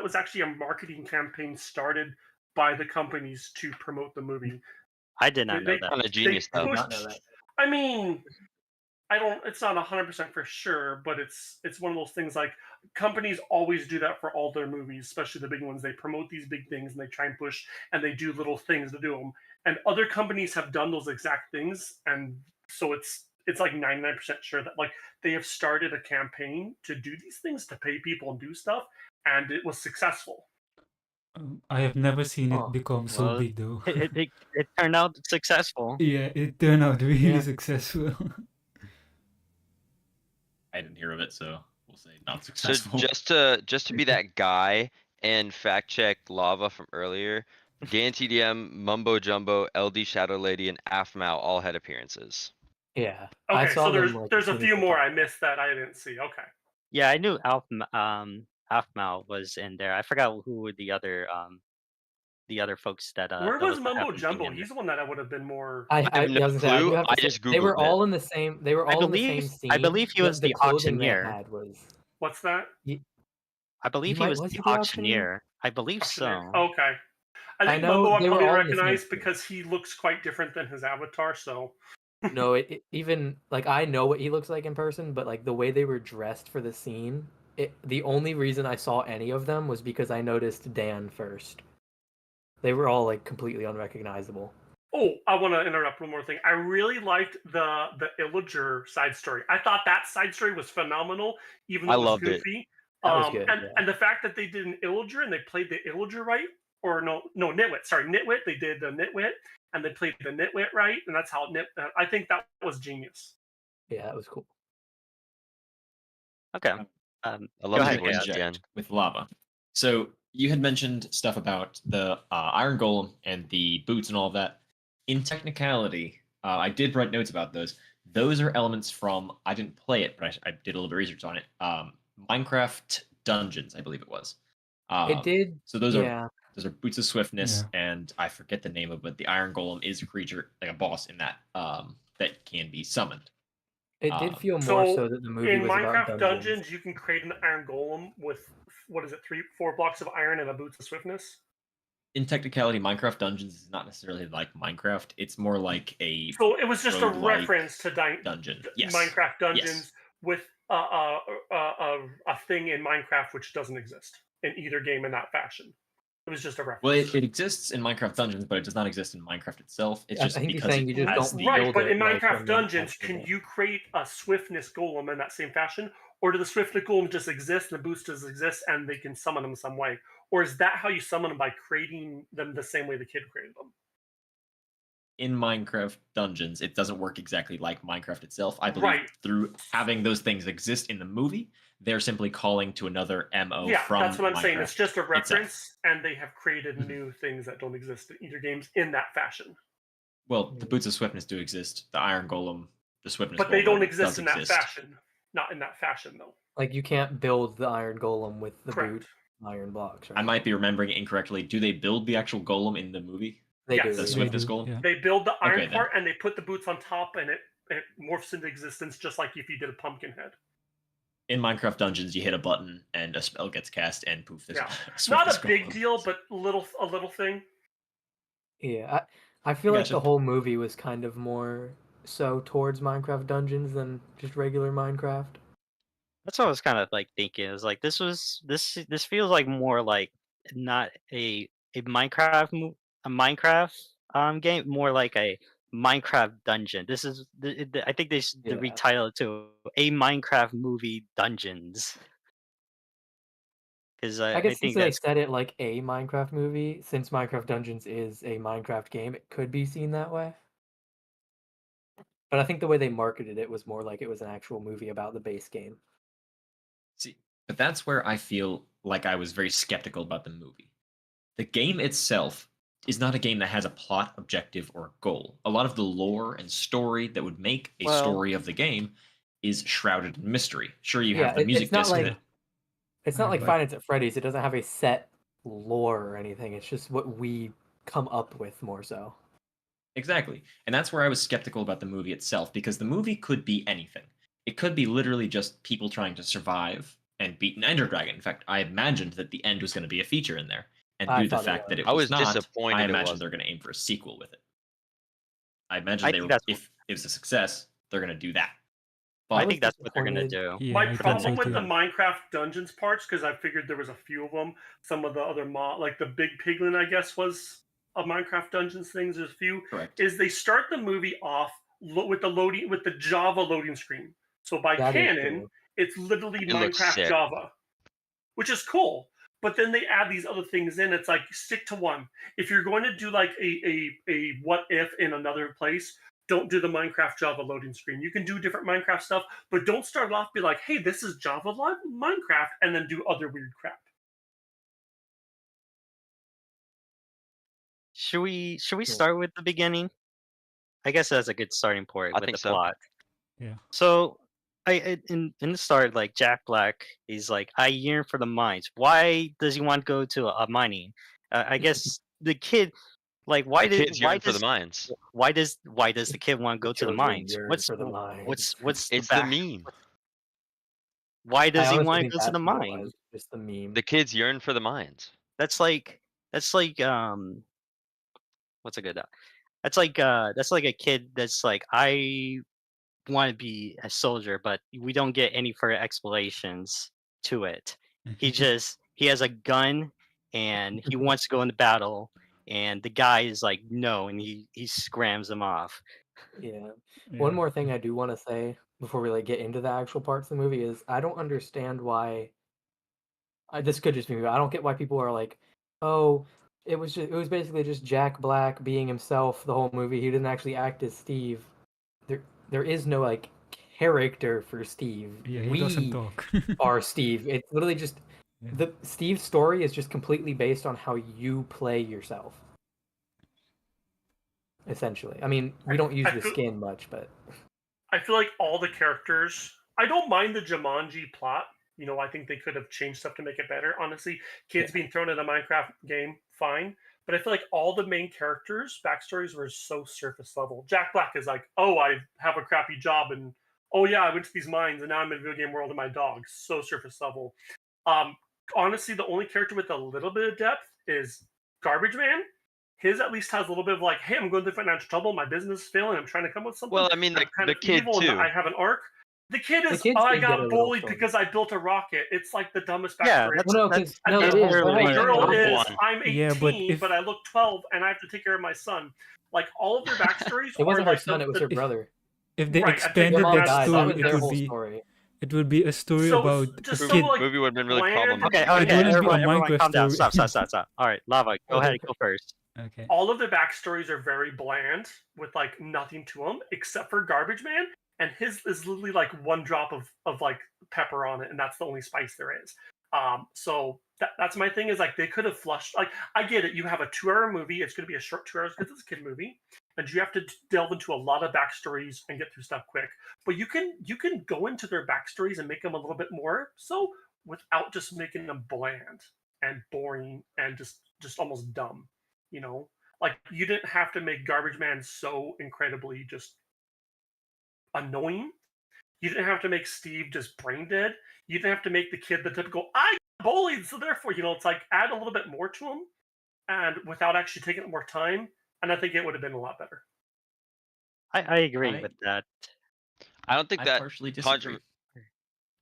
was actually a marketing campaign started by the companies to promote the movie. I did not know They that. Kind of genius they I did though. not know pushed. that. I mean, I don't. It's not 100% for sure, but it's one of those things like companies always do that for all their movies, especially the big ones. They promote these big things and they try and push and they do little things to do them. And other companies have done those exact things, and so it's like 99% sure that like they have started a campaign to do these things to pay people and do stuff, and it was successful. I have never seen it Oh, become so Well, big though. it turned out successful. Yeah, it turned out really Yeah. successful. I didn't hear of it, so we'll say not So successful. just to be that guy and fact check Lava from earlier, GAN TDM, Mumbo Jumbo, LD Shadow Lady, and Afmao all had appearances. Yeah. I Okay, saw so them, like, there's as a soon as few they more I popped up. missed that I didn't see. Okay. Yeah, I knew Alfmao was in there. I forgot who were the other folks that Where that was was Mumbo happening Jumbo? in there. He's the one that I would have been more. I have no Yeah, I was gonna say, I do clue. have to I say, just they were Googled it. all in the same. They were all in the same scene. I believe he was the clothing they auctioneer. had was. What's that? I believe he was the auctioneer. I believe so. Okay. I think know Mumbo I they were probably all in the same recognize scene. because he looks quite different than his avatar. So No, even like I know what he looks like in person, but like the way they were dressed for the scene, the only reason I saw any of them was because I noticed Dan first. They were all like completely unrecognizable. oh, I want to interrupt one more thing. I really liked the Illager side story. I thought that side story was phenomenal, even though I it was loved it. goofy. That was good. And Yeah. and the fact that they did an Illager and they played the Illager right, or no Nitwit. Sorry, Nitwit. They did the Nitwit and they played the Nitwit right, and that's how I think that was genius. Yeah, that was cool. Okay. I Go love his ahead, voice Chaos. again. With Lava. So you had mentioned stuff about the Iron Golem and the boots and all of that. In technicality, I did write notes about those. Those are elements from, I didn't play it, but I did a little bit of research on it. Minecraft Dungeons, I believe it was. It did. So those yeah. are boots of swiftness, and I forget the name of it, but the Iron Golem is a creature, like a boss in that, that can be summoned. It did feel more So, so that the movie in was about Minecraft Dungeons, you can create an Iron Golem with what is it, 4 blocks of iron and a boots of swiftness. In technicality, Minecraft Dungeons is not necessarily like Minecraft. It's more like a So it was just a roguelike reference to dungeon. Yes. Minecraft Dungeons Yes. with a thing in Minecraft which doesn't exist in either game in that fashion. It was just a reference. Well, it exists in Minecraft Dungeons, but it does not exist in Minecraft itself. It's I just think you're because saying it you just has don't the right, but in like, Minecraft when Dungeons, they can actually you create a swiftness golem in that same fashion? Or do the swiftness golem just exist and the boots just exist and they can summon them some way? Or is that how you summon them, by creating them the same way the kid created them? in Minecraft Dungeons, it doesn't work exactly like Minecraft itself. I believe Right. through having those things exist in the movie, they're simply calling to another MO Yeah, from that's what I'm saying. It's Minecraft just a itself. reference, and they have created Mhm. new things that don't exist in either games in that fashion. Well, the boots of swiftness do exist. The Iron Golem, the swiftness But they golem don't does exist in that exist. fashion. Not in that fashion, though. like you can't build the Iron Golem with the Correct. boot iron blocks, right? I might be remembering it incorrectly. Do they build the actual golem in the movie? They Yes. do. The They swiftness do, golem? yeah. They build the iron Okay, then. part and they put the boots on top, and it morphs into existence just like if you did a pumpkin head. In Minecraft Dungeons, you hit a button and a spell gets cast, and poof, there's Yeah. a Not swiftness a big golem. deal, but a little thing. Yeah, I feel like Gotcha. the whole movie was kind of more so towards Minecraft Dungeons than just regular Minecraft. That's what I was kind of like thinking. Is like this feels like more like not a Minecraft game, more like a Minecraft dungeon. This is I think they should Yeah. retitle it to a Minecraft movie Dungeons. Because I guess think since they that's said it like a Minecraft movie, since Minecraft Dungeons is a Minecraft game, it could be seen that way. But I think the way they marketed it was more like it was an actual movie about the base game. See, but that's where I feel like I was very skeptical about the movie. The game itself is not a game that has a plot, objective, or goal. A lot of the lore and story that would make a story of the game is shrouded in mystery. Sure, you have the music it's not disc like of it. it's not like but- Five Nights at Freddy's. It doesn't have a set lore or anything. It's just what we come up with more so. Exactly. And that's where I was skeptical about the movie itself, because the movie could be anything. It could be literally just people trying to survive, and beat an Ender Dragon. In fact, I imagined that the end was going to be a feature in there, and I due to the thought it fact that was. it I was was not, I disappointed it imagine wasn't. they're going to aim for a sequel with it. I imagine I they think were, that's if it was a success, they're going to do that. I But think that's what they're gonna disappointed. do. Yeah, My I think problem so with the too. Minecraft Dungeons parts, because I figured there was a few of them. Some of the other like the Big Piglin, I guess, was a Minecraft Dungeons things. There's a few. correct. Is they start the movie off with the Java loading screen. So by That is canon, true. it's literally It looks Minecraft sick. Java, which is cool. But then they add these other things in. It's like stick to one. If you're going to do like a what if in another place, don't do the Minecraft Java loading screen. You can do different Minecraft stuff, but don't start off be like, hey, this is Java Minecraft, and then do other weird crap. Should we Cool. start with the beginning? I guess that's a good starting point I with think the so. plot. Yeah. So in the start, like Jack Black, he's like, I yearn for the mines. Why does he want to go to a mining? I guess the kid, like, The kids yearn for the mines. why does the kid want to go to the Children mines? yearn for the mines. What's the It's the back? meme. Why I does he honestly want to think go to that's the what it mine? was, just the meme. The kids yearn for the mines. That's like what's a good that's like a kid that's like, I want to be a soldier, but we don't get any further explanations to it. He has a gun and he wants to go into battle, and the guy is like no, and he scrams him off. Yeah. Yeah. One more thing I do want to say before we like get into the actual parts of the movie is I don't understand why. This could just be me. I don't get why people are like, oh, it was basically just Jack Black being himself the whole movie. He didn't actually act as Steve. There is no like character for Steve. Yeah, he doesn't We talk. are Steve. It's literally just Yeah. the Steve's story is just completely based on how you play yourself. Essentially. I mean, we don't use I the feel- skin much, but I feel like all the characters. I don't mind the Jumanji plot. You know, I think they could have changed stuff to make it better. Honestly, kids being thrown in a Minecraft game, fine. But I feel like all the main characters' backstories were so surface level. Jack Black is like, oh, I have a crappy job, and oh yeah, I went to these mines, and now I'm in a video game world, and my dog. So surface level. Honestly, the only character with a little bit of depth is Garbage Man. His at least has a little bit of like, hey, I'm going through financial trouble, my business is failing, I'm trying to come up with something. Well, I mean, I'm kind the of kid evil, and too. I have an arc. The kid is, kids I did get a got little bullied story. because I built a rocket. It's like the dumbest Yeah, backstory. that's no, that's, And no, that's the it is. literally whole what girl it is, one. I'm 18, Yeah, but but I look 12, and I have to take care of my son. Like, all of their backstories It wasn't are her like son, it was her brother. if they Right, I think Their expanded mom that died. That story, was it their would whole be story. a story so about just a so kid. like Movie would have been really bland. problematic. Okay, It wouldn't be a everyone Minecraft calm down. story. Stop. All right, Lava, go ahead and go first. Okay. All of their backstories are very bland with like nothing to them except for Garbage Man, and his is literally like one drop of like pepper on it, and that's the only spice there is. So that's my thing is like they could have flushed. Like I get it, you have a 2-hour movie, it's going to be a short 2 hours because it's a kid movie, and you have to delve into a lot of backstories and get through stuff quick. But you can go into their backstories and make them a little bit more so without just making them bland and boring and just almost dumb. You know, like you didn't have to make Garbage Man so incredibly just annoying. You didn't have to make Steve just brain dead. You didn't have to make the kid the typical I got bullied, so therefore, you know, it's like add a little bit more to him, and without actually taking up more time, and I think it would have been a lot better. I agree I- with that. I don't think I that partially disagree.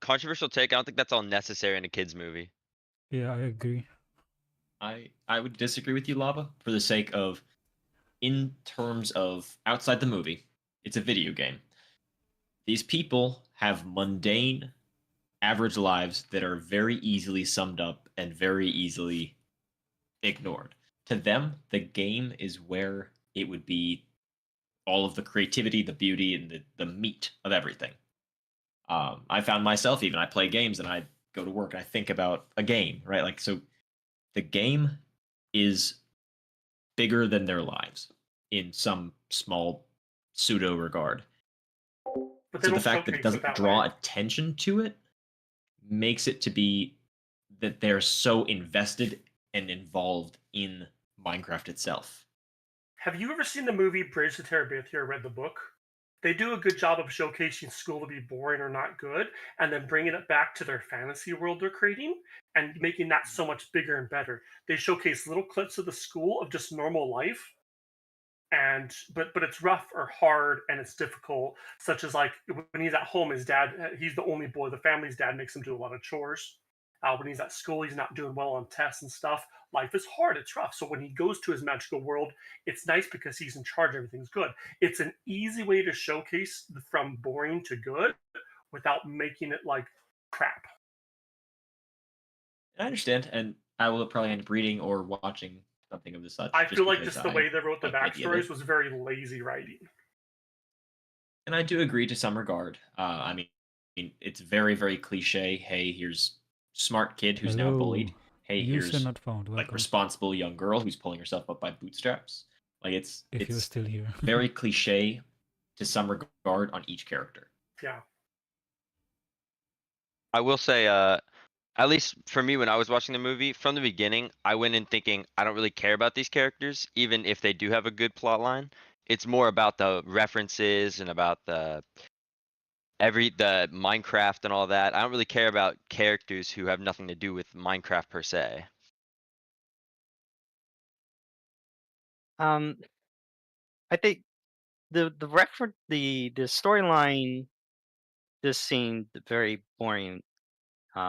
controversial take. I don't think that's all necessary in a kids movie. Yeah, I agree. I would disagree with you, Lava, for the sake of, in terms of outside the movie, it's a video game. These people have mundane, average lives that are very easily summed up and very easily ignored. To them, the game is where it would be all of the creativity, the beauty, and the meat of everything. I found myself even, I play games and I go to work and I think about a game, right? Like, so the game is bigger than their lives in some small pseudo regard. But they So the don't fact that it showcase doesn't that draw way. attention to it makes it to be that they're so invested and involved in Minecraft itself. Have you ever seen the movie Bridge to Terabithia or read the book? They do a good job of showcasing school to be boring or not good, and then bringing it back to their fantasy world they're creating and making that so much bigger and better. They showcase little clips of the school of just normal life, and but it's rough or hard and it's difficult, such as like when he's at home, his dad, he's the only boy, the family's dad makes him do a lot of chores. When he's at school, he's not doing well on tests and stuff. Life is hard, it's rough. So when he goes to his magical world, it's nice because he's in charge, everything's good. It's an easy way to showcase from boring to good without making it like crap. I understand, and I will probably end up reading or watching something of the such. I just feel like because just the I way they wrote the like the idea of backstories it. was very lazy writing. And I do agree to some regard. I mean, it's very, very cliche. Hey, here's smart kid who's now bullied. Hello. Hey, User here's not found. like Welcome. responsible young girl who's pulling herself up by bootstraps. Like If you're it's still here. very cliche to some regard on each character. Yeah. I will say, at least for me, when I was watching the movie, from the beginning, I went in thinking I don't really care about these characters, even if they do have a good plot line. It's more about the references and about the Minecraft and all that. I don't really care about characters who have nothing to do with Minecraft per se. Um, I think the storyline just seemed very boring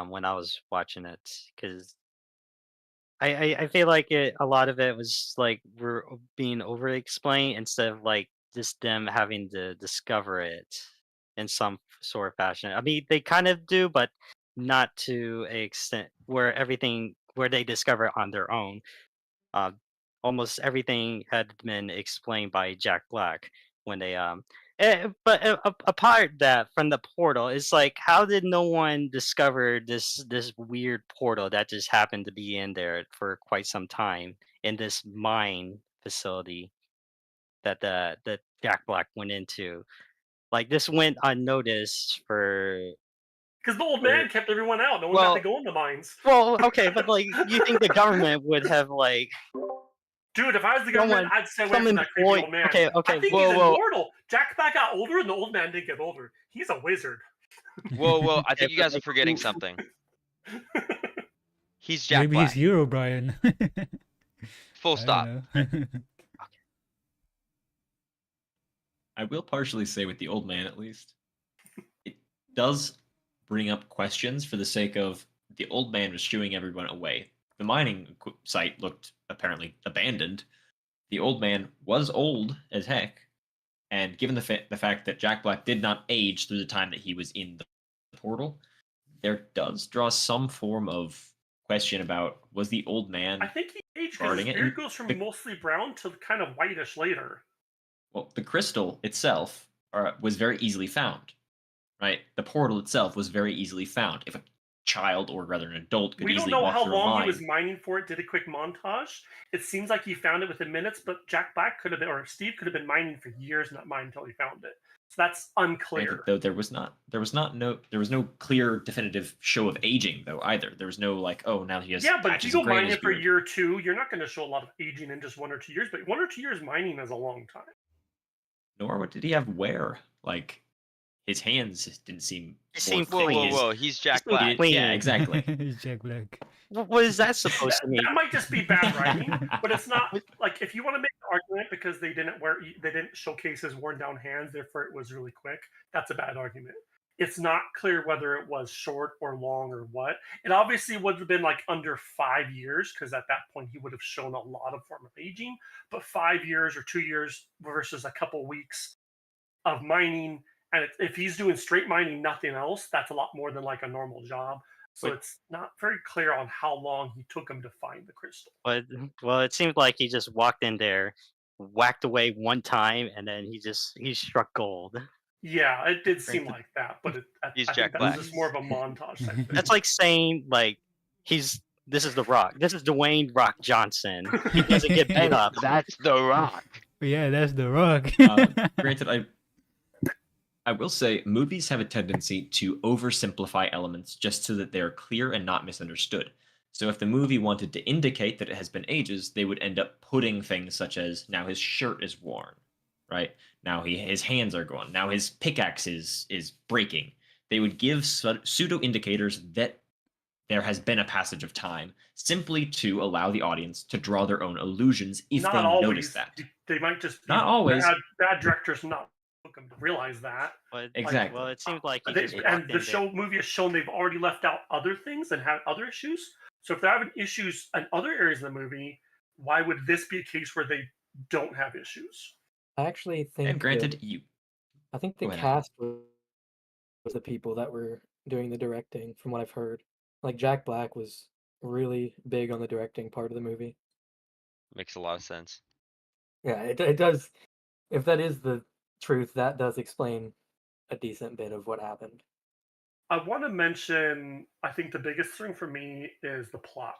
when I was watching it because I feel like a lot of it was like we're being over explained instead of like just them having to discover it in some sort of fashion. I mean, they kind of do, but not to an extent where they discover it on their own. Uh, Almost everything had been explained by Jack Black when they but apart that from the portal, it's like how did no one discover this weird portal that just happened to be in there for quite some time in this mine facility that Jack Black went into? Like this went unnoticed Because the old for man kept everyone out. No one got Well, to go in the mines. well, okay, but like you think the government would have like Dude, if I was the government, someone I'd stay away some from that creepy employee old man. okay, I okay, think whoa, he's whoa, immortal. Jack Black got older and the old man didn't get older. He's a wizard. whoa! I okay, think you but guys are like forgetting something. He's Jack Maybe he's Black. Hero Brian. Full I stop. don't know. I will partially say with the old man at least, it does bring up questions for the sake of the old man was shooing everyone away. The mining site looked apparently abandoned. The old man was old as heck, and given the fact that Jack Black did not age through the time that he was in the portal, there does draw some form of question about was the old man I think he aged because guarding his it? beard And goes from the, mostly brown to kind of whitish later. well, the crystal itself was very easily found, right? The portal itself was very easily found. If a child, or rather an adult, could We don't easily know walk how through a long he was mine, mining for it, did a quick montage. It seems like he found it within minutes, but Jack Black could have been, or Steve could have been mining for years, not mining until he found it. So that's granted, unclear. though there was no clear definitive show of aging though either. There was no like, oh, now he has Yeah, but if you patches go of gray in mining his it for a beard. year or two, you're not going to show a lot of aging in just 1 or 2 years, but 1 or 2 years mining is a long time. Nor what did he have wear? Like his hands didn't seem he more seemed Whoa, clean. whoa! He's Jack seemed Black. clean. Yeah, exactly. He's Jack Black. What is that supposed to mean? That might just be bad writing, but it's not like if you want to make an argument because they didn't showcase his worn down hands, therefore it was really quick. That's a bad argument. It's not clear whether it was short or long or what. It obviously would have been like under 5 years because at that point he would have shown a lot of form of aging. But 5 years or 2 years versus a couple weeks of mining, and if he's doing straight mining, nothing else, that's a lot more than like a normal job. So Wait. it's not very clear on how long he took him to find the crystal. But well, it seemed like he just walked in there, whacked away one time, and then he struck gold. Yeah, it did seem Granted- like that, but He's I Jack think that Black. was just more of a montage type thing. That's like saying like this is the Rock. This is Dwayne Rock Johnson. He doesn't get beat up. That's the Rock. Yeah, that's the Rock. Granted, I will say movies have a tendency to oversimplify elements just so that they're clear and not misunderstood. So if the movie wanted to indicate that it has been ages, they would end up putting things such as now his shirt is worn, right? Now his hands are gone. Now his pickaxe is breaking. They would give pseudo indicators that there has been a passage of time simply to allow the audience to draw their own illusions if Not they notice always. that. They might just Not always. bad directors not looking to realize that. But Exactly. well, it seems like he They, just and walked the in there. show movie has shown they've already left out other things and had other issues. So if they're having issues in other areas of the movie, why would this be a case where they don't have issues? I actually think. And granted, you I think the Go ahead. cast was the people that were doing the directing, from what I've heard. Like Jack Black was really big on the directing part of the movie. Makes a lot of sense. Yeah, it does. If that is the truth, that does explain a decent bit of what happened. I want to mention, I think the biggest thing for me is the plot.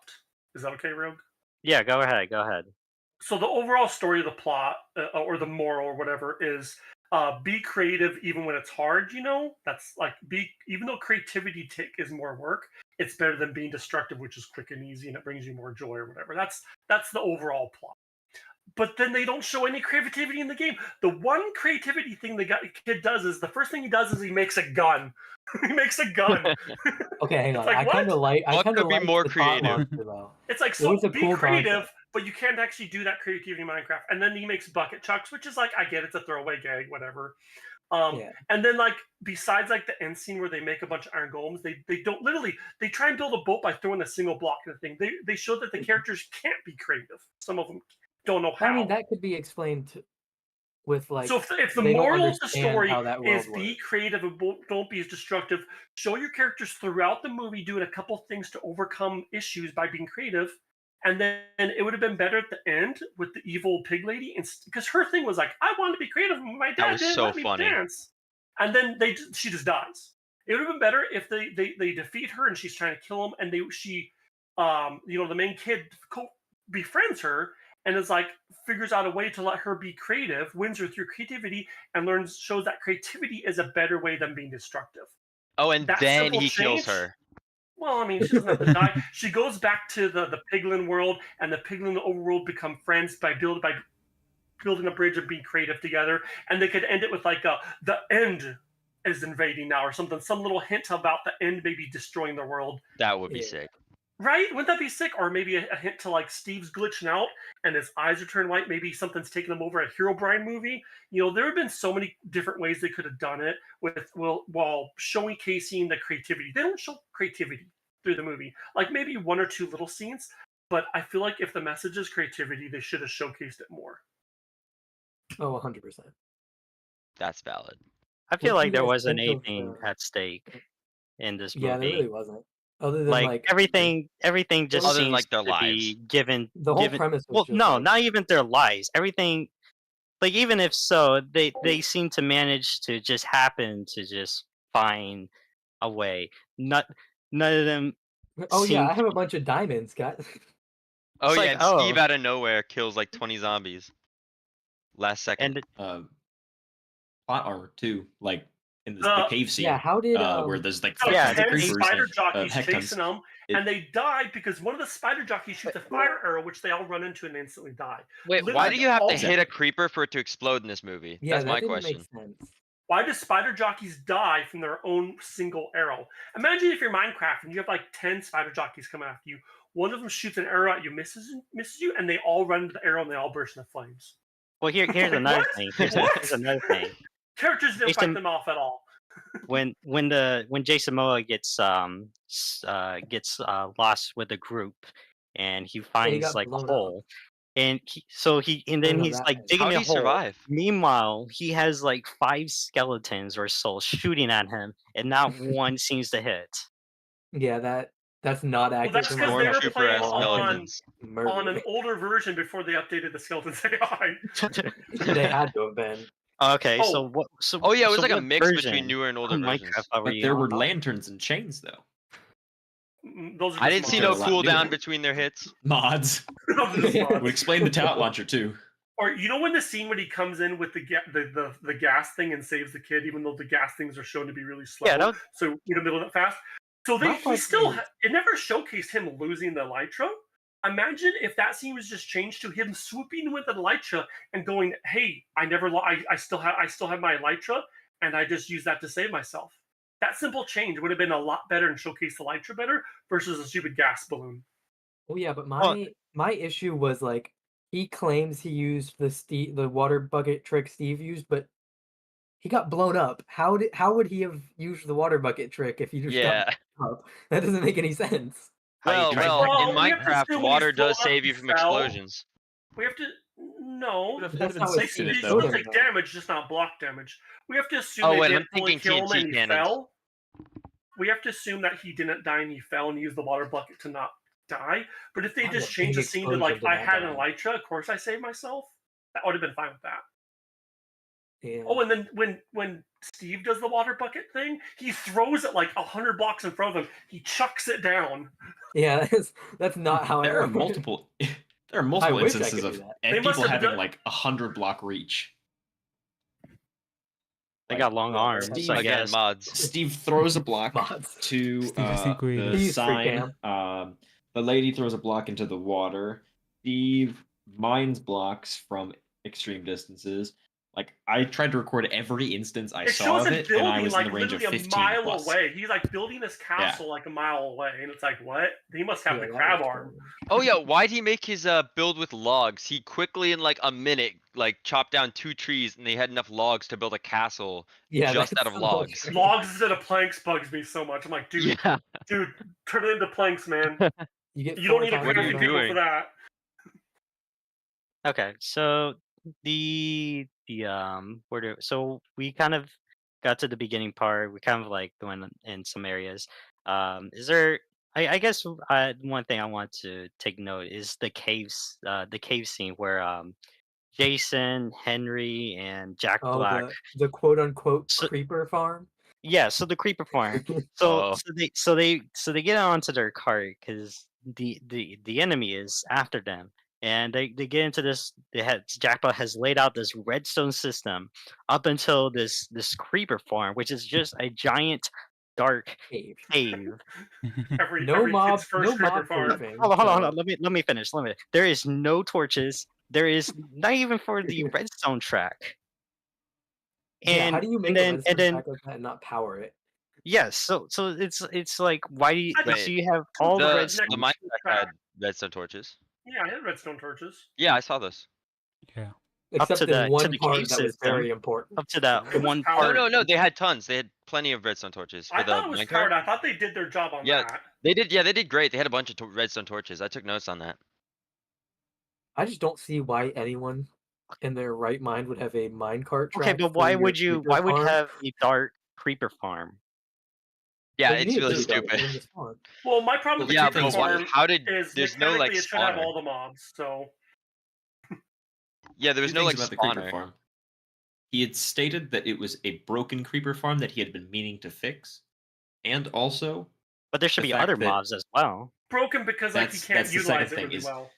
Is that okay, Rogue? Yeah, go ahead. Go ahead. So the overall story of the plot, or the moral, or whatever, is be creative even when it's hard. That's like even though creativity is more work, it's better than being destructive, which is quick and easy and it brings you more joy or whatever. That's the overall plot. But then they don't show any creativity in the game. The one creativity thing the kid does is the first thing he does is he makes a gun. He makes a gun. Okay, hang It's on. like, I kind of what? like. I What kind could of be like more the thought creative? monster, though. It's like, It so was a be cool creative, concept. but you can't actually do that creativity in Minecraft. And then he makes bucket chucks, which is like, I get it's a throwaway gag, whatever. Yeah. And then like besides like the end scene where they make a bunch of iron golems, they don't literally they try and build a boat by throwing a single block in the thing. They show that the characters can't be creative. Some of them don't know how. I mean, that could be explained with like. So if the they don't moral of the understand story how that world is be works. creative and don't be as destructive, show your characters throughout the movie doing a couple things to overcome issues by being creative, and then it would have been better at the end with the evil pig lady, because her thing was like, I want to be creative, and my dad was didn't so let me funny. dance, and then she just dies. It would have been better if they defeat her and she's trying to kill him, and the main kid befriends her and is like figures out a way to let her be creative, wins her through creativity, and shows that creativity is a better way than being destructive. Oh, and That then simple he kills change- her. Well, I mean, she doesn't have to die. She goes back to the piglin world, and the piglin overworld become friends by building a bridge and being creative together. And they could end it with like the end is invading now or something. Some little hint about the end maybe destroying the world. That would be Yeah. sick. Right? Wouldn't that be sick? Or maybe a hint to like Steve's glitching out and his eyes are turned white. Maybe something's taking him over, a Herobrine movie. There have been so many different ways they could have done it while showcasing the creativity. They don't show creativity through the movie. Like maybe one or two little scenes, but I feel like if the message is creativity, they should have showcased it more. Oh, 100%. That's valid. I feel What do like you there guys wasn't think of, anything at stake in this movie. Yeah, there really wasn't. Other than like everything just Other than, seems like, their to be lives. given. the whole given, premise was well, just no, like, not even their lives. Everything, like even if so, they seem to manage to just happen to just find a way. None of them. oh yeah, seem I have a bunch of diamonds, guys. Oh, It's yeah, like, and oh. Steve out of nowhere kills like 20 zombies. Last second. And plot armor too, like in the Uh, cave scene. Yeah, how did where there's like So Yeah, 10 creepers spider and, jockeys heck chasing them, and they die because one of the spider jockeys shoots a fire arrow, which they all run into and instantly die. Wait, why literally do you have to all- hit a creeper for it to explode in this movie? Yeah, That's that my didn't question. make sense. Why do spider jockeys die from their own single arrow? Imagine if you're Minecraft and you have like 10 spider jockeys coming after you. One of them shoots an arrow at you, misses you, and they all run into the arrow and they all burst into flames. well, here's Like, another what? thing. What? Here's another thing. Characters didn't Jason- fight them off at all. When Jason Momoa gets lost with a group, and he finds got like a blown up. hole, and then know he's that like part. digging How'd a he hole. survive? Meanwhile, he has like 5 skeletons or so shooting at him, and not one seems to hit. Yeah, that's not accurate. that's to 'cause my they were knowledge. playing Stormtrooper-esque on- skeletons. Murder. On an older version before they updated the skeletons AI. They had to have been. Okay, Oh. so what? So, Oh, yeah, it was so like a what mix version between newer and older of versions. Minecraft are But we there were on? lanterns and chains though. Those are I just didn't see They're no a lot cooldown newer. between their hits. Mods mods. Those are just mods. would explain the talent launcher too. Or when the scene when he comes in with the gas thing and saves the kid, even though the gas things are shown to be really slow. Yeah, that was- So in the middle of it fast. So My he question still is- it never showcased him losing the elytra. Imagine if that scene was just changed to him swooping with an elytra and going, "Hey, I still have my elytra, and I just use that to save myself." That simple change would have been a lot better and showcased the elytra better versus a stupid gas balloon. Oh yeah, but Well, my issue was like he claims he used the water bucket trick Steve used, but he got blown up. How would he have used the water bucket trick if he just got Yeah. blown up? That doesn't make any sense. how you try Well, in Well, we have to Minecraft, assume when he's water blown does up, save he you from fell. explosions. We have to That'd have That's been how Like, sick in he it still though. take damage, just not block damage. We have to assume Oh, they wait, didn't I'm fully thinking kill him and TNT he cannons. fell. We have to assume that he didn't die and he fell and used the water bucket to not die. But if they That was just a changed big the scene to like, explosion to I not had an die. elytra, of course I saved myself, that would have been fine with that. Yeah. Oh, and then when Steve does the water bucket thing, he throws it like 100 blocks in front of him. He chucks it down. Yeah, that's not how There I are work. multiple there are multiple wish I instances could do of that. They must people have having done- like 100-block reach. They Like, got long yeah, arms, Steve- I Again, guess. mods. Steve throws a block Mods. to Steve is creative. the He's free sign. cam. The lady throws a block into the water. Steve mines blocks from extreme distances. Like, I tried to record every instance I It saw shows of him it, and I building was in like the range of literally a 15 mile plus. away. He's like building this castle like a mile away, and it's like, what? He must have Yeah, the that crab was arm. cool. Oh yeah, why'd he make his build with logs? He quickly in like a minute like chopped down 2 trees and they had enough logs to build a castle Yeah, just that's out of so logs. true. Logs instead of planks bugs me so much. I'm like, dude, Yeah. dude, turn it into planks, man. You get You don't 4 need a times What are crafting you the amount. table doing? for that. Okay, so so we kind of got to the beginning part. We kind of like going in some areas. Is there? I guess one thing I want to take note is the cave scene where Jason, Henry, and Jack Oh, Black. the quote unquote So creeper farm. yeah, so the creeper farm. Oh. So they get onto their cart because the enemy is after them, and they get into this. Jackpot has laid out this redstone system up until this creeper farm, which is just a giant dark Cave. cave. Every No mob, kid's first no creeper mob farm. proofing. Hold on. so- Let me finish. There is no torches. There is not even for the redstone track. Yeah, how do you make a redstone Then track like that and not power it? yes, so it's like why do you I Wait, so you have all the The redstone Minecraft had track. redstone torches. Yeah, I had redstone torches. Yeah, I saw this. Yeah. Except to in one the part cave that was system, very important. up to that It was one powered. No, part. no, no. They had tons. They had plenty of redstone torches for I the thought it was minecart. powered. I thought they did their job on Yeah. that. They did. Yeah, they did great. They had a bunch of redstone torches. I took notes on that. I just don't see why anyone in their right mind would have a minecart Okay, track but for your creeper why would you farm. have a dark creeper farm? Yeah, Well, you it's need it really to be dark for stupid. them to spawn. Well, my problem Well, with Yeah, the creeper but things farm how did is there's no like mechanically it should have spawner? all the mobs. So Yeah, there was Two no things like about the creeper spawner. farm. He had stated that it was a broken creeper farm that he had been meaning to fix, and also But there should The be fact other that- mobs as well. broken because like he That's- can't that's the utilize second it thing really is- well.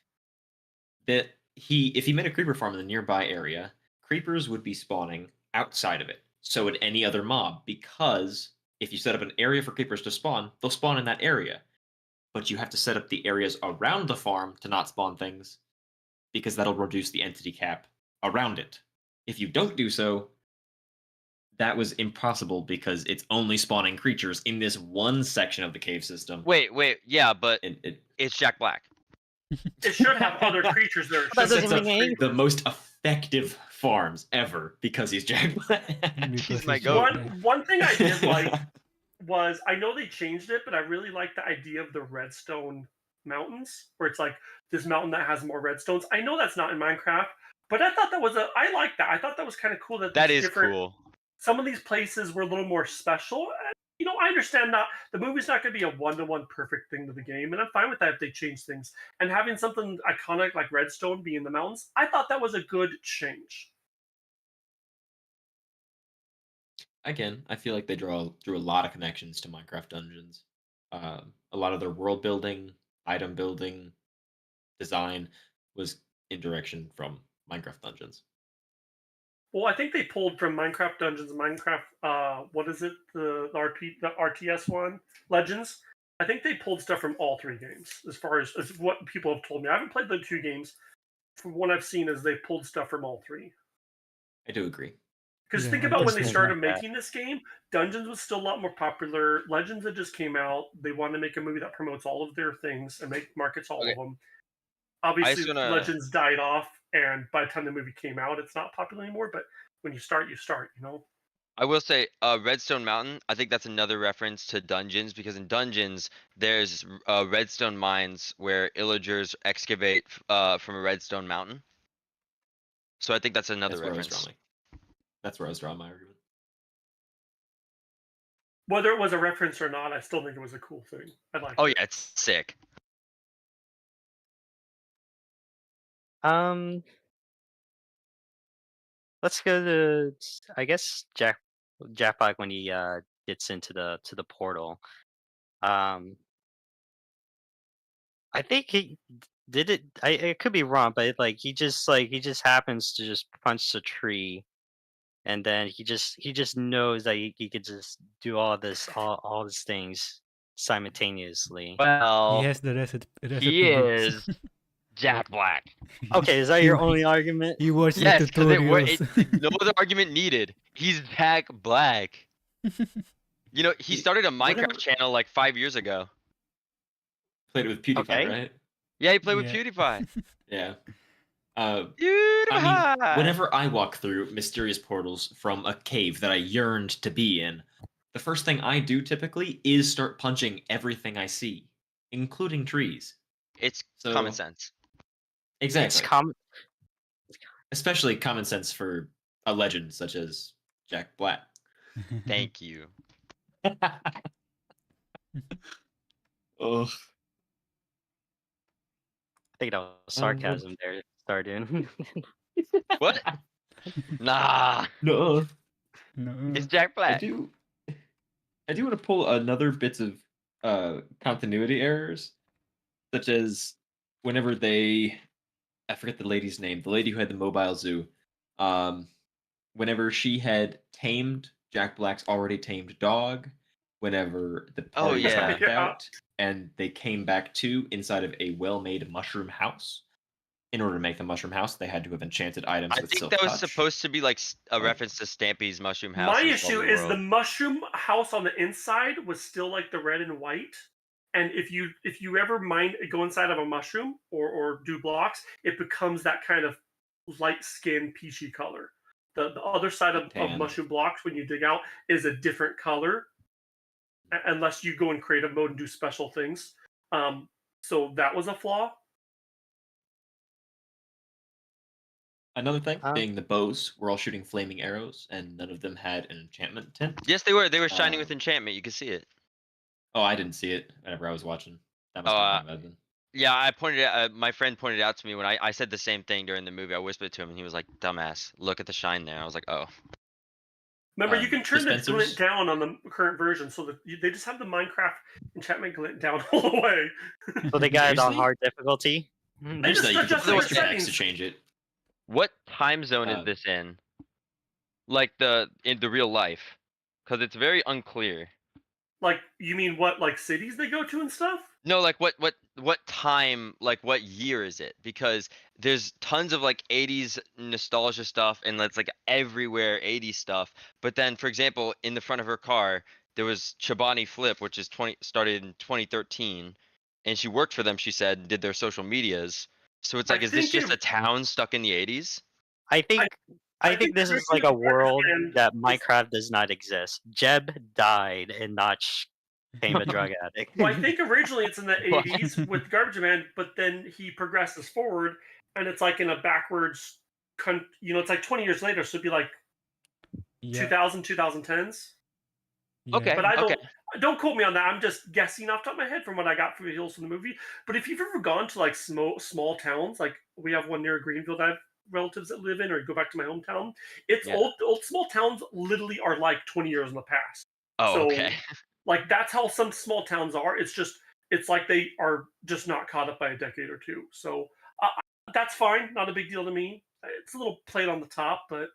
that if he made a creeper farm in the nearby area, creepers would be spawning outside of it. So would any other mob, because if you set up an area for creepers to spawn, they'll spawn in that area. But you have to set up the areas around the farm to not spawn things, because that'll reduce the entity cap around it. If you don't do so, that was impossible because it's only spawning creatures in this one section of the cave system. Wait, yeah, but It it's Jack Black. It should have other creatures there. It That should doesn't have mean anything. the creepers. most effective farms ever because he's Jack Black. Because my it's goat. Jack Black. One thing I did like was I know they changed it, but I really like the idea of the redstone mountains, where it's like this mountain that has more redstones. I know that's not in Minecraft, but I thought that was I like that. I thought that was kind of cool that That these is different, cool. some of these places were a little more special. And, you know, I understand not the movie's not going to be a one-to-one perfect thing to the game, and I'm fine with that if they change things. And having something iconic like redstone be in the mountains, I thought that was a good change. Again, I feel like they drew a lot of connections to Minecraft Dungeons. A lot of their world building, item building, design was in direction from Minecraft Dungeons. Well, I think they pulled from Minecraft Dungeons, Minecraft. What is it? The RTS one, Legends. I think they pulled stuff from all 3 games, as far as what people have told me. I haven't played the 2 games. From what I've seen, is they pulled stuff from all 3. I do agree. Because Yeah, think I about when guess they so. started Like that. making this game, Dungeons was still a lot more popular. Legends had just came out. They wanted to make a movie that promotes all of their things and markets all Okay. of them. I Obviously, just wanna. Legends died off, and by the time the movie came out, it's not popular anymore. But when you start, you start. You know. I will say, Redstone Mountain. I think that's another reference to Dungeons because in Dungeons there's redstone mines where illagers excavate from a redstone mountain. So I think that's another That's where I was reference. drawing. That's where I was drawing my argument. Whether it was a reference or not, I still think it was a cool thing. I like. Oh it. yeah, it's sick. Let's go to I guess Jack Black when he gets into the portal. I think he did it. I could be wrong, but like he just happens to just punch the tree, and then he just knows that he could just do all these things simultaneously. He Well, has the recipe he books. is Jack Black. Okay, is that He- your only argument? He watched the Yes, because tutorials. no other argument needed. He's Jack Black. You know, he started a Minecraft Whatever. channel like 5 years ago. Played it with PewDiePie, Okay. right? Yeah, he played with Yeah. PewDiePie. Yeah. PewDiePie. Whenever I walk through mysterious portals from a cave that I yearned to be in, the first thing I do typically is start punching everything I see, including trees. It's So common sense. exactly, It's common. especially common sense for a legend such as Jack Black. Thank you. Ugh. I think that was sarcasm there, starting. What? Nah, No. No. it's Jack I Black. do want to pull another bits of continuity errors, such as whenever I forget the lady's name, the lady who had the mobile zoo, whenever she had tamed Jack Black's already tamed dog, whenever the Oh, party was yeah. knocked Yeah. out and they came back to inside of a well-made mushroom house. In order to make the mushroom house, they had to have enchanted items I with think silk that was touch. supposed to be like a Like- reference to Stampy's Mushroom House. My in issue Small is the World. mushroom house on the inside was still like the red and white. And if you ever go inside of a mushroom or do blocks, it becomes that kind of light skin peachy color. The other side of Tan. mushroom blocks when you dig out is a different color, unless you go in creative mode and do special things. So that was a flaw. Another thing Um, being the bows were all shooting flaming arrows, and none of them had an enchantment tint. Yes, they were. They were shining with Um, enchantment. You could see it. Oh, I didn't see it whenever I was watching. That must Oh, have been my bad then. Yeah, I pointed out. My friend pointed out to me when I said the same thing during the movie. I whispered it to him, and he was like, "Dumbass, look at the shine there." I was like, "Oh." Remember, you can turn the dispensers? glint down on the current version, so that they just have the Minecraft enchantment glint down all the way. so they got it on Seriously? hard difficulty. I just thought you could adjust put the extra X settings. to change it. What time zone is Uh, this in? Like in the real life, because it's very unclear. Like, you mean what, like cities they go to and stuff? No, like what time, like what year is it? Because there's tons of like 80s nostalgia stuff and it's like everywhere 80s stuff. But then, for example, in the front of her car, there was Chobani Flip, which is started in 2013, and she worked for them. She said, did their social medias. So it's I like, is this think just a town stuck in the 80s? I think I think think this the is like a original world Garbage Man that is- Minecraft does not exist. Jeb died and Notch became a drug addict. Well, I think originally it's in the What? 80s with Garbage Man, but then he progresses forward, and it's like in a backwards, it's like 20 years later, so it'd be like Yeah. 2000, 2010s. Yeah. Okay. But I okay. don't quote me on that. I'm just guessing off the top of my head from what I got from the hills from the movie. But if you've ever gone to like small towns, like we have one near Greenville that I have relatives that live in, or go back to my hometown, it's Yeah. old small towns literally are like 20 years in the past. Oh, So, okay. Like that's how some small towns are. It's like they are just not caught up by a decade or two. So that's fine. Not a big deal to me. It's a little played on the top, but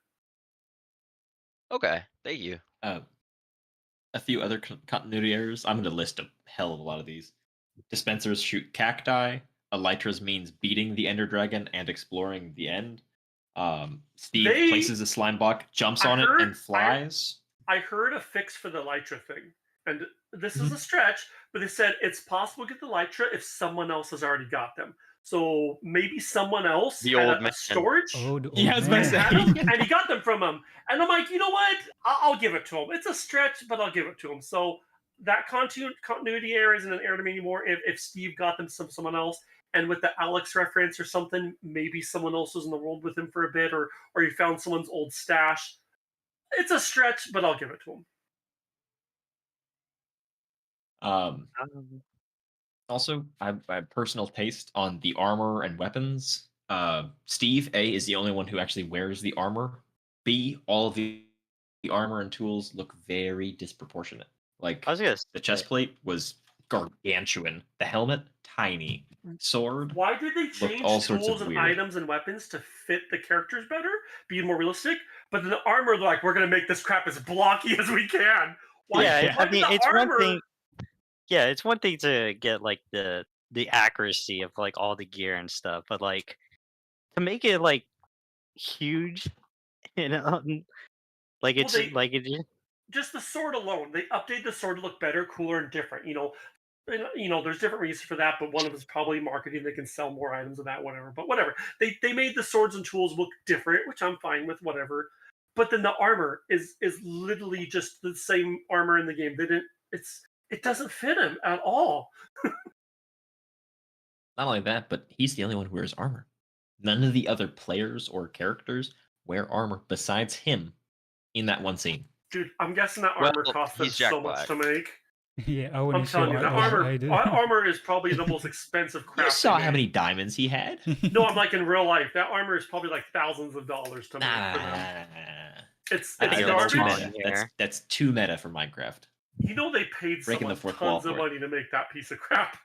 Okay. Thank you. a few other continuity errors. I'm going to list a hell of a lot of these. Dispensers shoot cacti. Elytras means beating the Ender Dragon and exploring the end. Steve They- places a slime block, jumps I on it, heard- and flies. I heard a fix for the Elytra thing, and this is Mhm. a stretch, but they said it's possible to get the Elytra if someone else has already got them. So maybe someone else The had old a man. storage. Oh, the old Yeah, I was about to man. say. Had 'em, and he got them from him. And I'm like, you know what? I'll give it to him. It's a stretch, but I'll give it to him. So that continuity error isn't an error to me anymore. If Steve got them from someone else, and with the Alex reference or something, maybe someone else was in the world with him for a bit, or he found someone's old stash. It's a stretch, but I'll give it to him. Um, Also, I have personal taste on the armor and weapons. Steve, A, is the only one who actually wears the armor. B, all of the armor and tools look very disproportionate. Like, I was gonna the say, chest plate was gargantuan. The helmet, tiny. Sword, Why did they looked change all sorts tools of and weird. items and weapons to fit the characters better, be more realistic? But then the armor, they're like, we're gonna make this crap as blocky as we can. Why, yeah, why I did mean, the it's armor? one thing. Yeah, it's one thing to get like the accuracy of like all the gear and stuff, but like to make it like huge, you know, like Well, it's they like it. just the sword alone. They updated the sword to look better, cooler, and different. There's different reasons for that, but one of them is probably marketing. They can sell more items of that, whatever. But whatever. They made the swords and tools look different, which I'm fine with, whatever. But then the armor is literally just the same armor in the game. They didn't. It doesn't fit him at all. Not only that, but he's the only one who wears armor. None of the other players or characters wear armor besides him in that one scene. Dude, I'm guessing that Well, armor cost them he's Jack so much Black. to make. Yeah, I I'm wouldn't telling you, show that I do. armor is probably the most expensive crap. You saw they how made. many diamonds he had? No, I'm like in real life. That armor is probably like thousands of dollars to make for them. It's I think you're that's too garbage. wrong meta. here. That's too meta for Minecraft. They paid Breaking the someone fourth wall tons of for it. money to make that piece of crap.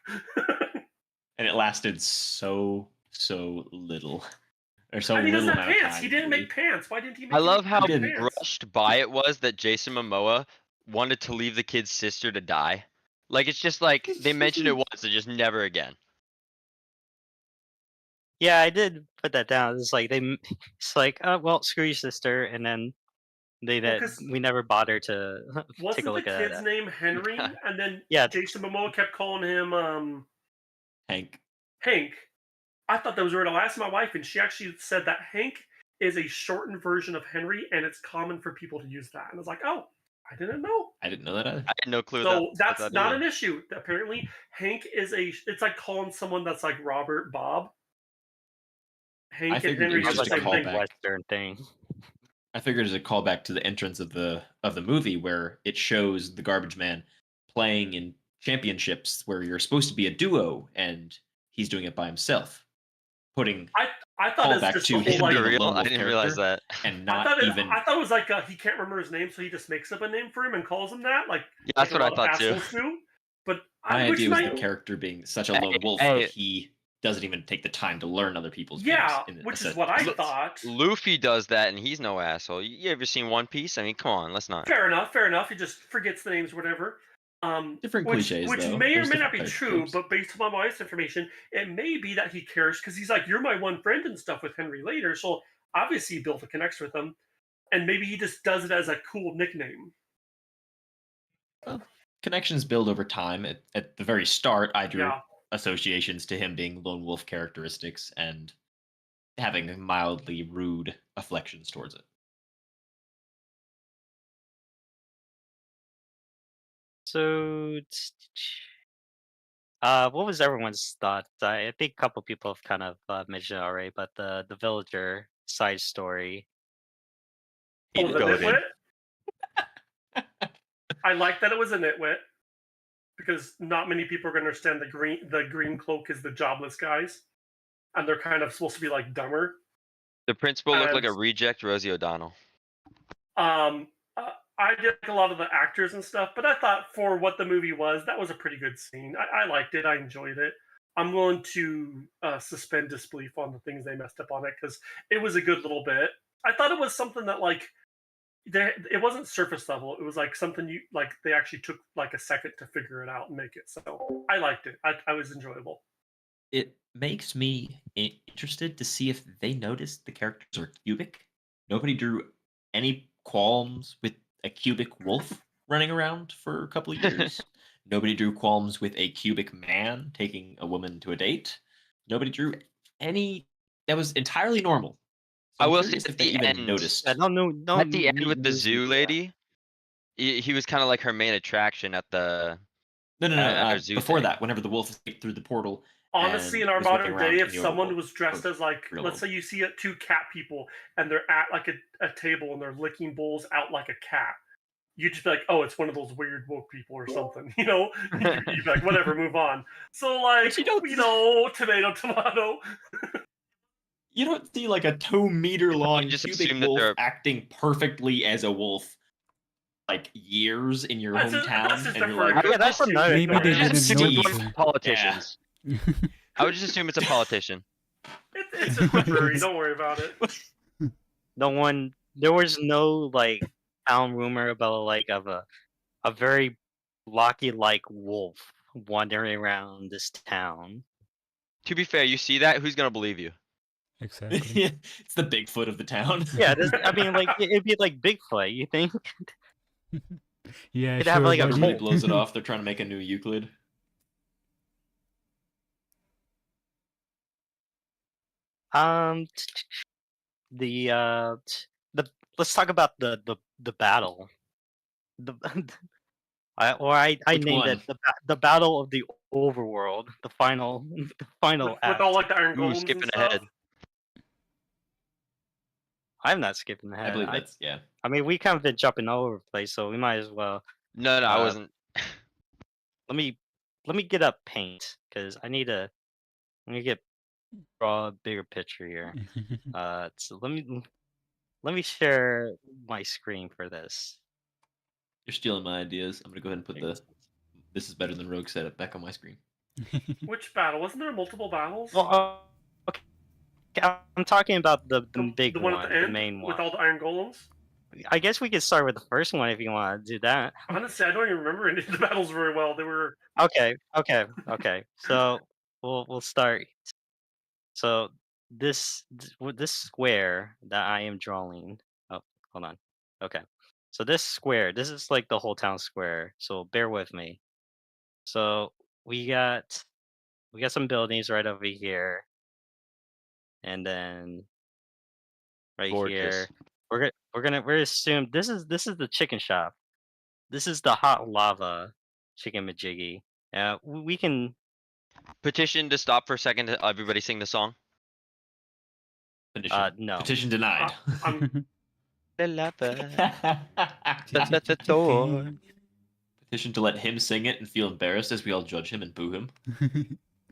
And it lasted so little. Or so I mean, he little doesn't have amount of pants. time. He didn't really. make pants. Why didn't he make I love how didn't. pants? rushed by it was that Jason Momoa wanted to leave the kid's sister to die. Like, it's just like they mentioned it once and just never again. Yeah, I did put that down. It's like it's like, oh well, screw your sister, and then Well, 'cause we never bothered to take wasn't a the look at kid's that. name Henry? And then Yeah. Jason Momoa kept calling him Hank. Hank. I thought that was weird. I asked my wife, and she actually said that Hank is a shortened version of Henry, and it's common for people to use that. And I was like, oh, I didn't know. I didn't know that either. I had no clue. So about that's that not either. an issue. Apparently, Hank is it's like calling someone that's like Robert Bob. Hank and figured it Henry was is Sounds the just like a same a thing. callback. Western thing. I figured as a callback to the entrance of the movie where it shows the garbage man playing in championships where you're supposed to be a duo and he's doing it by himself. Putting I thought it's callback just to the Is whole him it being like. a real? lone I wolf didn't realize character that. and I not thought, even I thought it was like he can't remember his name, so he just makes up a name for him and calls him that. Like Yeah, that's like what a I lot of thought too. assholes do. But my which idea was might, the character being such a Hey, lone wolf hey. that he doesn't even take the time to learn other people's yeah, names. which is what I Look, thought. Luffy does that, and he's no asshole. You ever seen One Piece? I mean, come on, let's not. Fair enough. He just forgets the names, or whatever. Different which cliches, which though. may or There's may not different be types of true, tropes. but based on my wife's information, it may be that he cares because he's like, "You're my one friend" and stuff with Henry later. So obviously, he built a connection with him, and maybe he just does it as a cool nickname. Connections build over time. At the very start, I drew Yeah. associations to him being lone wolf characteristics and having mildly rude afflections towards it. So, what was everyone's thoughts? I think a couple people have kind of mentioned it already, but the villager side story. Oh, Hated the it. goated. nitwit. I like that it was a nitwit because not many people are going to understand the green cloak is the jobless guys, and they're kind of supposed to be like dumber. The principal looked like a And- reject Rosie O'Donnell. I did like a lot of the actors and stuff, but I thought for what the movie was, that was a pretty good scene. I liked it. I enjoyed it. I'm willing to suspend disbelief on the things they messed up on it because it was a good little bit. I thought it was something that like it wasn't surface level. It was like something you like. They actually took like a second to figure it out and make it. So I liked it. I was enjoyable. It makes me interested to see if they noticed the characters are cubic. Nobody drew any qualms with a cubic wolf running around for a couple of years. Nobody drew qualms with a cubic man taking a woman to a date. Nobody drew any that was entirely normal. So I I'm will say curious at if they the even end, noticed. Yeah, no at the end with the news zoo media. lady, he was kind of like her main attraction at the No. at her zoo Before thing. that, whenever the wolf escaped through the portal Honestly, and in our was running modern around day, in if the someone overworld. was dressed as like, real let's world. say you see two cat people and they're at like a table and they're licking bowls out like a cat, you'd just be like, oh, it's one of those weird woke people or something, you know? You'd be like, whatever, move on. So like, you don't- tomato, tomato. You don't see like a 2-meter long just cubic assume that wolf they're- acting perfectly as a wolf like years in your That's hometown, just and a you're furry like, Yeah, that's costume. another Maybe thing. they I just didn't assume it's notice one of it. the politicians. I would just assume it's a politician. It's just a furry. Don't worry about it. There was no like town rumor about like of a very blocky like wolf wandering around this town. To be fair, you see that, who's gonna believe you? Exactly. it's the Bigfoot of the town. Yeah, I mean, like it'd be like Bigfoot. You think? Yeah, Could sure, have, like, a buddy. Everybody blows it off. They're trying to make a new Euclid. Um, the let's talk about the battle. The I Which named one? it the battle of the overworld. The final With act. all like the iron Ooh, golems skipping and stuff. ahead. I'm not skipping ahead. I believe that's I mean, we kind of been jumping all over the place, so we might as well. No, I wasn't. Let me get up paint because I need to. Let me draw a bigger picture here. So let me share my screen for this. You're stealing my ideas. I'm gonna go ahead and put the "This is better than Rogue" setup back on my screen. Which battle? Wasn't there multiple battles? Well, okay, I'm talking about the big the one one, at the end the main with one. all the iron golems. I guess we could start with the first one if you want to do that. Honestly, I don't even remember any of the battles very well. They were Okay. So we'll start. So this square that I am drawing. Oh, hold on. Okay. So this square, this is like the whole town square. So bear with me. So we got some buildings right over here, and then right Gorgeous. here we're gonna assume this is the chicken shop. This is the hot lava chicken majiggy. We can Petition to stop for a second to everybody sing the song. Petition. no. Petition denied. I'm Petition to let him sing it and feel embarrassed as we all judge him and boo him.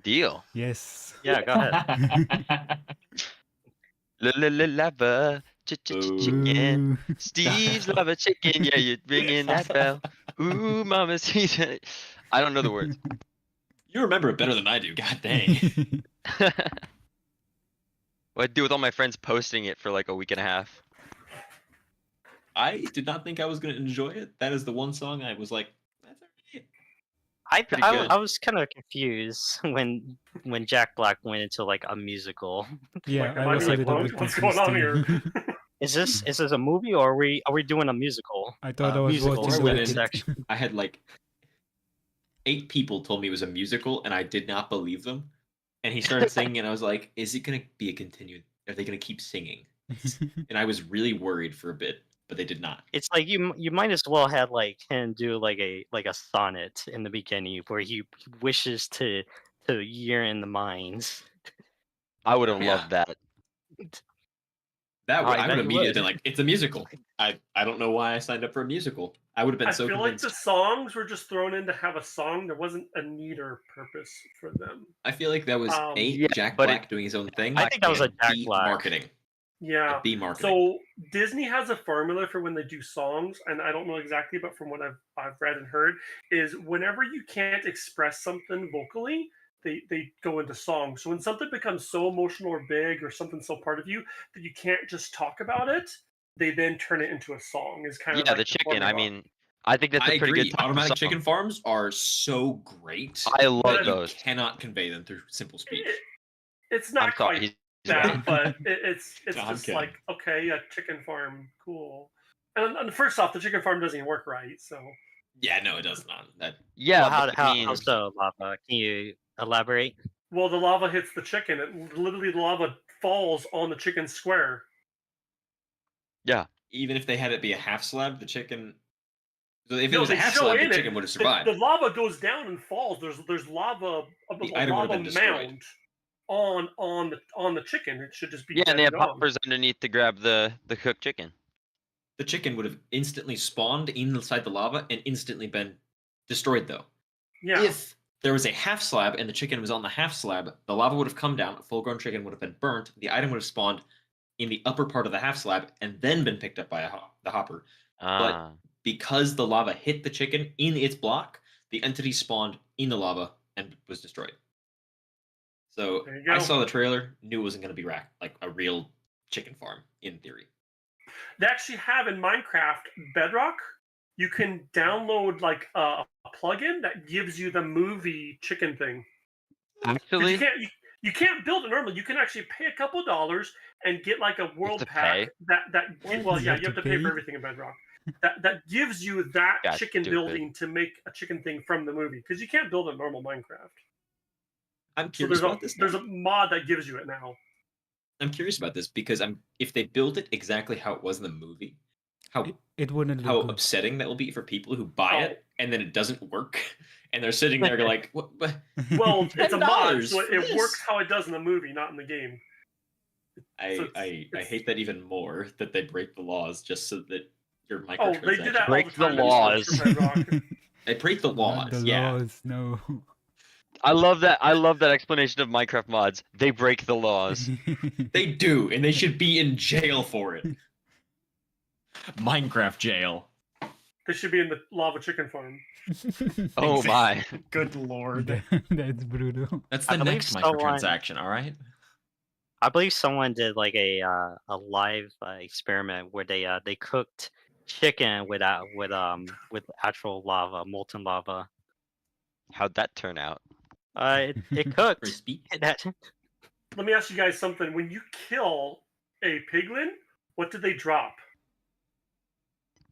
Deal. Yes. Yeah, go ahead. Lava, chicken. Ooh. Steve's lava chicken. Yeah, you're ringing that bell. Ooh, mama sees it. I don't know the words. You remember it better than I do. God dang. What I do with all my friends posting it for like a week and a half. I did not think I was going to enjoy it. That is the one song I was like, that's alright. Pretty I good. was kind of confused when Jack Black went into like a musical. Yeah, like, I am I was a being little bit punked? What's confused going on too. here? Is this a movie or are we doing a musical? I thought I was musical watching Before I the went in, section. I had like 8 people told me it was a musical, and I did not believe them. And he started singing, and I was like, "Is it gonna be a continued? Are they gonna keep singing?" And I was really worried for a bit, but they did not. It's like you might as well have like him do like a sonnet in the beginning where he wishes to year in the mines. I would have Yeah. loved that. That Oh, I I bet would you immediately would. been like, "It's a musical." I don't know why I signed up for a musical. I would have been I so feel like convinced. the songs were just thrown in to have a song. There wasn't a need or purpose for them. I feel like that was A, Yeah, Jack but Black doing his own thing. I think that was a and Jack B, Black. marketing. Yeah. B, marketing. So Disney has a formula for when they do songs, and I don't know exactly, but from what I've read and heard, is whenever you can't express something vocally, they go into songs. So when something becomes so emotional or big or something so part of you that you can't just talk about it, they then turn it into a song. Is kind of Yeah, like the chicken. I formula. mean, I think that's I a pretty agree. good type of Automatic song. chicken farms are so great. I love that you those. cannot convey them through simple speech. It's I'm not sorry, quite he's that, right. but it's No, I'm just kidding. like, okay, a chicken farm, cool. And first off, the chicken farm doesn't even work right, so Yeah, no, it does not. That Yeah, Well, but I how mean, so, Lava? Can you elaborate? well, the lava hits the chicken. It literally the lava falls on the chicken square. yeah, even if they had it be a half slab, the chicken. So if it No, was a they half show slab, the in it. chicken would have survived. The lava goes down and falls. There's lava, The a item would have lava been destroyed. mound on the chicken. It should just be yeah, dead and they have gone. hoppers underneath to grab the cooked chicken. The chicken would have instantly spawned inside the lava and instantly been destroyed, though. Yeah, If there was a half slab and the chicken was on the half slab, the lava would have come down, a full grown chicken would have been burnt, the item would have spawned in the upper part of the half slab and then been picked up by the hopper. But Ah, because the lava hit the chicken in its block, the entity spawned in the lava and was destroyed. So there you go. I saw the trailer, knew it wasn't going to be like a real chicken farm in theory. They actually have in Minecraft Bedrock. You can download like a plugin that gives you the movie chicken thing. 'Cause actually, you can't build it normally. You can actually pay a couple $, and get like a world to pack pay? well, You yeah, have you have to to pay for pay? everything in Bedrock. That gives you that That's chicken stupid. building to make a chicken thing from the movie, because you can't build a normal Minecraft. I'm So curious about this. there's a mod that gives you it now. I'm curious about this because if they build it exactly how it was in the movie, It wouldn't how look good. upsetting that will be for people who buy Oh. it and then it doesn't work and they're sitting there like, what? Well, it's a mod, $10 so for it this. works how it does in the movie, not in the game. So I it's- hate that even more that they break the laws just so that your microtransaction. Oh, they do that all Break the time. the laws. For Bedrock. They break the Not laws. the Yeah, laws, no. I love that. I love that explanation of Minecraft mods. They break the laws. they do, and they should be in jail for it. Minecraft jail. They should be in the lava chicken farm. Oh my! Good lord. That's brutal. That's I the believe next someone- microtransaction. All right. I believe someone did like a live experiment where they cooked chicken with actual lava, molten lava. How'd that turn out? It cooked. Crispy. That Let me ask you guys something. When you kill a piglin, what did they drop?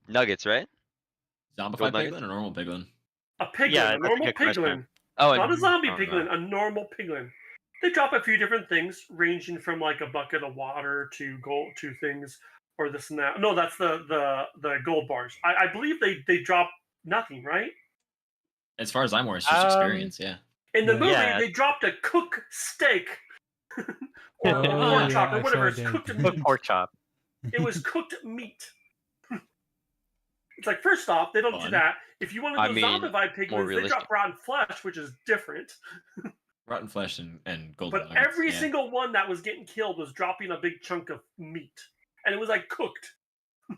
Nuggets, right? Zombified Gold nuggets? piglin or normal piglin? A piglin, Yeah, a that's a normal good question. piglin. Oh, Not a zombie oh, piglin, no. a normal piglin. They drop a few different things, ranging from like a bucket of water to gold to things or this and that. No, that's the gold bars. I believe they drop nothing, right? As far as I'm aware, it's just experience. Yeah. In the Yeah. movie, Yeah. they dropped a cook steak or Oh, pork chop yeah, or I whatever. saw It's that. cooked cooked meat. pork chop. It was cooked meat. It's like, first off, they don't do Fun. that. If you want to I go mean, zombify more piglins, they realistic. drop rotten flesh, which is different. Rotten flesh and golden But nuggets. every yeah. single one that was getting killed was dropping a big chunk of meat. And it was like cooked. I'm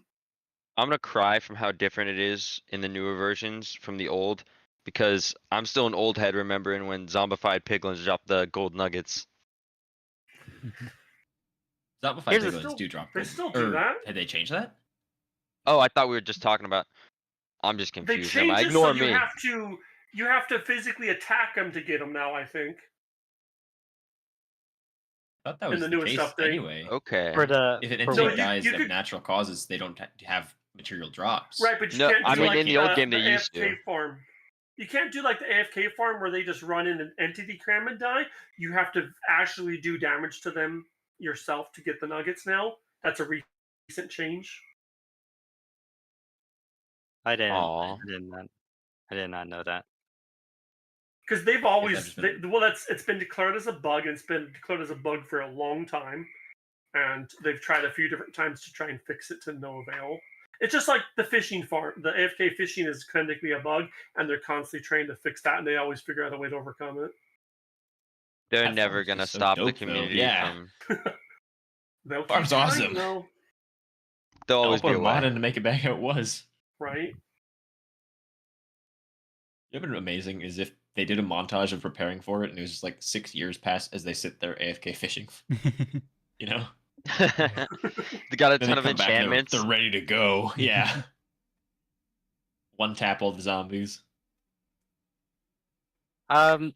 gonna cry from how different it is in the newer versions from the old, because I'm still an old head remembering when zombified piglins dropped the gold nuggets. Zombified Here's a- piglins do drop. They golden- still do or that. Had they changed that? Oh, I thought we were just talking about. I'm just They confused. changed Emma. it Ignore so me. you have to physically attack them to get them now, I think. I thought that In was the the newest case update. anyway. Okay. For the If an for entity No, what- dies you of could- natural causes, they don't have material drops. Right, but you No, can't do I mean, like in the old game the they used AFK to. farm. You can't do like the AFK farm where they just run in an entity cram and die. You have to actually do damage to them yourself to get the nuggets now. That's a recent change. I didn't. Aw. I did not know that. Because they've I've always just been- it's been declared as a bug, and it's been declared as a bug for a long time, and they've tried a few different times to try and fix it to no avail. It's just like the fishing farm. The AFK fishing is technically a bug, and they're constantly trying to fix that, and they always figure out a way to overcome it. They're That never farm's gonna just so stop the dope, though. community Yeah. from. They'll keep Farm's trying, awesome. though, They'll I'll always put be a a mod way. in to make it back how it was. right? It would be amazing is if they did a montage of preparing for it, and it was just like 6 years pass as they sit there AFK fishing. You know, They got a Then ton they of come back and enchantments. they're ready to go. Yeah. One tap all the zombies. I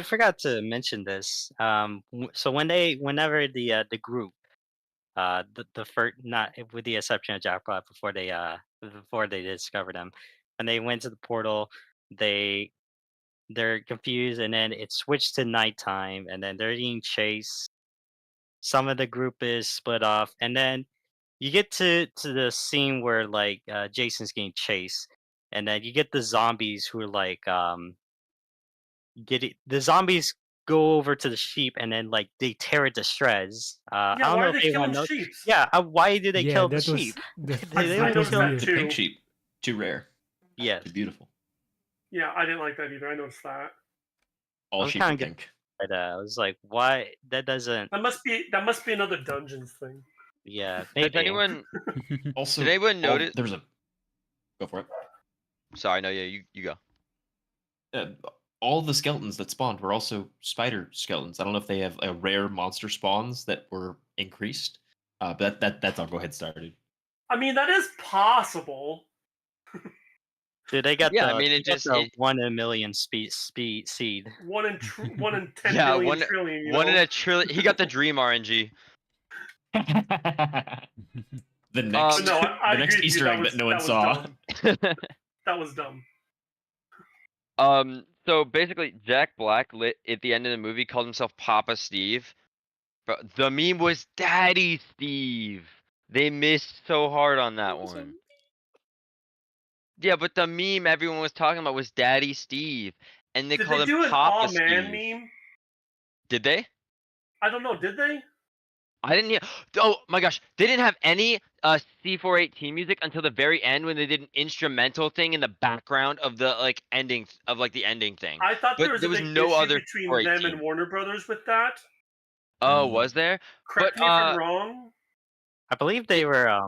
forgot to mention this. So whenever the group, the first, not with the exception of Jackpot, before they discovered him, and they went to the portal, they're confused, and then it switched to nighttime, and then they're being chased. Some of the group is split off, and then you get to the scene where like Jason's getting chased, and then you get the zombies who are like the zombies go over to the sheep and then like they tear it to shreds. I Yeah, don't why know are if they anyone killing knows. sheep? Yeah, why do they Yeah, kill the that was sheep? the They I don't noticed kill. that The too. pink sheep, too rare. Yes, Too beautiful. Yeah, I didn't like that either. I noticed that. All I'm sheep are kind of pink. but I was like, why? That doesn't. That must be another Dungeons thing. Yeah, Does maybe. anyone Also, did anyone notice? there's a. Go for it. Sorry, no, yeah, you go. All the skeletons that spawned were also spider skeletons. I don't know if they have rare monster spawns that were increased. But that's all. Go ahead, started. I mean, that is possible. Dude, they got Yeah, I the mean, they it got just the 1 in a million seed. 1 in 10 yeah, million trillion. You one in know? a trillion. He got the dream RNG. The next, But no, I the next agree with you. Easter egg that no one was saw. dumb. That was dumb. So basically, Jack Black at the end of the movie called himself Papa Steve. But the meme was Daddy Steve. They missed so hard on that one. Yeah, but the meme everyone was talking about was Daddy Steve, and they Did called they him do an Papa "Aw man" Steve. meme? Did they? I don't know. Did they? I didn't hear. Oh my gosh, they didn't have any C418 music until the very end when they did an instrumental thing in the background of the like ending of like the ending thing. I thought But there was there a was big no issue other between them 418. and Warner Brothers with that. Oh, was there? Correct But me if I'm wrong. I believe they were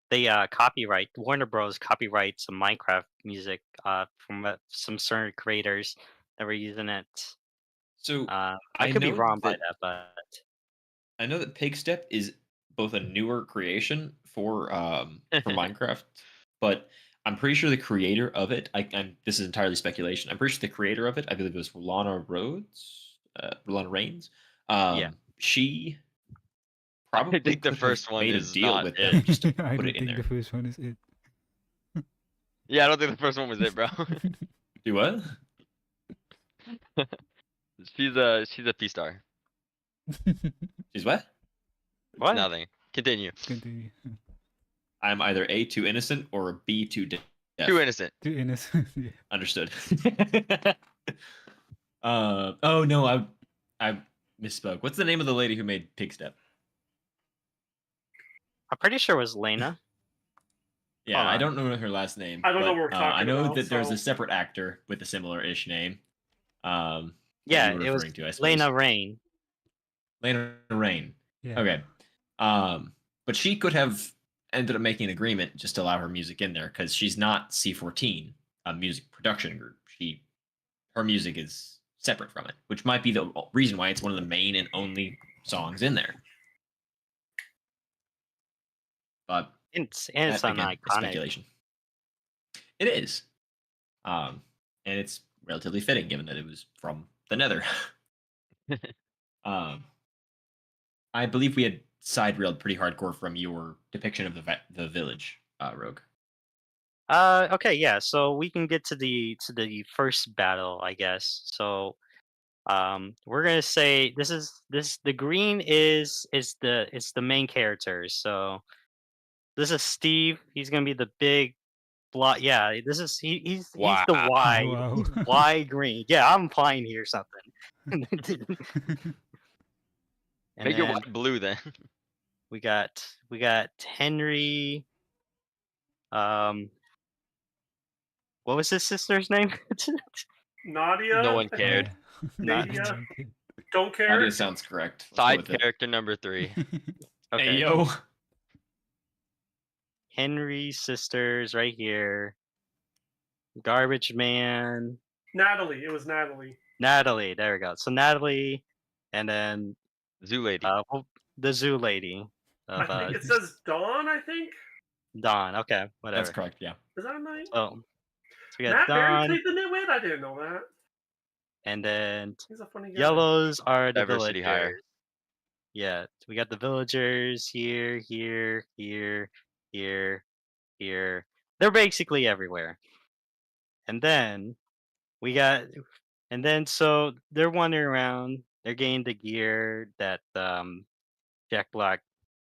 they copyright Warner Bros. Copyright some Minecraft music from some certain creators that were using it. So I I could be know wrong by that that, but I know that Pig Step is both a newer creation for Minecraft, but I'm pretty sure the creator of it. This is entirely speculation. I'm pretty sure the creator of it, I believe it was Rolana Reigns. yeah. She I probably think the could have first one made a is deal not with it. them just to I put don't it in think there. the first one is it. Yeah, I don't think the first one was it, bro. Do what? she's a P star. She's what? What? Nothing. Continue. Continue. I'm either A, too innocent, or B, too deaf. Too innocent. Too innocent. Yeah. Understood. Oh no, I misspoke. What's the name of the lady who made Pig Step? I'm pretty sure it was Lena. Yeah, Hold I on. don't know her last name. I don't know but, what we're talking I know about, that there's so- a separate actor with a similar-ish name. that Yeah, you were it was referring to, I suppose. Lena Rain. Lena Rain. Yeah. Okay. But she could have ended up making an agreement just to allow her music in there because she's not C14, a music production group. Her music is separate from it, which might be the reason why it's one of the main and only songs in there. But It's that, an again, is iconic. speculation. It is. And it's relatively fitting given that it was from the Nether. I believe we had side railed pretty hardcore from your depiction of the village, Rogue. Okay, yeah. So we can get to the first battle, I guess. So we're gonna say the green is the main character. So this is Steve. He's gonna be the big yeah, this is he's the Wow. Y. Wow. He's Y green. Yeah, I'm implying here something. And Make it then white blue then. we got Henry. What was his sister's name? Nadia. No one cared. Nadia. Okay. Don't care. Nadia sounds correct. Let's go Side with it. character number 3. Okay. Hey yo. Henry's sisters right here. Garbage Man. Natalie. It was Natalie. Natalie. There we go. So Natalie, and then Zoo lady. the zoo lady I of think it says Dawn. I think Dawn. Okay, whatever. That's correct. Yeah. is that a night? So we got Matt Berry Dawn, played the nitwit. I didn't know that. and then He's a funny guy. yellows are the Diversity higher. villagers. Yeah, we got the villagers here, here, here, here, here. They're basically everywhere. And then we got, and then so they're wandering around. They're getting the gear that Jack Black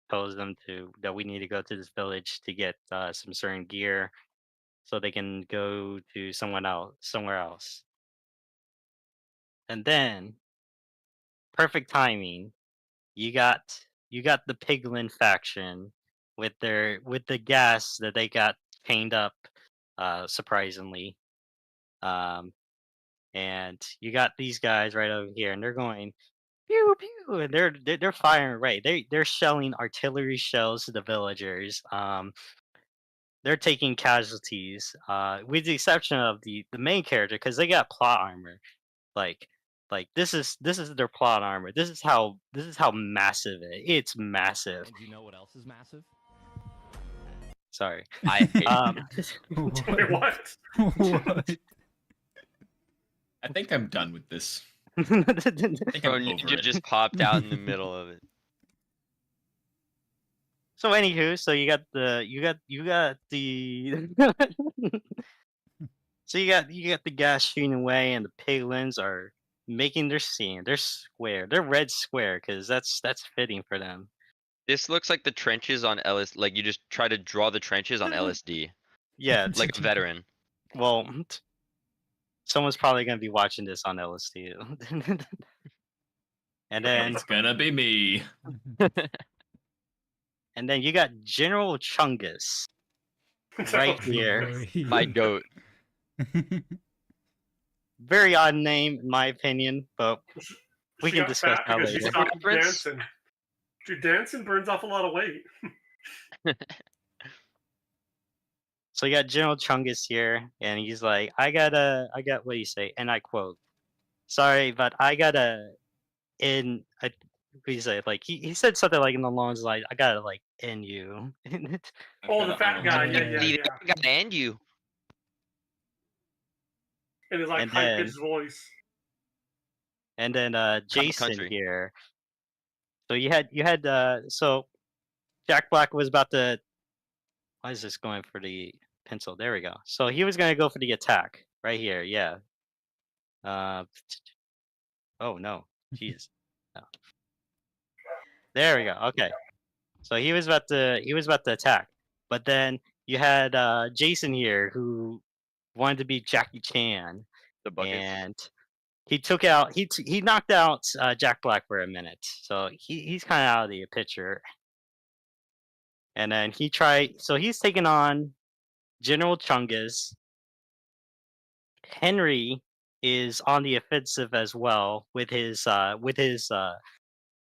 tells them that we need to go to this village to get some certain gear so they can go to somewhere else. And then perfect timing. You got the Piglin faction with the gas that they got chained up, surprisingly. And you got these guys right over here, and they're going pew pew, and they're firing right. They're shelling artillery shells to the villagers. They're taking casualties, with the exception of the main character because they got plot armor. Like this is their plot armor. This is how massive it's massive. And you know what else is massive? Sorry. I hate Wait, what? What? I think I'm done with this. so I think Bro, I'm over Ninja it. just popped out in the middle of it. anywho, so you got the so you got the gas shooting away, and the piglins are making their scene. They're square. They're red square because that's fitting for them. This looks like the trenches on LS. Like you just try to draw the trenches on LSD, Yeah, like a veteran. well, someone's probably gonna be watching this on LSD. and then It's gonna be me. and then you got General Chungus right here. My goat. Very odd name in my opinion, but we She can got discuss fat that because she later. stopped Reference? dancing. Dude, dancing burns off a lot of weight. So you got General Chungus here, and he's like, I got what do you say? And I quote, sorry, but I gotta what do you say? Like he said something like in the lines like, I gotta like end you. Oh, the fat guy. Yeah, yeah, Need yeah. I gotta end you. In his like And high then- pitched voice. And then Jason country. here. So you had so Jack Black was about to. Why is this going for the pencil? There we go. So he was gonna go for the attack right here. Yeah. Oh no, jeez. No. There we go. Okay. So he was about to attack, but then you had Jason here who wanted to be Jackie Chan, The buckets. and he took out he knocked out Jack Black for a minute, so he's kind of out of the picture. And then he's taking on General Chungus. Henry is on the offensive as well with his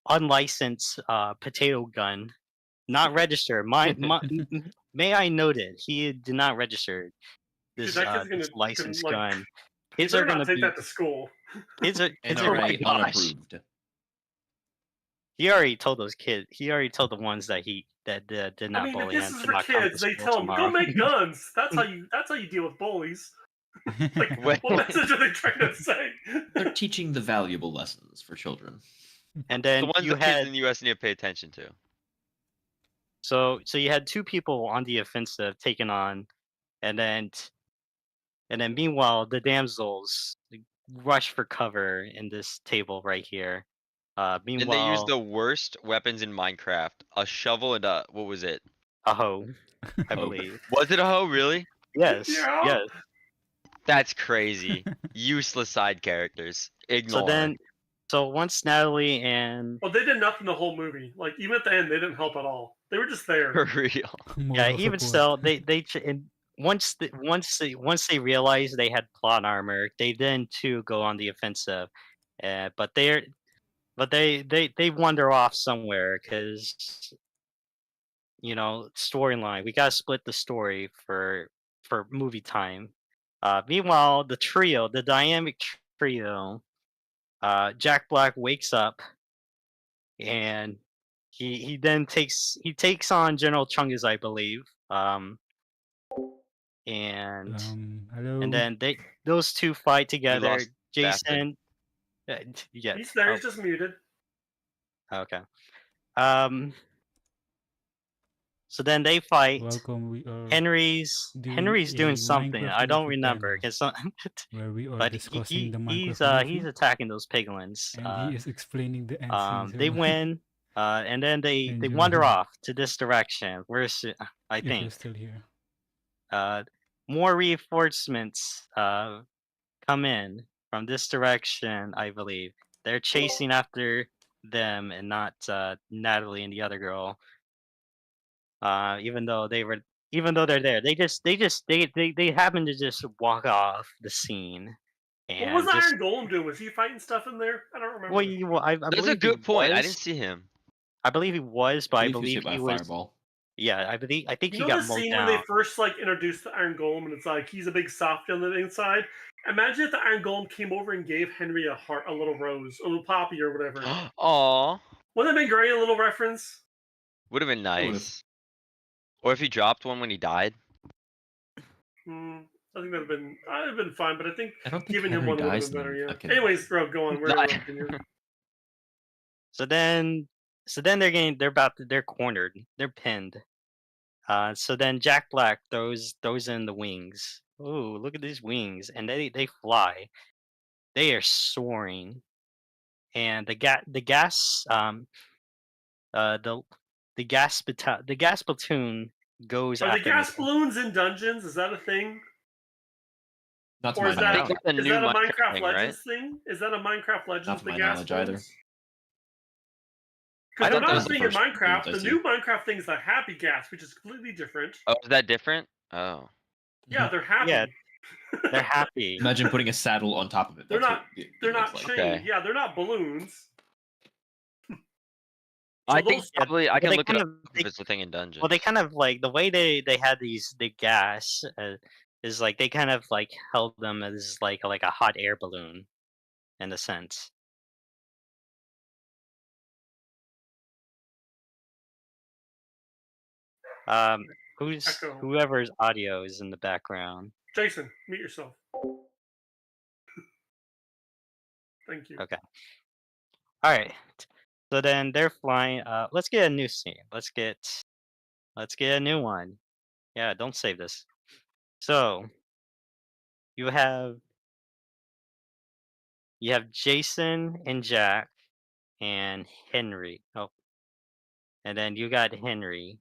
unlicensed potato gun, not registered. May I note it? He did not register Dude, this, that kid's this gonna licensed like, gun. You Kids are better gonna not take be that to school. kids are kids are NRA gosh. unapproved. He already told those kids. He already told the ones that did not I mean, if bully this him is to for not come to kids, they school tell them tomorrow. go make guns. That's how you deal with bullies. Like, Wait. what message are they trying to say? They're teaching the valuable lessons for children. And The then ones you the kids had in the US need to pay attention to. so you had two people on the offensive taken on, and then meanwhile the damsels rush for cover in this table right here. Then they used Meanwhile, the worst weapons in Minecraft. A shovel and a what was it? a hoe, I Hoe. believe. Was it a hoe, really? Yes, Yeah. yes. That's crazy. Useless side characters. Ignore. So once Natalie and Well, they did nothing the whole movie. Like, even at the end, they didn't help at all. They were just there. For real. yeah, Moral even support. still, once they realized they had plot armor, they then too go on the offensive. But they wander off somewhere because storyline. We gotta split the story for movie time. Meanwhile, the dynamic trio, Jack Black wakes up and he then takes on General Chungus, I believe. And Hello. then those two fight We together. lost Bastard. Jason, yeah. He's there. Oh, He's just muted. okay. Um. So then they fight. Welcome. We are Henry's doing doing a something. Minecraft I don't Info remember, panel where we are but discussing the he's Minecraft he's movie, attacking those piglins. and he is explaining the end scenes. They win. And then they wander Enjoy. off to this direction. I If you're think still here. more reinforcements come in from this direction. I believe they're chasing after them and not Natalie and the other girl. Even though they're there, they happen to just walk off the scene What was and the just Iron Golem doing? Was he fighting stuff in there? I don't remember. I That's a believe he good point. I was. didn't see him. I believe he was, but I he was believe hit by he a was. fireball. Yeah, I think You he know got the mowed scene when they down. first like introduced the Iron Golem, and it's like he's a big softy on the inside. Imagine if the Iron Golem came over and gave Henry a heart, a little rose, a little poppy, or whatever. Aw. Wouldn't that be great? A little reference. Would have been would've. nice. Or if he dropped one when he died. I think that'd have been fine, but I think I don't think giving him Henry one would have dies been in better. the Yeah. second. Anyways, bro, go on. We're Not- interrupting you. So then they're cornered. They're pinned. So then Jack Black throws in the wings. Ooh, look at these wings, and they fly. They are soaring, and the gas the gas platoon goes Are the after gas them. balloons in dungeons? Is that a thing? Not to Or my is I that think knowledge. that's a is new that a Minecraft Minecraft thing, Legends thing? Is that a Minecraft Legends? to The my gas knowledge either. balloons? I Because they're thought not that a was the thing in first balloons Minecraft. I The see. new Minecraft thing is the happy gas, which is completely different. Oh, is that different? Oh. Yeah, they're happy. Yeah, they're happy. Imagine putting a saddle on top of it. They're That's not- what it They're looks not like. chained. Okay. Yeah, they're not balloons. I think those- probably I Well, can they look it kind up of- if it's a thing in dungeons. Well, they kind of like the way they had the gas is like they kind of like held them as like a hot air balloon, in a sense. Echo. Whoever's audio is in the background. Jason, mute yourself. Thank you. Okay. All right. So then they're flying. Let's get a new scene. Let's get a new one. Yeah, don't save this. So you have Jason and Jack and Henry. Oh, and then you got Henry.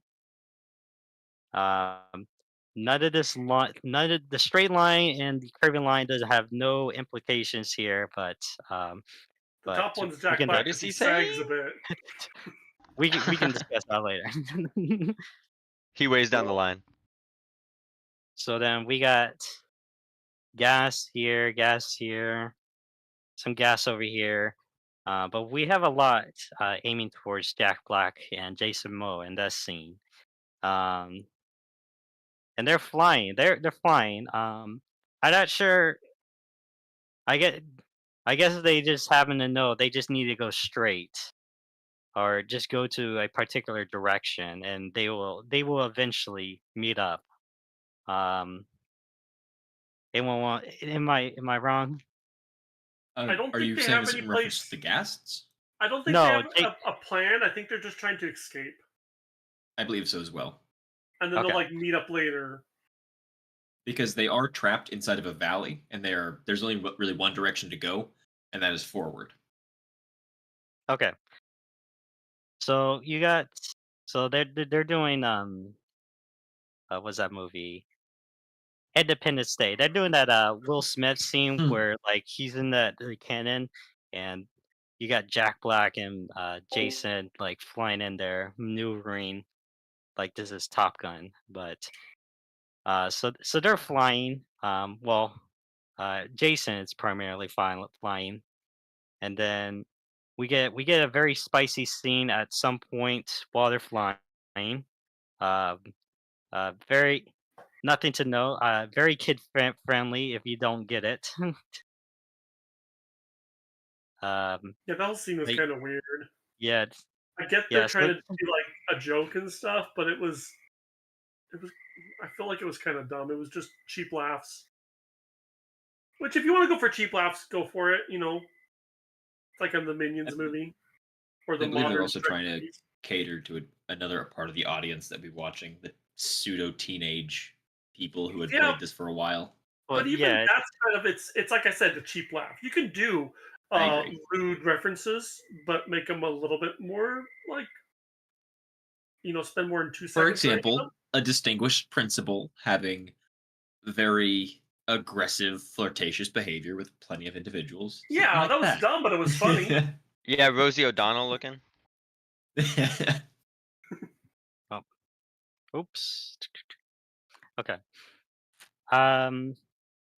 None of the straight line and the curving line does have no implications here, but The but top one's we Jack can- Black What is because he he sags a saying? bit. we can discuss that later. He weighs down the line. So then we got gas here, some gas over here. But we have a lot aiming towards Jack Black and Jason Moe in that scene. And they're flying. They're flying. I'm not sure. I guess they just happen to know they just need to go straight, or just go to a particular direction, and they will eventually meet up. Anyone want? Am I wrong? I don't Are think you they saying have this any in reference place- to the ghasts? I don't think No, they have they- a plan. I think they're just trying to escape, I believe so as well. and then Okay. they'll like meet up later. Because they are trapped inside of a valley, and there's only really one direction to go, and that is forward. Okay. So you got they're doing what's that movie? Independence Day. They're doing that Will Smith scene Hmm. where like he's in the cannon, and you got Jack Black and Jason like flying in there, maneuvering like this is Top Gun. But so they're flying. Jason is primarily flying, and then we get a very spicy scene at some point while they're flying. Um, very nothing to know. Very kid friendly if you don't get it. Yeah, that whole scene was Like- kind of weird. Yeah, I get they're trying to do like a joke and stuff, but it was. I feel like it was kind of dumb. It was just cheap laughs. Which, if you want to go for cheap laughs, go for it. It's like in the Minions movie or the I believe they're modern also Shrek trying to movies. cater to another part of the audience that be watching the pseudo teenage people who had Yeah. played this for a while. But even that's kind of it's like I said, a cheap laugh. You can do rude references, but make them a little bit more like spend more than 2 seconds. For example, a distinguished principal having very aggressive, flirtatious behavior with plenty of individuals. Yeah, like that was dumb, but it was funny. Yeah, Rosie O'Donnell looking. Oh. Oops. Okay.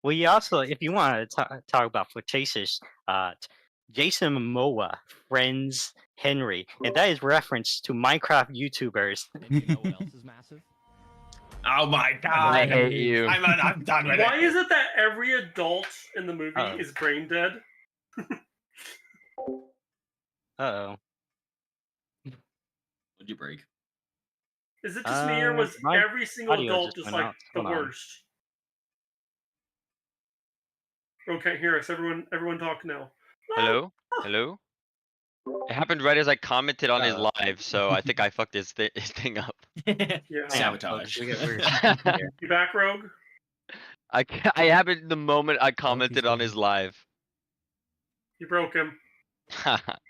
We also, if you want to talk about flirtatious, Jason Momoa, Friends Henry, and that is reference to Minecraft YouTubers. And you know what else is massive? Oh my god! I hate you. I'm done with Why it. is it that every adult in the movie is brain dead? Uh-oh. What'd you break? Is it just me, or was my every single audio adult just just went like out. the Hold on. worst? Bro can't hear us. Everyone talk now. Hello? Hello? It happened right as I commented on his live, so I think I fucked his thing up. Yeah. Sabotage. We're You back, Rogue? I happened the moment I he's commented on his gone. live. You broke him.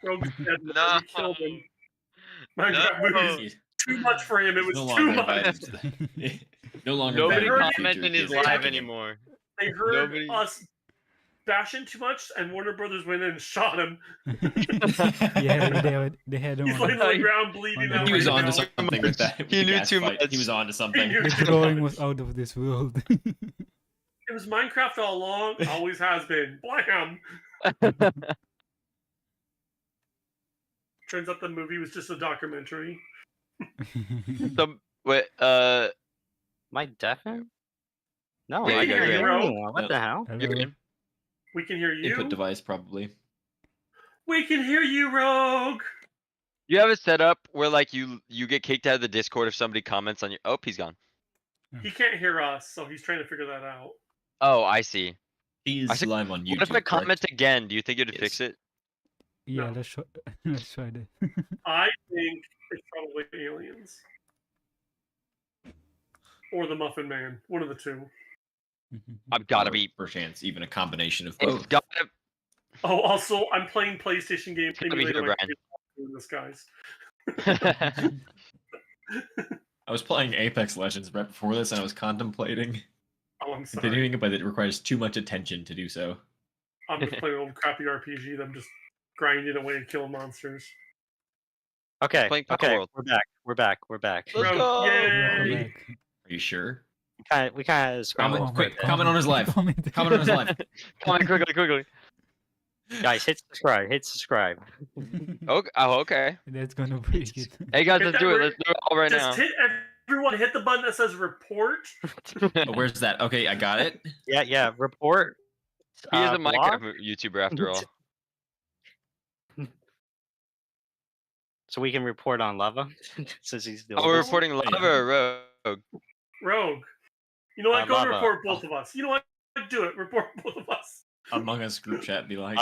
Rogue's dead. No. You killed him. Minecraft movies too much for him. It He's was no too longer much. invited to the, no longer Nobody invited to the comments future in his kids live attacking him. anymore. They heard Nobody- us bashing too much, and Warner Brothers went in and shot him. Yeah, they had him He's on. laying on the ground bleeding out. He was right on now. to something with that. With He the knew gas too fight. much. He was on to something. knew The too drawing much. was out of this world. It was Minecraft all along. Always has been. Blam. Turns out the movie was just a documentary. Wait, My deafened? No, Yeah, I you can't got hear it. anyone. What No. the hell? You're Hello. good. We can hear you. Input device probably. We can hear you, Rogue. you have it set up where like you get kicked out of the Discord if somebody comments on your. Oh, he's gone. He can't hear us, so he's trying to figure that out. Oh, I see. He's I see- live on YouTube. What if I comment correct? again? Do you think it'd Yes. fix it? Yeah, No. let's try that. I think it's probably aliens. Or the Muffin Man. One of the two. I've gotta Or be. perchance even a combination of It's both. gotta. Oh, also, I'm playing PlayStation games. Gotta be here, Brian. In this, guys. I was playing Apex Legends right before this, and I was contemplating Oh, I'm sorry. continuing it, but it requires too much attention to do so. I'm just playing an old crappy RPG that I'm just grinding away and killing monsters. Okay, Playing Pal okay, World. we're back. Let's Rogue, go. yay! Welcome back. Are you sure? We kind of scrambled. Comment, for a quick, bit. comment on his live. Comment. Comment on his live. Come on, quickly. Guys, hit subscribe. Hit subscribe. Okay. Oh, okay. That's gonna break it. Hey guys, Hit let's that do it. red- Let's do it all right now. Just everyone hit the button that says report. Oh, where's that? Okay, I got it. Yeah. Report. He is a blog? Minecraft YouTuber after all. So we can report on lava since he's doing. Oh, we're this. reporting lava or Rogue. Rogue. You know what? Go Lava. report both of us. You know what? Do it. Report both of us. Among Us group chat be like,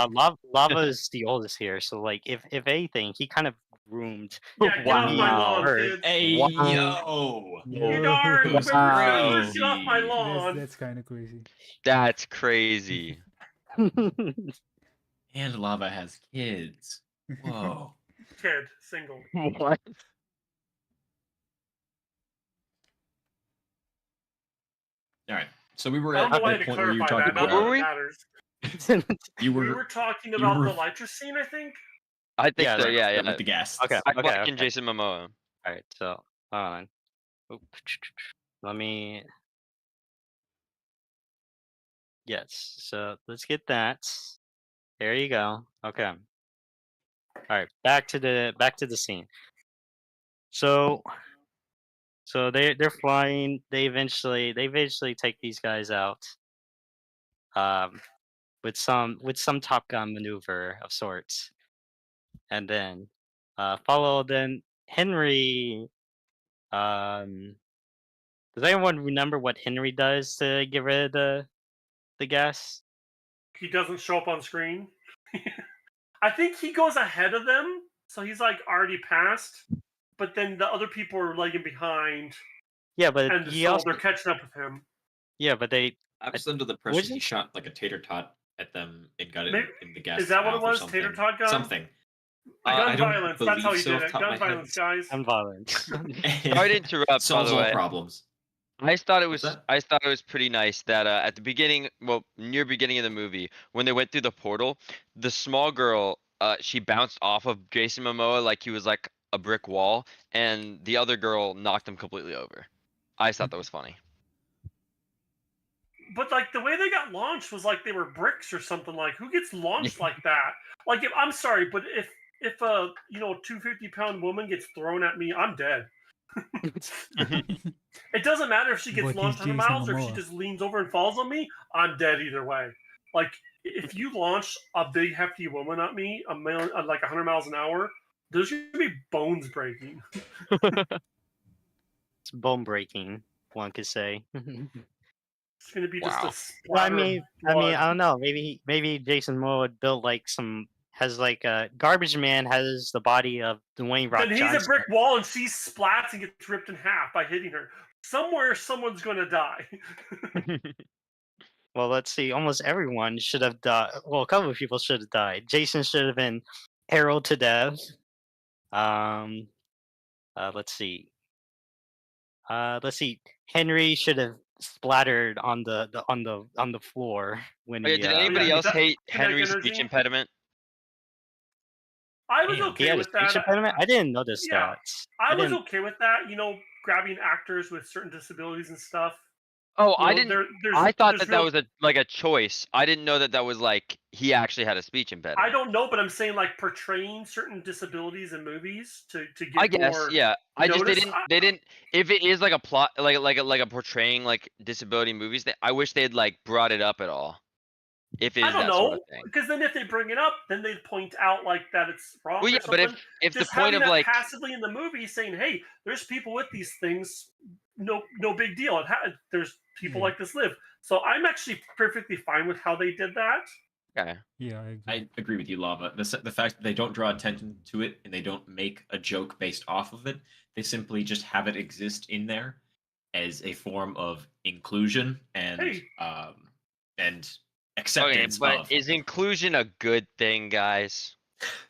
Lava is the oldest here, so like if anything, he kind of groomed. Yeah, get off my Wow. lawn, kids. hey, Wow. yo! You darn. Wow. Get off my lawn. That's kind of crazy. That's crazy. And Lava has kids. Whoa. Kid, single. What? Alright, so we were I at don't know why I the had to point where you were clarify talking that. Not Where that were it we? matters. You We were were talking you about were- the Lytra scene, I think. I think Yeah, so. that's Yeah. with the guests. Okay. I'm Okay. fucking Jason Momoa. All right. So hold on. Oop. Let me. Yes. So let's get that. There you go. Okay. All right. Back to the scene. So they're flying. They eventually take these guys out. With some Top Gun maneuver of sorts, and then Followed then Henry. Does anyone remember what Henry does to get rid of the gas? He doesn't show up on screen. I think he goes ahead of them, so he's like already passed. But then the other people are lagging behind, Yeah, but and he so also they're catching up with him. yeah, but they I was under the impression he shot like a tater tot at them and got it Maybe- in the gas. is that what it mouth or was? something. Tater tot gun? Something. Gun I don't violence. That's how believe he so did off the it. top of Gun my head. violence, guys. and violence. Sorry to interrupt, by Solves the all way. problems. I thought it What's was that? I thought it was pretty nice that at the beginning, well, near beginning of the movie, when they went through the portal, the small girl she bounced off of Jason Momoa like he was like a brick wall, and the other girl knocked him completely over. I just thought that was funny. But like the way they got launched was like they were bricks or something. Like who gets launched like that? Like if I'm sorry, but if a 250-pound woman gets thrown at me, I'm dead. It doesn't matter if she gets But launched he's 100 Jason miles or if she Momoa. just leans over and falls on me. I'm dead either way. Like if you launch a big hefty woman at me, like 100 miles an hour, there's gonna be bones breaking. It's bone breaking, one could say. It's gonna be just Wow. a Well, splatter of I blood. don't know. Maybe Jason Momoa built like has like Garbage Man has the body of Dwayne Rock Then he's Johnson. a brick wall and she splats and gets ripped in half by hitting her. Somewhere, someone's gonna die. Well, let's see. Almost everyone should have died. Well, a couple of people should have died. Jason should have been arrowed to death. Let's see. Let's see. Henry should have splattered on the floor when Okay, he. did anybody Yeah, else that- hate kinetic Henry's energy. speech impediment? I was Damn. He okay had a with speech that. impediment. I didn't notice Yeah. that. I was didn't. okay with that. Grabbing actors with certain disabilities and stuff. Oh, I You know, didn't. there's, I thought there's that real, was a choice. I didn't know that was like he actually had a speech impediment. I don't know, but I'm saying like portraying certain disabilities in movies to get I guess, more. yeah. I just notice. they didn't. If it is like a plot, like a portraying like disability movies, I wish they had like brought it up at all. If it I is don't that sort of know, thing. because then if they bring it up, then they'd point out like that it's wrong Well, or yeah, but something. if the Just point having of that like, passively in the movie saying, "Hey, there's people with these things, no big deal. There's people Yeah. like this live." So I'm actually perfectly fine with how they did that. okay, Yeah, I agree. I agree with you, Lava. The fact that they don't draw attention to it and they don't make a joke based off of it, they simply just have it exist in there as a form of inclusion and Hey. and okay, acceptance but of. is inclusion a good thing, guys?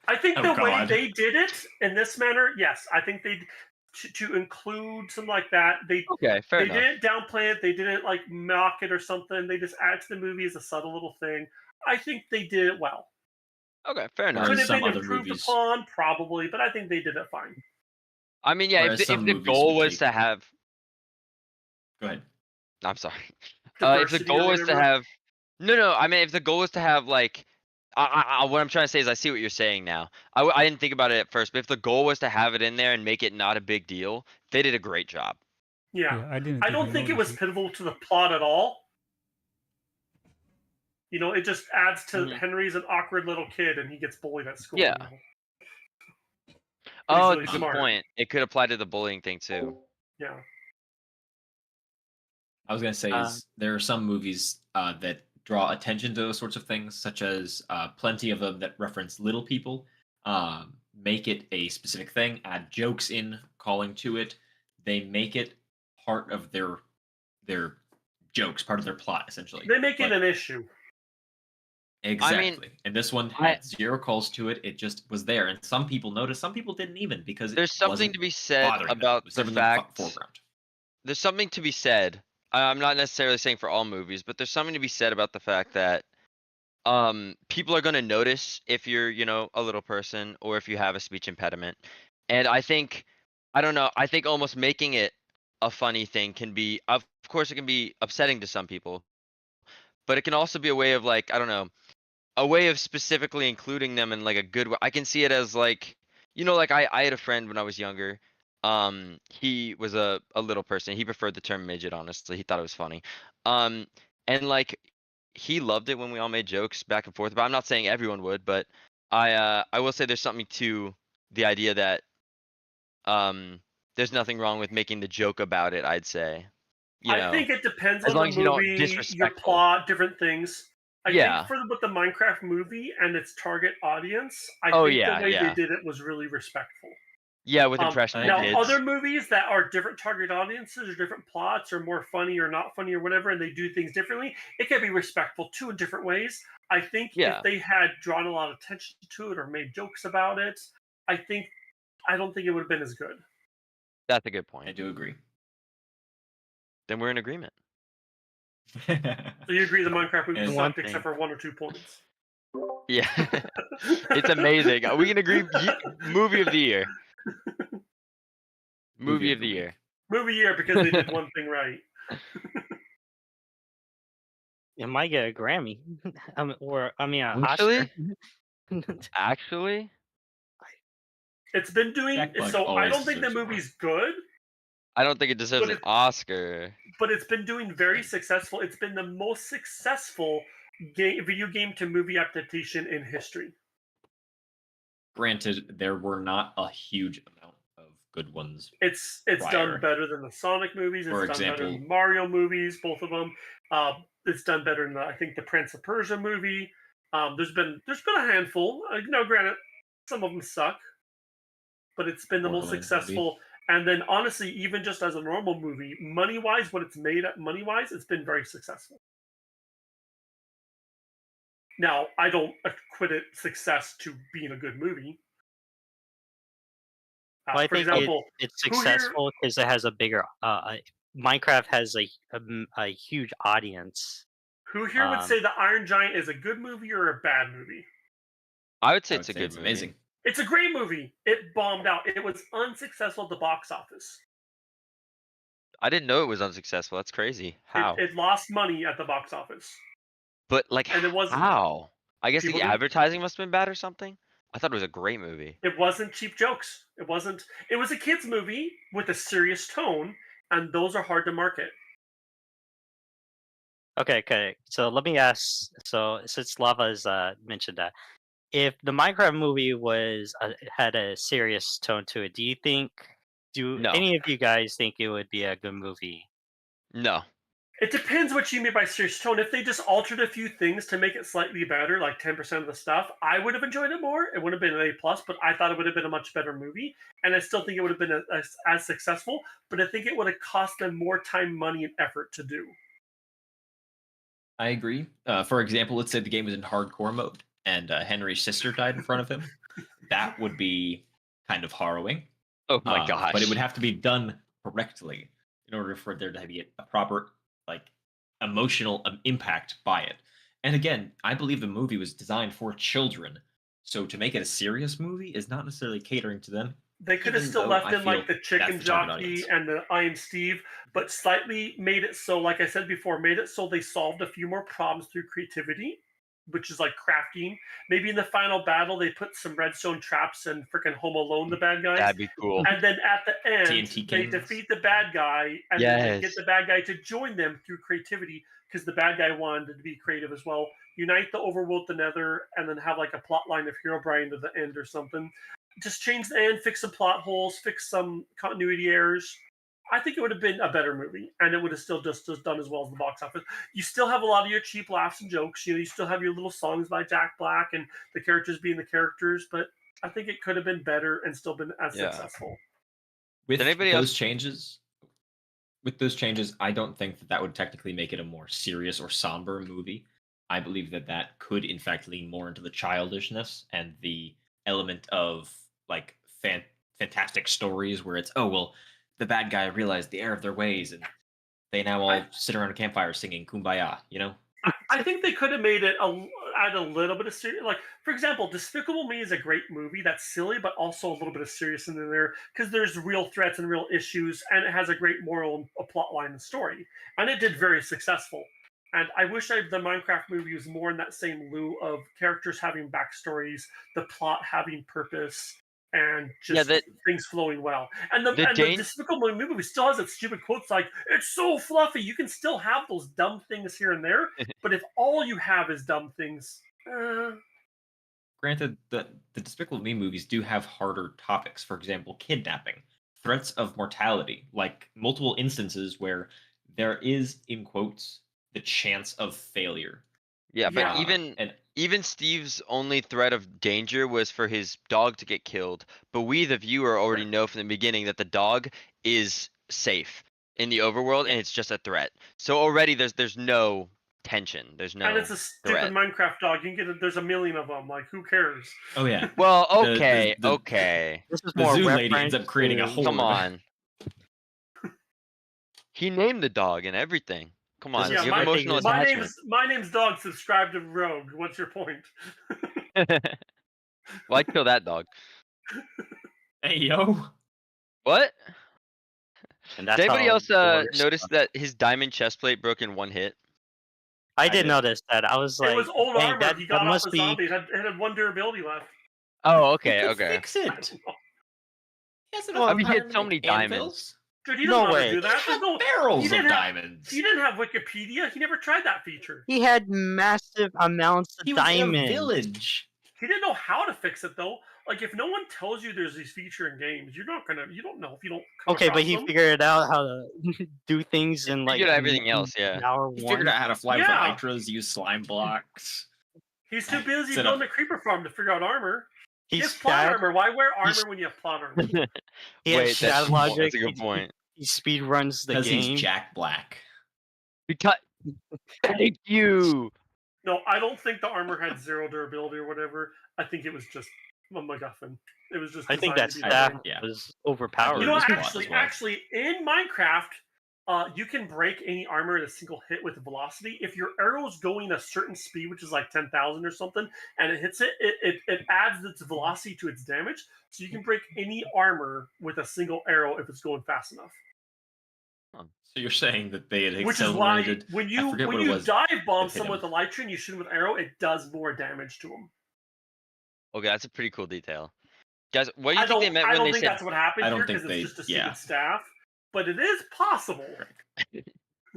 I think Oh, the way God. they did it in this manner, yes, I think they to include something like that. Okay, fair They enough. didn't downplay it. They didn't like mock it or something. They just added to the movie as a subtle little thing. I think they did it well. Okay, fair enough. Could Whereas have some been other improved movies- upon, probably, but I think they did it fine. I mean, yeah, Whereas if some the movies goal would was to take- have, Go ahead. I'm sorry. If Diversity the goal or was to whatever. have, no, I mean, if the goal was to have like, what I'm trying to say is, I see what you're saying now. I didn't think about it at first, but if the goal was to have it in there and make it not a big deal, they did a great job. Yeah. I didn't. I don't even think it was notice pivotal to the plot at all. It just adds to Mhm. Henry's an awkward little kid and he gets bullied at school. Yeah. But he's Oh, really it's a good smart. point. It could apply to the bullying thing too. Yeah. I was gonna say is there are some movies that draw attention to those sorts of things, such as plenty of them that reference little people, make it a specific thing, add jokes in, calling to it. They make it part of their jokes, part of their plot, essentially. They make it But- an issue. exactly. And this one had zero calls to it. It just was there, and some people noticed, some people didn't even because it There's something wasn't to be said bothering them. It about was the never in the fact. foreground. There's something to be said. I'm not necessarily saying for all movies, but there's something to be said about the fact that people are going to notice if you're, a little person or if you have a speech impediment. And I think, I don't know, I think almost making it a funny thing can be, of course, it can be upsetting to some people, but it can also be a way of like, I don't know, a way of specifically including them in like a good way. I can see it as like, like I had a friend when I was younger. He was a little person. He preferred the term midget, honestly. He thought it was funny. And like he loved it when we all made jokes back and forth. But I'm not saying everyone would, but I will say there's something to the idea that there's nothing wrong with making the joke about it. I'd say, I think it depends as on long the as you don't movie, your disrespectful. plot, different things. I think Yeah. with the Minecraft movie and its target audience, I Oh, think yeah, the way they yeah. did it was really respectful. Yeah, with I impressionable Now, agree. kids. other movies that are different target audiences or different plots or more funny or not funny or whatever, and they do things differently, it can be respectful too in different ways. I think Yeah. if they had drawn a lot of attention to it or made jokes about it, I don't think it would have been as good. That's a good I point. do agree. Then we're in agreement. So you agree the Minecraft movie And one sucked except thing. for 1 or 2 points. Yeah. It's amazing. We can agree. Movie of the year. Movie of the week. year. Movie year because they did one thing right. It might get a Grammy, an Actually, Oscar. actually, It's been doing Jack Black so. I always don't think the deserves one. movie's good, I don't think it deserves But an Oscar. but it's been doing very successful. It's been the most successful video game to movie adaptation in history. Granted, there were not a huge amount of good ones. It's Prior. done better than the Sonic movies. It's For done better example- than Mario movies, both of them. It's done better than I think the Prince of Persia movie. There's been a handful. Granted, some of them suck, but it's been the most Borderlands successful. And then honestly, even just as a normal movie, money wise, what it's made at money wise, it's been very successful. Now, I don't equate success to being a good movie. Well, I For think example, it's who here- successful because it has a bigger. Minecraft has a huge audience. who here would say The Iron Giant is a good movie or a bad movie? I would say I it's would a say good movie. amazing. It's a great movie. It bombed out. It was unsuccessful at the box office. I didn't know it was unsuccessful. That's crazy. How? It lost money at the box office. But like, and it wasn't- how? I guess people the didn't- advertising must have been bad or something. I thought it was a great movie. It wasn't cheap jokes. It wasn't. It was a kids movie with a serious tone, and those are hard to market. Okay. So let me ask. So since Lava's mentioned that, if the Minecraft movie had a serious tone to it, do No. any of you guys think it would be a good movie? No. It depends what you mean by serious tone. If they just altered a few things to make it slightly better, like 10% of the stuff, I would have enjoyed it more. It would have been an A+, but I thought it would have been a much better movie. And I still think it would have been as successful, but I think it would have cost them more time, money, and effort to do. I agree. For example, let's say the game was in hardcore mode and Henry's sister died in front of him. That would be kind of harrowing. Oh my gosh. But it would have to be done correctly in order for there to be a proper emotional impact by it. And again, I believe the movie was designed for children. So to make it a serious movie is not necessarily catering to them. They could have Even still though left I in like feel the Chicken that's the target Jockey audience. and the I Am Steve, but slightly made it so, like I said before, made it so they solved a few more problems through creativity, which is like crafting. Maybe in the final battle they put some redstone traps and freaking Home Alone the bad guys. That'd be cool. And then at the end, TNT they cannons. defeat the bad guy and then they Yes. get the bad guy to join them through creativity because the bad guy wanted to be creative as well. Unite the overworld, the Nether, and then have like a plot line of Herobrine to the end or something. Just change the end, fix some plot holes, fix some continuity errors. I think it would have been a better movie, and it would have still just done as well as the box office. You still have a lot of your cheap laughs and jokes. You still have your little songs by Jack Black and the characters being the characters, but I think it could have been better and still been as successful. With Did anybody those else- changes, I don't think that would technically make it a more serious or somber movie. I believe that could, in fact, lean more into the childishness and the element of fantastic stories where it's, oh well, the bad guy realized the error of their ways and they now all sit around a campfire singing "Kumbaya." I think they could have made it add a little bit of serious. Like, for example, Despicable Me is a great movie that's silly, but also a little bit of serious in there because there's real threats and real issues, and it has a great moral and a plot line and story, and it did very successful. And I wish the Minecraft movie was more in that same lieu of characters having backstories, the plot having purpose, and just things flowing well. And the Despicable Me movie still has that stupid quotes like, "It's so fluffy." You can still have those dumb things here and there, but if all you have is dumb things, granted, the Despicable Me movies do have harder topics. For example, kidnapping, threats of mortality, like multiple instances where there is, in quotes, the chance of failure. Yeah, but Yeah. even Steve's only threat of danger was for his dog to get killed. But we, the viewer, already know from the beginning that the dog is safe in the overworld, and it's just a threat. So already there's no tension. There's no And it's a stupid threat. Minecraft dog. You can get there's a million of them. Like, who cares? Oh yeah. Well, The- okay, the- okay. This is The more zoo lady ends reference up creating a to- horde. Come on. He named the dog and everything. Come on, This is you have my- emotional my attachment. my name's dog. Subscribe to Rogue. What's your point? Well, I'd kill that dog. Hey yo. What? and Did that's anybody how else the order notice stuck. that his diamond chest plate broke in one hit? I I did did. notice that. I was like, it was old dang, armor. that, He that got off must the be. zombie. It had one durability left. Oh, He okay, could okay. fix it. He has Well, enough I mean, he had iron so to many make diamonds. anvils. Dude, he No doesn't know how to way. do He that. had There's no barrels he of didn't have- diamonds. He didn't have Wikipedia. He never tried that feature. He had massive amounts of He was in a diamonds. village. He didn't know how to fix it though. Like, if no one tells you there's these feature in games, you don't know if you don't come Okay, but across he them. figured out how to do things in like figured out everything else, yeah. hour He one. figured out how to fly Yeah. with Elytras, use slime blocks. He's too busy Set building up- a creeper farm to figure out armor. He He's has plot bad. armor. Why wear armor He's- when you have plot armor? He has Wait, stat logic. that's a good he, point. he speed runs the Because game. he's Jack Black. Because thank you. No, I don't think the armor had zero durability or whatever. I think it was just a MacGuffin. It was just. I think that designed to be staff thing. Yeah. was overpowered. You know, It was what, plot as well. actually, in Minecraft, you can break any armor in a single hit with velocity. If your arrow's going a certain speed, which is like 10,000 or something, and it hits it adds its velocity to its damage. So you can break any armor with a single arrow if it's going fast enough. So you're saying that they had Which is why accelerated. when I you forget when what it you was dive bomb that hit someone him. with a elytra and you shoot him with arrow, it does more damage to him. Okay, that's a pretty cool detail. Guys, what do I you think they meant I when don't they think said that's what happened I don't here think because it's they- just a stupid yeah. staff, but it is possible.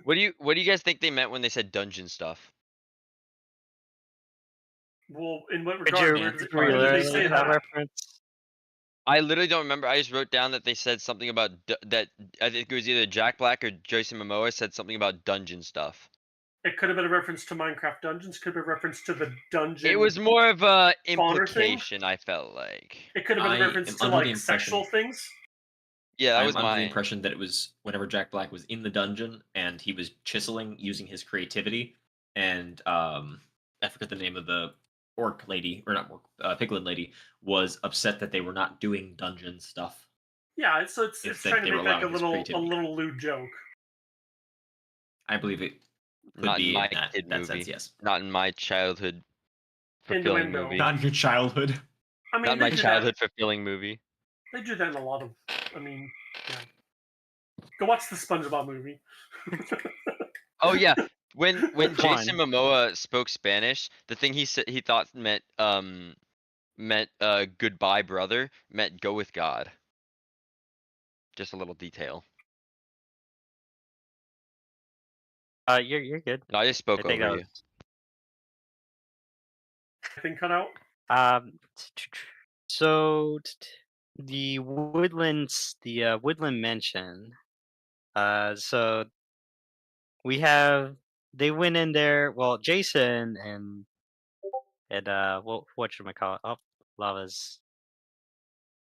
what do you guys think they meant when they said dungeon stuff? Well, in what Could regard? you Where did they relay say that that? reference? I literally don't remember. I just wrote down that they said something about that. I think it was either Jack Black or Jason Momoa said something about dungeon stuff. It could have been a reference to Minecraft Dungeons. Could have been a reference to the dungeon. It was more of a Spawner thing? implication. I felt like. It could have been I a reference am to under the like sexual impression- things. Yeah, that I'm was under the my. impression that it was whenever Jack Black was in the dungeon and he was chiseling using his creativity, and I forget the name of the orc lady, or not orc, piglin lady, was upset that they were not doing dungeon stuff. Yeah, it's Instead, trying to they were make like a allowing his little creativity. lewd joke. I believe it could Not be in my in that, kid that movie. sense, yes. Not in my childhood fulfilling Innuendo. movie. Not in your childhood. I mean, Not in they my do childhood fulfilling movie. That. They do that in a lot of. I mean, yeah. Go watch the SpongeBob movie. Oh yeah, when Fun. Jason Momoa spoke Spanish, the thing he said he thought meant goodbye brother meant go with God. Just a little detail. You're good. No, I just spoke I think over that you. was, Thing cut out. so the woodlands, the woodland mansion. So we have they went in there. Well, Jason and what should I call it? Oh, lava's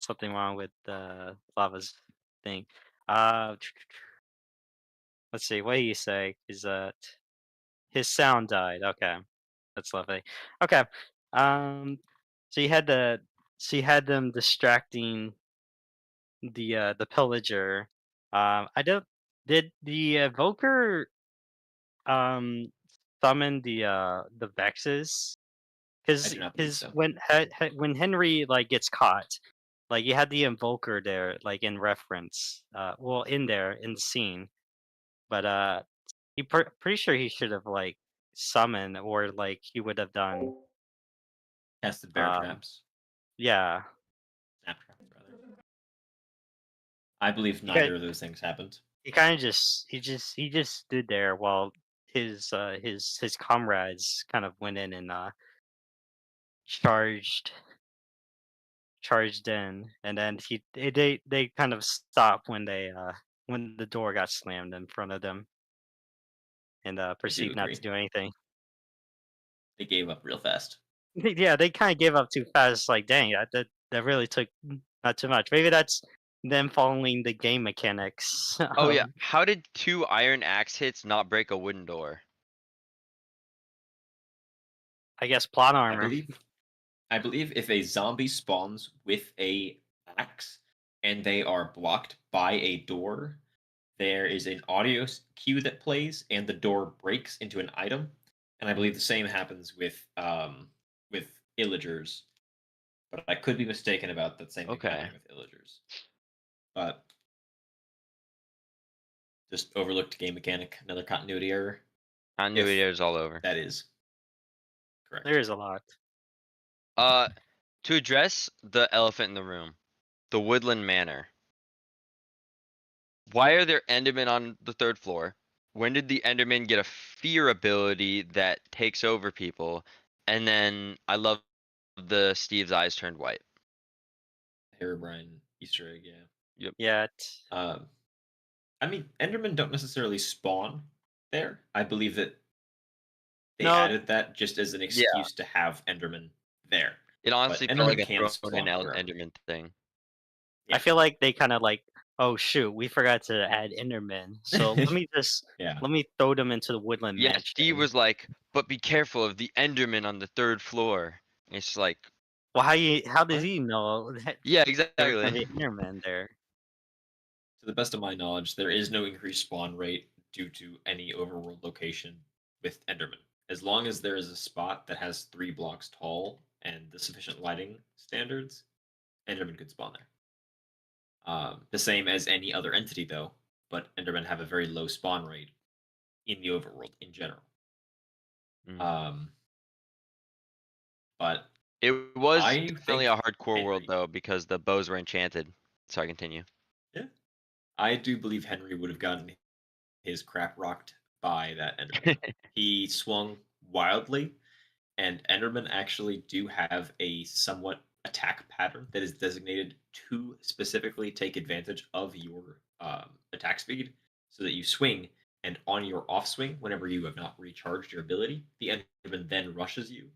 something wrong with lava's thing. Let's see. What do you say? Is his sound died? Okay, that's lovely. Okay. Um. So you had them distracting the pillager. I don't. Did the evoker summon the Vexes? I do not believe so. When Henry like gets caught, like you had the invoker there, like in reference, well in there in the scene, but pretty sure he should have like summoned or like he would have done, Casted bear um, traps. yeah. Snap traps, rather. I believe Okay. neither of those things happened. He kind of he just stood there while his comrades kind of went in and charged in, and then they kind of stopped when the door got slammed in front of them, and I do proceed not agree. to do anything. They gave up real fast. Yeah, they kind of gave up too fast. Like, dang, that really took not too much. Maybe that's them following the game mechanics. Oh yeah, how did 2 iron axe hits not break a wooden door? I guess plot I armor. believe if a zombie spawns with a axe and they are blocked by a door, there is an audio cue that plays and the door breaks into an item. And I believe the same happens with illagers. But I could be mistaken about that same thing Okay. happening with illagers. But just overlooked game mechanic, another continuity error. Continuity errors all over. That is correct. There is a lot. To address the elephant in the room, the Woodland Manor. Why are there Endermen on the 3rd floor? When did the Enderman get a fear ability that takes over people? And then I love the Steve's eyes turned white. Herobrine Easter egg, yeah. Yeah. I mean, Endermen don't necessarily spawn there. I believe that they No. added that just as an excuse to have Endermen there. It honestly felt Enderman like a can thrown spawn in wherever. Enderman thing. Yeah. I feel like they kind of like, oh shoot, we forgot to add Endermen. So let me throw them into the Woodland Yeah, Mansion. Steve was like, but be careful of the Enderman on the 3rd floor. And it's like, Well, how did What? he know that yeah, there was gonna exactly. be Enderman there? To the best of my knowledge, there is no increased spawn rate due to any overworld location with Enderman. As long as there is a spot that has 3 blocks tall and the sufficient lighting standards, Enderman could spawn there. The same as any other entity, though, but Endermen have a very low spawn rate in the overworld in general. Mm. But It was I definitely think a hardcore Henry- world though, because the bows were enchanted. Sorry, continue. Yeah, I do believe Henry would have gotten his crap rocked by that Enderman. He swung wildly, and Endermen actually do have a somewhat attack pattern that is designated to specifically take advantage of your attack speed, so that you swing, and on your off swing, whenever you have not recharged your ability, the Enderman then rushes you.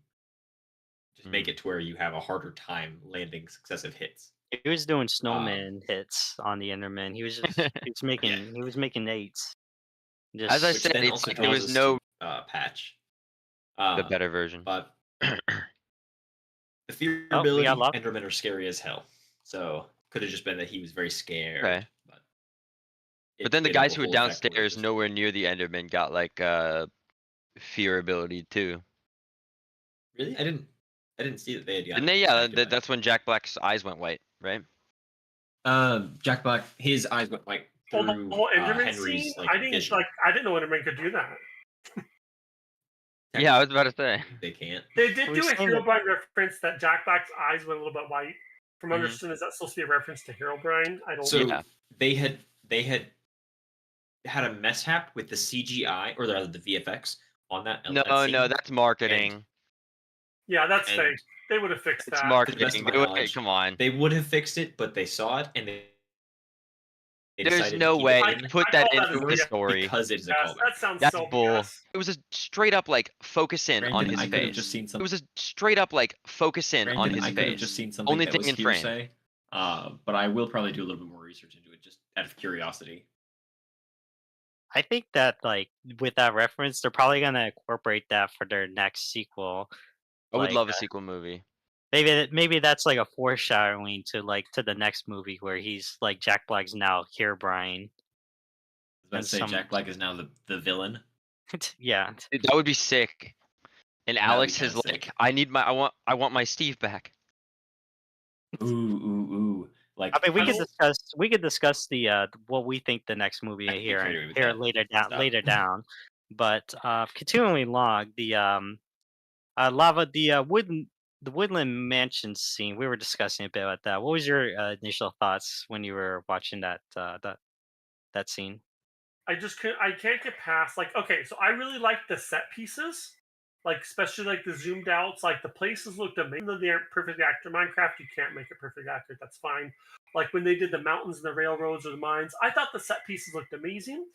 Just make it to where you have a harder time landing successive hits. He was doing snowman hits on the Enderman. He was making 8s. As I Which said, then it's also like there was tells us no to patch the better version. But the fear Oh, we ability, got luck. Endermen are scary as hell. So could have just been that he was very scared. Okay. But, But then the did have guys a who were whole effect where it downstairs, just- nowhere near the Enderman, got like fear ability too. Really, I didn't see that they had gotten. Didn't they? Yeah, affected by it. that's when Jack Black's eyes went white, right? Jack Black, his eyes went white Well, through the whole Enderman Henry's scene, I didn't vision. I didn't know Enderman could do that. Yeah, I was about to say. They can't. They did We've do a seen it. Herobrine reference that Jack Black's eyes went a little bit white. From Mhm. understood, is that supposed to be a reference to Herobrine? I don't So know. Yeah. they had a mishap with the CGI or rather the VFX on that. No, that no, scene. that's marketing. Yeah, that's And- fake. They would have fixed It's that. To the best marketing. of my They would- knowledge, Come on. They would have fixed it, but they saw it and they There's decided no to keep way it to in put I that call that into a the BS story. because it is a Yes, callback. that sounds That's so bull. BS. It was a straight up like focus in on Brandon, his I could have face. just seen It something. was a straight up like focus in on Brandon, his I could have face. just seen something Only that thing was in frame. hearsay. But I will probably do a little bit more research into it just out of curiosity. I think that like with that reference, they're probably gonna incorporate that for their next sequel. I would Like, love a sequel movie. Maybe that's like a foreshadowing to the next movie where he's like Jack Black's now Herobrine. I was about And to say some- Jack Black is now the villain. Yeah. Dude, that would be sick. And That would be Alex is kinda sick. like, I want my Steve back. Ooh. Like I mean, we I could don't- discuss the what we think the next movie I can get here carried away with here that. later Stop. down. But continuing along, the Woodland Mansion scene. We were discussing a bit about that. What was your initial thoughts when you were watching that scene? I can't get past, like, okay, so I really like the set pieces. Like especially like the zoomed outs, like the places looked amazing. Though they aren't perfectly accurate. Minecraft, you can't make it perfectly accurate. That's fine. Like when they did the mountains and the railroads or the mines, I thought the set pieces looked amazing.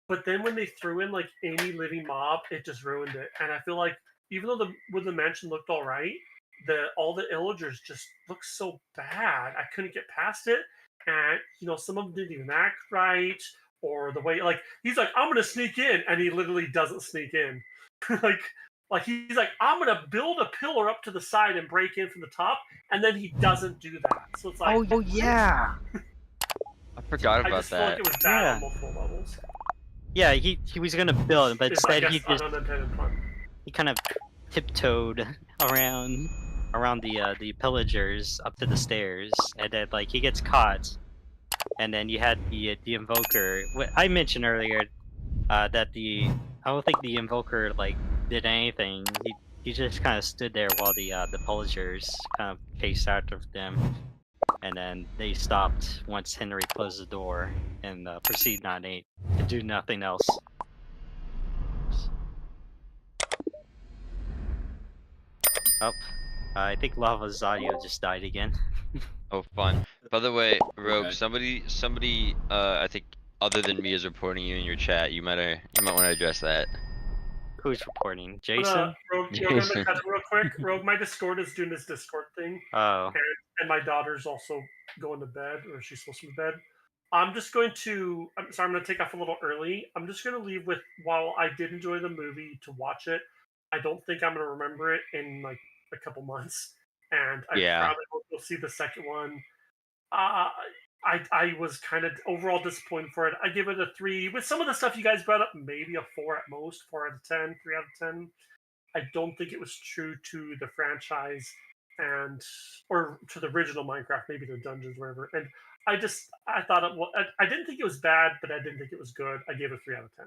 But then when they threw in like any living mob, it just ruined it. And I feel like even though the mansion looked all right, all the illagers just looked so bad. I couldn't get past it, and some of them didn't even act right, or the way like he's like I'm gonna sneak in, and he literally doesn't sneak in, like. Like he's like, I'm gonna build a pillar up to the side and break in from the top, and then he doesn't do that. So it's like, Oh yeah. I forgot I about just feel like that. it was bad Yeah. on multiple levels. Yeah, he was gonna build, but It's, I instead guess, he an just unintended pun. he kind of tiptoed around the pillagers up to the stairs, and then like he gets caught, and then you had the invoker. What I mentioned earlier, that I don't think the invoker like did anything. He just kind of stood there while the pillagers kind of chased after them, and then they stopped once Henry closed the door and proceeded on to do nothing else. Oh, I think Lava's audio just died again. Oh, fun. By the way, Rogue, Okay. somebody, I think other than me is reporting you in your chat. You might want to address that. Who's reporting? But, Jason? Rogue, I'm gonna cut real quick. Rogue, my Discord is doing this Discord thing, Oh, and my daughter's also going to bed, or she's supposed to be to bed. I'm just going to. I'm sorry. I'm going to take off a little early. I'm just going to leave with. While I did enjoy the movie to watch it, I don't think I'm going to remember it in like a couple months, and I Yeah. probably will see the second one. Uh, I was kind of overall disappointed for it. I give it a 3. With some of the stuff you guys brought up, maybe a 4 at most, 4 out of 10, 3 out of 10. I don't think it was true to the franchise or to the original Minecraft, maybe the dungeons, wherever. And I thought I didn't think it was bad, but I didn't think it was good. I gave it a 3 out of 10.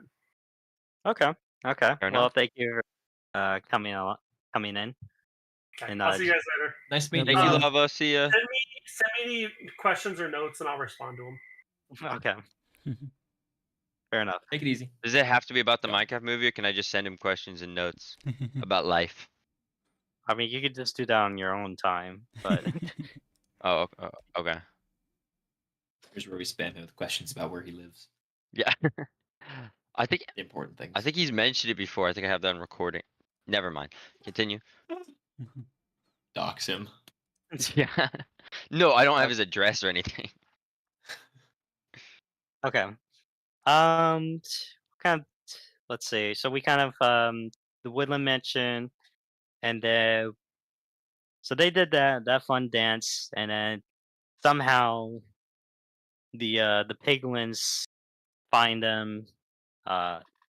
okay. Okay. Fair Well, enough. thank you for coming in. Okay, And I'll see you guys later. Nice meeting Thank you. you, Um, Lava. See ya. Send me any questions or notes, and I'll respond to them. Okay. Fair enough. Take it easy. Does it have to be about the Go. Minecraft movie, or can I just send him questions and notes about life? I mean, you could just do that on your own time, but Oh, okay. Here's where we spam him with questions about where he lives. Yeah. I think The important things. he's mentioned it before. I think I have that on recording. Never mind. Continue. Dox him. Yeah. No, I don't have his address or anything. okay. Kind of, let's see. So we kind of the Woodland Mansion, and then so they did that fun dance, and then somehow the piglins find them.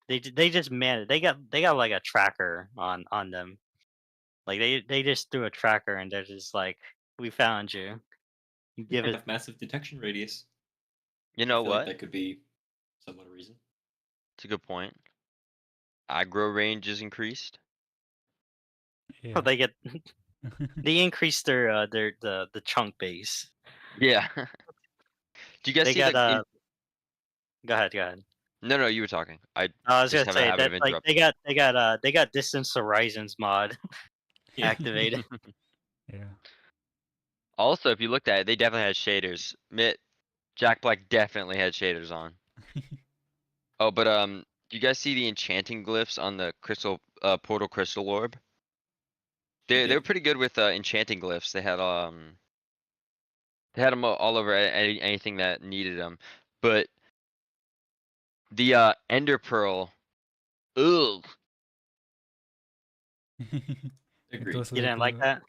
They just managed. They got like a tracker on them. Like they just threw a tracker, and they're just like, "We found you. Give it." Enough massive detection radius. You I know feel like what? that could be somewhat a reason. It's a good point. Aggro range is increased. Yeah. Oh, they get they increase the chunk base. Yeah. Do you guys They see got like? Go ahead, go ahead. No, you were talking. I I was just gonna have a say habit of that like interrupting. they got distance horizons mod Yeah. activated. Yeah. Also, if you looked at it, they definitely had shaders. Jack Black definitely had shaders on. Oh, but do you guys see the enchanting glyphs on the portal crystal orb? They were pretty good with enchanting glyphs. They had them all over anything that needed them. But the ender pearl, ugh, It Agreed. was You didn't like that?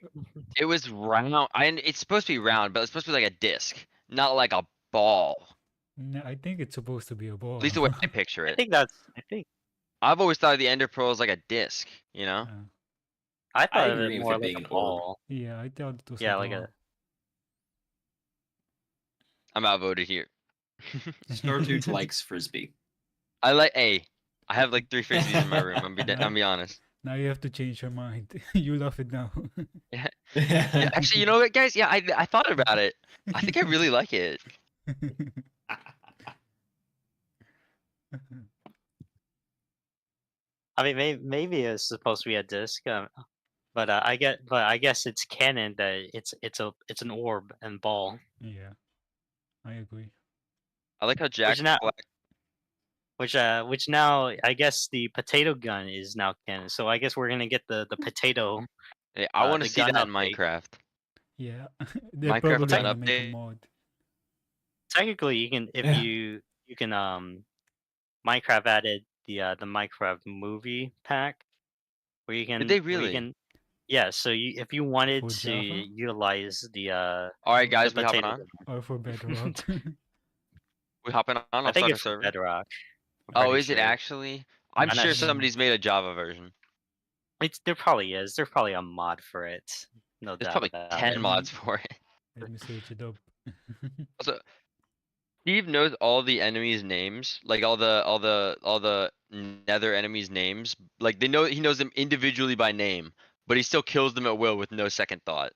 it was round. It's supposed to be round, but it's supposed to be like a disc, not like a ball. No, I think it's supposed to be a ball. At least the way I picture I it. think I've always thought of the ender pearl as like a disc, you know? I I thought of agree it with more it like being a an orb. ball. Yeah, I thought it was Yeah, a like ball. I'm outvoted here. Startooth likes frisbee. I have like 3 frisbees in my room. I'm be honest. Now you have to change your mind. You love it now. Yeah, actually, you know what, guys? Yeah, I thought about it. I think I really like it. I mean, maybe it's supposed to be a disc, but I guess it's canon that it's an orb and ball, Yeah, I agree. I like how which Jack now Black. which now I guess the potato gun is now canon. So I guess we're gonna get the potato Hey, I want to the see gun that in update. Minecraft. Yeah, they're Minecraft Well, probably gun gonna make a update. mod. technically, you can if Yeah. you can Minecraft added the Minecraft movie pack Did they where you really? can yeah. So you if you wanted For to Java utilize All right, the guys, we hopping potato on. or for gun. Bedrock. We hopping on. I I'll think start a it's for server. Bedrock. I'm Oh, pretty is it sure. actually? I'm I'm not sure sure. Yeah, somebody's made a Java version. There probably is. There's probably a mod for it. No There's doubt probably about 10 it. let me mods for it. let me search it up. Also, Steve knows all the enemies' names, like all the Nether enemies' names. Like he knows them individually by name, but he still kills them at will with no second thought.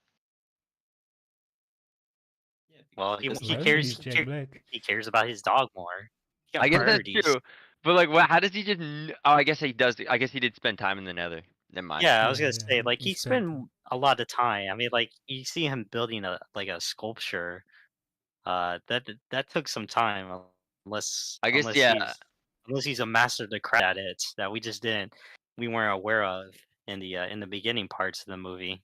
Yeah, because Well, he doesn't he like Well, cares. he's Jack Black. He cares about his dog more. He I got guess that's priorities. true. But like, what? How does he just? Oh, I guess he does. I guess he did spend time in the Nether. Never mind. Yeah, I was Yeah, gonna yeah, say like he he spent. spent a lot of time. I mean, like you see him building a sculpture. That took some time. Unless I guess unless yeah. he's a master of the craft at it that we weren't aware of in the beginning parts of the movie.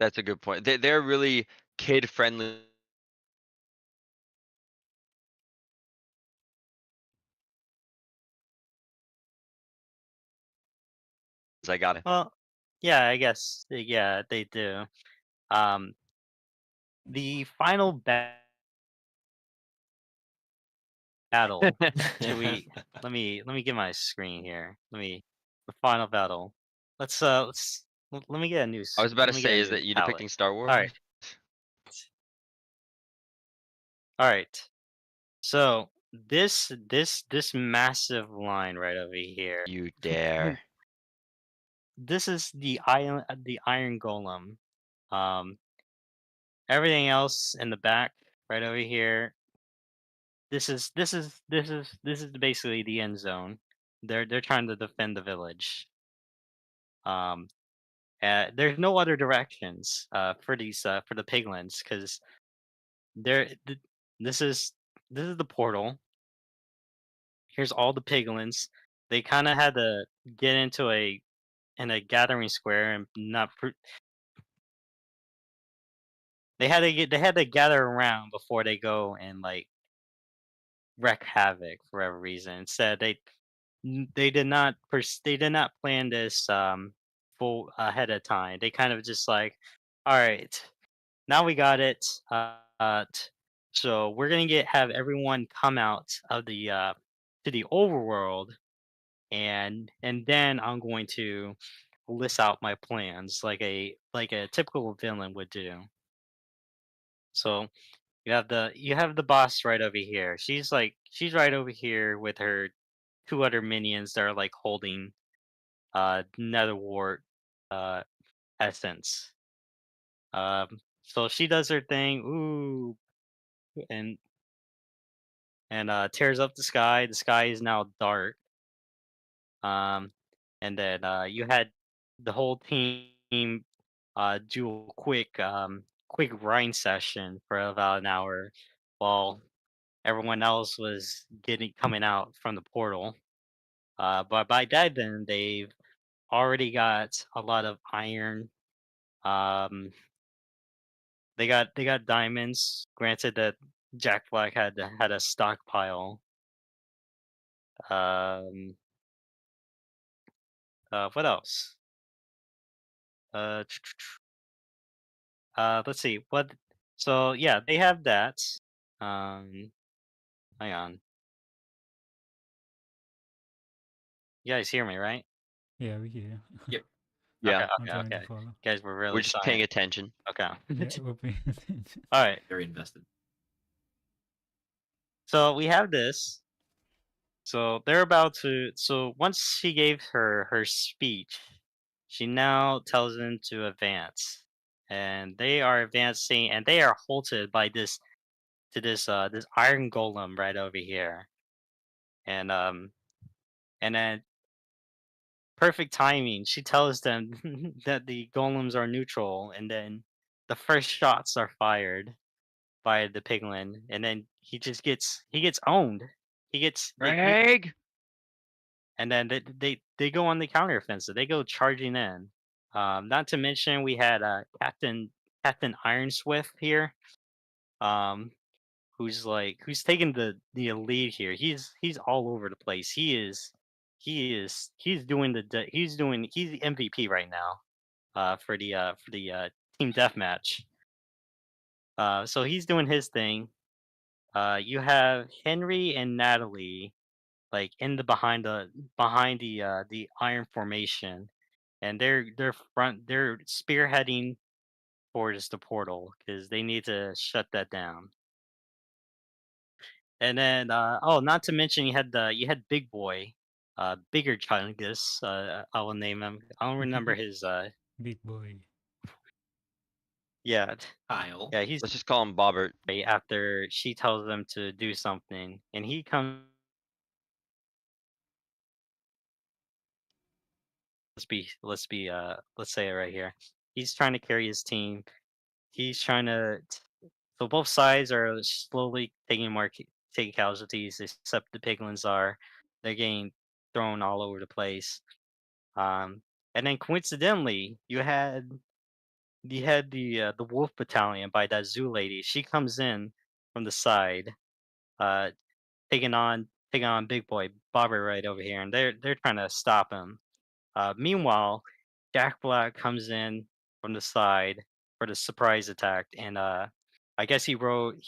That's a good point. They're really kid friendly. I got it. Well, yeah, I guess yeah they do. Um, the final battle. Should we? Let me get my screen here. The final battle. Let me get a I was about to let me get a say, is new that you palette. depicting Star All Wars? right, all right. So this massive line right over here. You dare. This is the Iron Golem. Um, everything else in the back right over here. This is basically the end zone. They're trying to defend the village. Um, there's no other directions for these for the piglins because they're th- this is this is the portal. Here's all the piglins. They kind of had to get into a gathering square and not they had to gather around before they go and like wreak havoc for whatever reason. Instead, they did not plan this full ahead of time. They kind of just like, all right, now we got it. So we're gonna have everyone come out of the to the overworld, and then I'm going to list out my plans like a typical villain would do. So you have the boss right over here. She's right over here with her two other minions that are like holding netherwart uh essence. So she does her thing, ooh, and tears up the sky. The sky is now dark. Um, and then you had the whole team do a quick grind session for about an hour while everyone else was getting coming out from the portal. But by that then they've already got a lot of iron. Um, they got diamonds. Granted that Jack Black had a stockpile. Um, what else? Uh, let's see what. So yeah, they have that. Um, hang on. You guys hear me, right? Yeah, we hear. Yep. Yeah, I'm Okay. trying to follow. You guys were we're really just paying silent. attention. Okay. Yeah, we're paying attention. All right. Very invested. So we have this. So they're about to. So once she gave her speech, she now tells them to advance, and they are advancing, and they are halted by this iron golem right over here. and and then perfect timing. She tells them that the golems are neutral, and then the first shots are fired by the piglin, and then he gets owned. He gets he, Greg. and then they go on the counteroffensive. They go charging in. Not to mention we had Captain Ironswift here, um, who's taking the lead here. He's all over the place. He's doing he's the MVP right now. For the team deathmatch. So he's doing his thing. You have Henry and Natalie like in behind the iron formation, and they're spearheading towards the portal because they need to shut that down. And then oh, not to mention you had Big Boy, bigger Chungus. I will name him. I don't remember his Big boy. yeah Kyle. yeah he's Let's just call him Bobbert. right after she tells them to do something, and he comes. Let's say it right here. He's trying to carry his team. He's trying to. So both sides are slowly taking casualties, except the piglins are. They're getting thrown all over the place. Um, and then coincidentally, you had the wolf battalion by that zoo lady. She comes in from the side, uh, taking on Big Boy Bobber right over here, and they're trying to stop him. Meanwhile, Jack Black comes in from the side for the surprise attack, and I guess he rolled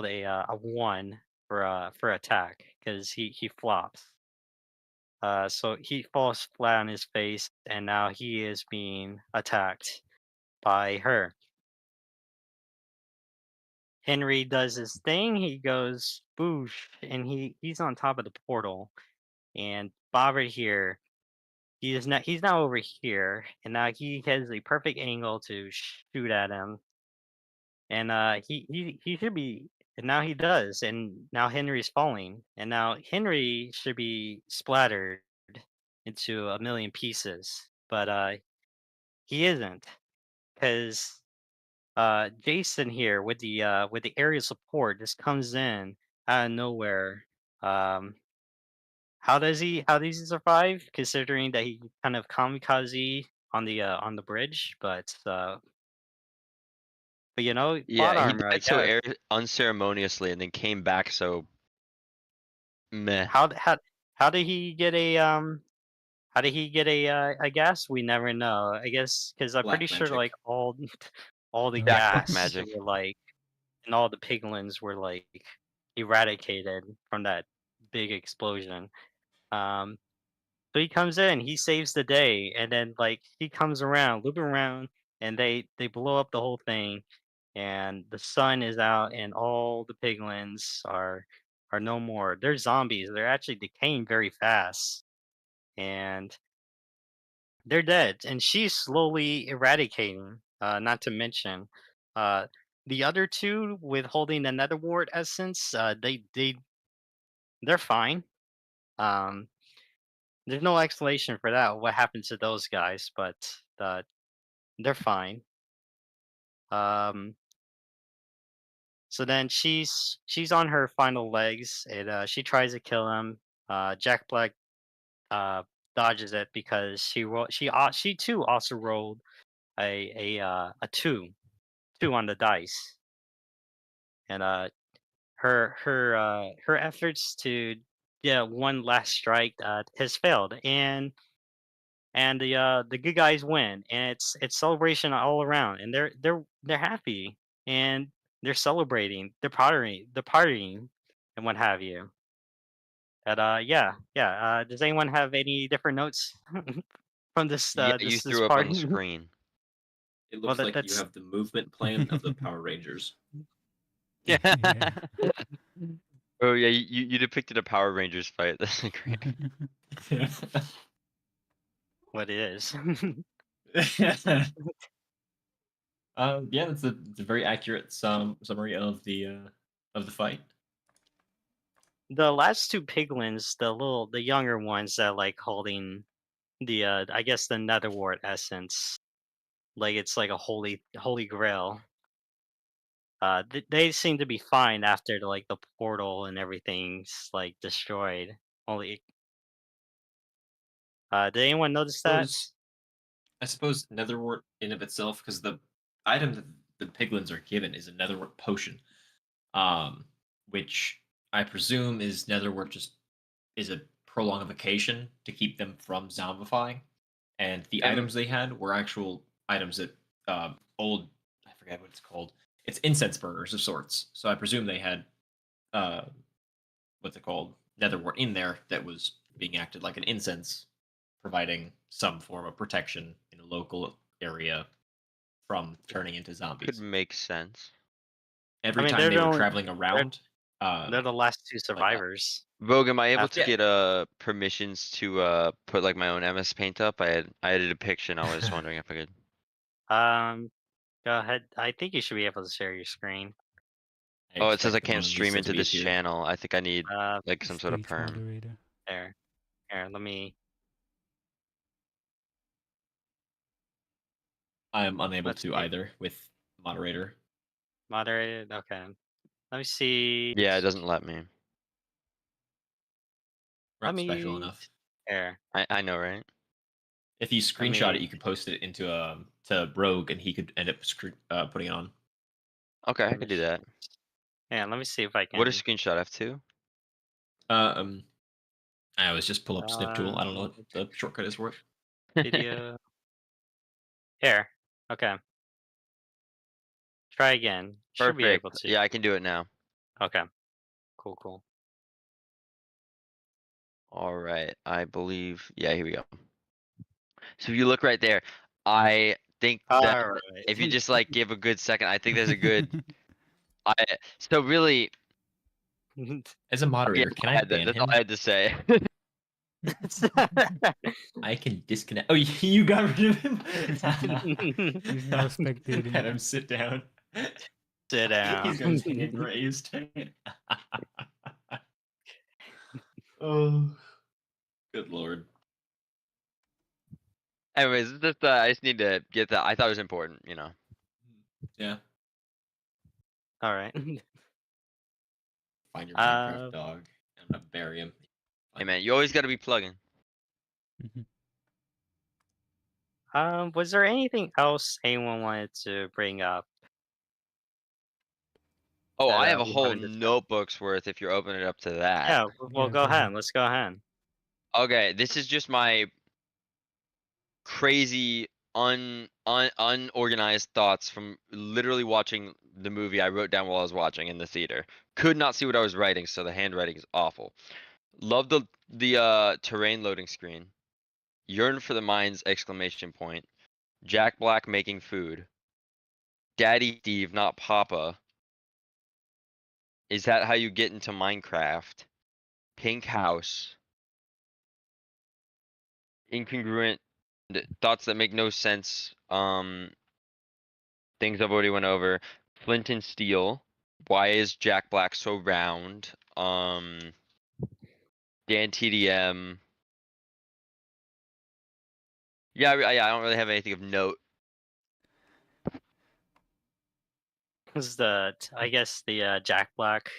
a one for attack because he flops. So he falls flat on his face, and now he is being attacked by her. Henry does his thing. He goes boosh, and he's on top of the portal. And Bobber here, he's now over here, and now he has a perfect angle to shoot at him. And he should be, and now he does, and now Henry's falling, and now Henry should be splattered into a million pieces, but he isn't, because Jason here with the aerial support just comes in out of nowhere. Um, how does he survive? Considering that he kind of kamikaze on the bridge, but you know, plot Yeah, he armor, I died so guess. unceremoniously and then came back so meh. How d- how how did he get a how did he get a gas? We never know. I guess because I'm pretty Black sure magic. like all the Oh, Jack Black gas magic. were like and all the piglins were like eradicated from that big explosion. Um, so he comes in, he saves the day, and then like he comes around, looping around, and they blow up the whole thing, and the sun is out, and all the piglins are no more. They're zombies. They're actually decaying very fast, and they're dead. And she's slowly eradicating. Not to mention, uh, the other two withholding the nether wart essence. They're fine. Um, there's no explanation for that. What happened to those guys? But they're fine. Um, so then she's on her final legs, and she tries to kill him. Jack Black uh, dodges it because she too also rolled a two on the dice, and her efforts to get one last strike has failed, and the good guys win, and it's celebration all around, and they're happy, and they're celebrating, they're partying, and what have you. And yeah. Does anyone have any different notes from Yeah, you this threw up on the party? screen. It Well, looks like you that's have the movement plan of the Power Rangers. yeah. Oh yeah, you depicted a Power Rangers fight. That's great. what it is. Yeah, it's a very accurate summary of the fight. the last two piglins, the younger ones that like holding the I guess the netherwort essence, like it's like a holy grail. They seem to be fine after like the portal and everything's like destroyed. Only, did anyone notice that? I suppose Netherwort in of itself, because the item that the piglins are given is a Netherwort potion, which I presume is Netherwort just is a prolongification to keep them from zombifying, and the Am- items they had were actual items that old I forget what it's called. It's incense burners of sorts. So I presume they had uh, what's it called Netherwort in there that was being acted like an incense, providing some form of protection in a local area from turning into Could zombies. make sense. Every mean, time they're they the were only- traveling around, They're the last two that. survivors. Vogue, am I able to Yeah. get permissions to put like my own MS Paint up? I added a picture and I was wondering if I could. Go ahead. I think you should be able to share your screen. Oh, it says I expect the can't Mona stream Lisa to into be this here. channel. I think I need like some sort of Stage perm. moderator. There. Here, let me. I am unable Let's to see. either with moderator. Moderated. Okay. Let me see. Yeah, it doesn't let me. We're Let not special me. enough. Here. I know, right? If you screenshot me- it, you could post it into to Rogue, and he could end up putting it on. Okay, I let me could do that. Yeah, let me see if I can. What is screenshot F2? I always just pull up snip tool. I don't know what the shortcut is for it. Video. Here. Okay. Try again. Should be Perfect. able to. Yeah, I can do it now. Okay. Cool. All right, I believe. Yeah, here we go. So if you look right there, I think that All right. if you just like give a good second, I think there's a good. I so really. As a Yeah, moderator, can I ban that's him? all I had to say. I can disconnect. Oh, you got rid of him. He's now spectating. Let him sit down. Sit down. He's got his hand raised. Oh, good lord. Anyways, just I just need to get that. I thought it was important, you know. Yeah. All right. Find your Minecraft dog. I'm gonna bury him. Hey man, you always got to be plugging. Was there anything else anyone wanted to bring up? Oh, that, I have a we whole haven't discussed? notebook's worth. If you're opening it up to that. Yeah. Well, Yeah, go go ahead. ahead. Let's go ahead. Okay, this is just my crazy unorganized thoughts from literally watching the movie I wrote down while I was watching in the theater. Could not see what I was writing, so the handwriting is awful. Love the terrain loading screen. Yearn for the mines exclamation point. Jack Black making food. Daddy Steve, not Papa. Is that how you get into Minecraft? Pink house. Incongruent thoughts that make no sense. Things I've already went over. Flint and steel. Why is Jack Black so round? Dan TDM. Yeah, I don't really have anything of note. Was I guess the Jack Black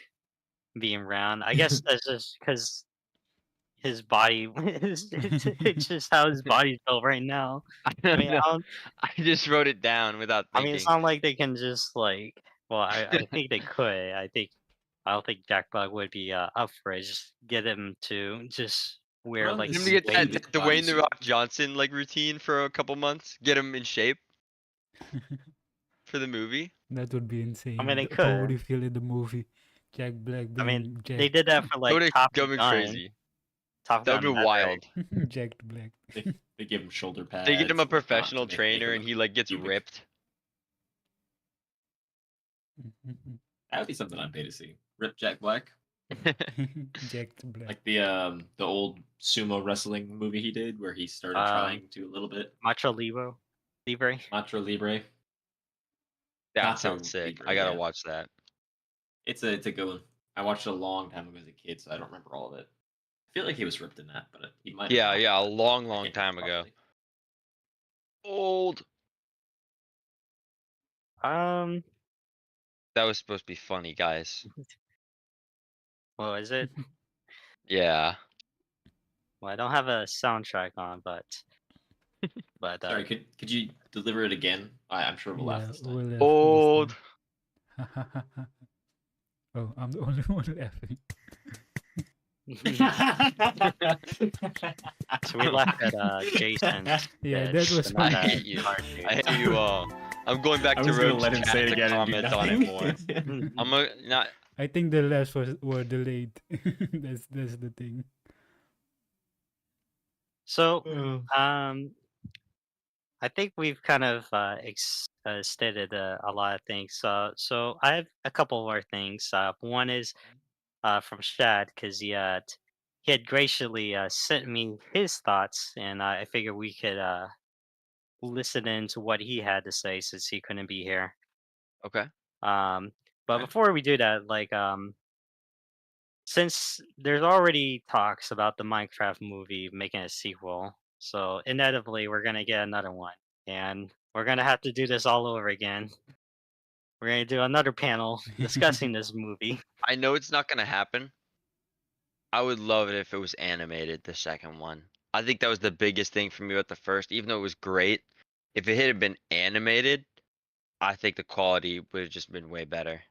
being round. I guess that's just because his body it's just how his body's built right now. I I don't mean, know. I just wrote it down without I mean, it's thinking. not like they can just like. Well, I think they could. I don't think Jack Black would be up for it. Just get him to just wear on like this Him to get Wayne that the Dwayne the bodysuit. Rock Johnson like routine for a couple months. Get him in shape for the movie. That would be insane. I mean, they How would could. you feel in the movie? Jack Black I being mean, Jack. they did that for like That Top would be Gun. crazy. Top That would Gun be Maverick. wild. Jack Black. They give him shoulder pads. They get him a and whatnot professional to make trainer him and he like gets cubic. ripped. That would be something I'd pay to see. Rip Jack Black, Jack Black. like the old sumo wrestling movie he did, where he started trying to a little bit Macho Libre. Macho Libre. That Nacho sounds sick. Libre, I gotta yeah. watch that. It's a good one. I watched it a long time ago as a kid, so I don't remember all of it. I feel like he was ripped in that, but he might have Yeah, not yeah, a been, but long, I long can't remember time ago. properly. Old. Um, That was supposed to be funny, guys. what is it? Yeah. Well, I don't have a soundtrack on, but Sorry, could you deliver it again? I'm sure we'll laugh Yeah, this time. we'll laugh this Old. time. Oh, I'm the only one laughing. so we left at Jason. Yeah, bit, that was but not I funny. hate you. Hard I dude. hate you all. I'm going back I to was gonna Rogue's let him chat say it to again and do comment on it nothing. more. I'm a, not. I think the last were delayed. That's the thing. So, Oh. I think we've kind of stated a lot of things. So I have a couple more things. One is from Shad because he had graciously sent me his thoughts, and I figured we could listen in to what he had to say since he couldn't be here. Okay. Um, but Okay. before we do that, since there's already talks about the Minecraft movie making a sequel, so inevitably we're gonna get another one, and we're gonna have to do this all over again. We're gonna do another panel discussing this movie. I know it's not gonna happen. I would love it if it was animated, the second one. I think that was the biggest thing for me with the first, even though it was great. If it had been animated, I think the quality would have just been way better.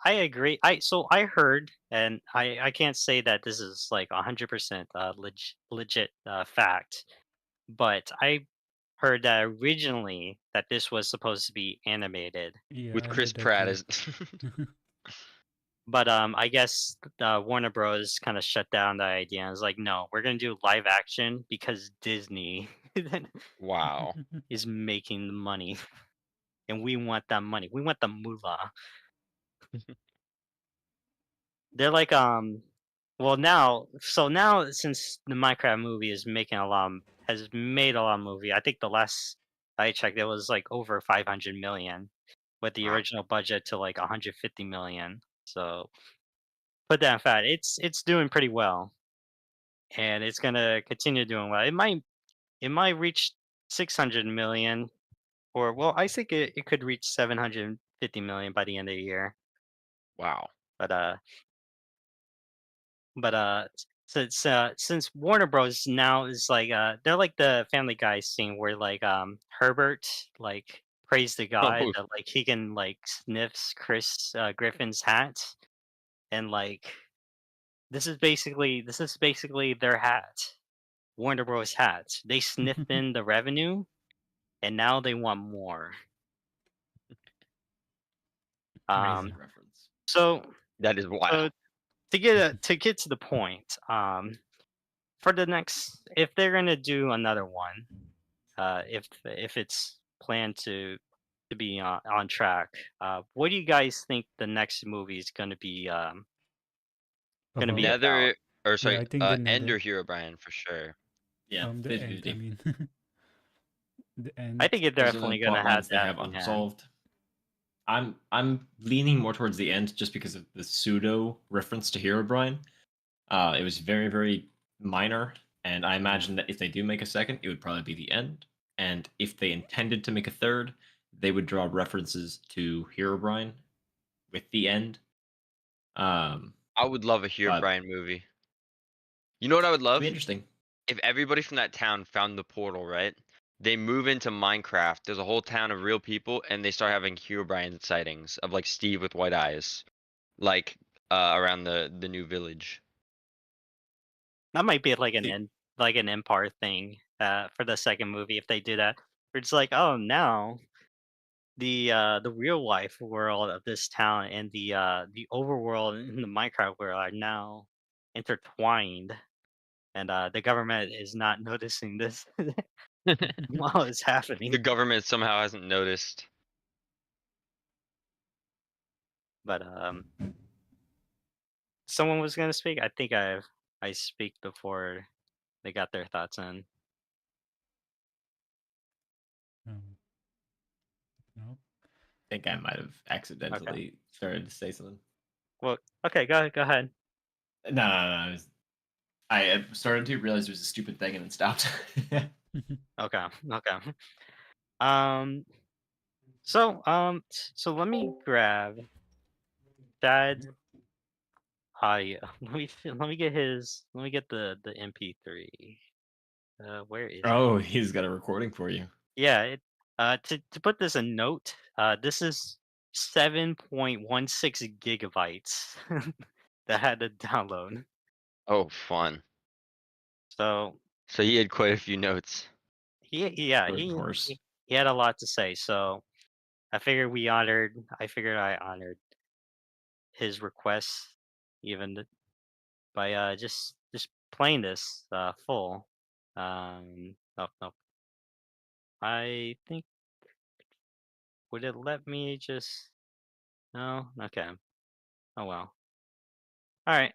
I agree. I heard, and I can't say that this is like 100% legit fact, but I heard that originally that this was supposed to be animated. Yeah, With I Chris heard that Pratt too. as But I guess Warner Bros. Kind of shut down the idea and was like, no, we're gonna do live action because Disney wow. is making the money, and we want that money. We want the moolah. They're like, well now since the Minecraft movie is making has made a lot of movie. I think the last I checked, it was like over 500 million, with the Wow. original budget to like 150 million. So put that in fact, it's doing pretty well, and it's gonna continue doing well. It might reach 600 million, or well, I think it could reach 750 million by the end of the year. Wow. But since Warner Bros. Now is like they're like the Family Guy scene where like Herbert like prays to God Oh, that like he can like sniffs Chris Griffin's hat, and like this is basically their hat, Warner Bros. Hat. They sniffed in the revenue, and now they want more. Amazing Um, reference. so that is so wild. to get to the point, for the next, if they're gonna do another one, if it's planned to be on track, what do you guys think the next movie is gonna be About about? Nether, or yeah, sorry, I think the End or Nether. Hero Brian for sure. Yeah, The end. I 50-50. mean, the I end. think it's Those are the definitely plot gonna have lines they that have in hand. unresolved. I'm leaning more towards the end just because of the pseudo reference to Herobrine. It was very, very minor, and I imagine that if they do make a second, it would probably be the end. And if they intended to make a third, they would draw references to Herobrine with the end. Um, I would love a Hero but Brian movie. You know what I would it'll be love? interesting. If everybody from that town found the portal, right? They move into Minecraft. There's a whole town of real people, and they start having Hero Brian sightings of like Steve with white eyes, like around the new village. That might be like See, an Empire thing for the second movie if they do that. Where it's like, oh, now the real life world of this town and the overworld in the Minecraft world are now intertwined, and the government is not noticing this while it's happening. The government somehow hasn't noticed. But someone was gonna speak. I think I speak before they got their thoughts in. Um, no. I think I might have Okay. accidentally started to say something. Well, okay, go ahead. No. I started to realize it was a stupid thing and then stopped. Okay, okay. Um, so let me grab Chad audio. Let me get the MP3. Where is it? Oh, he's got a recording for you. Yeah, to put this a note, this is 7.16 gigabytes that I had to download. Oh, fun. So So he had quite a few notes. yeah, Of course. he had a lot to say. So I figured I honored his request even by just playing this full. No. I think would it let me just no? Okay. Oh well. All right.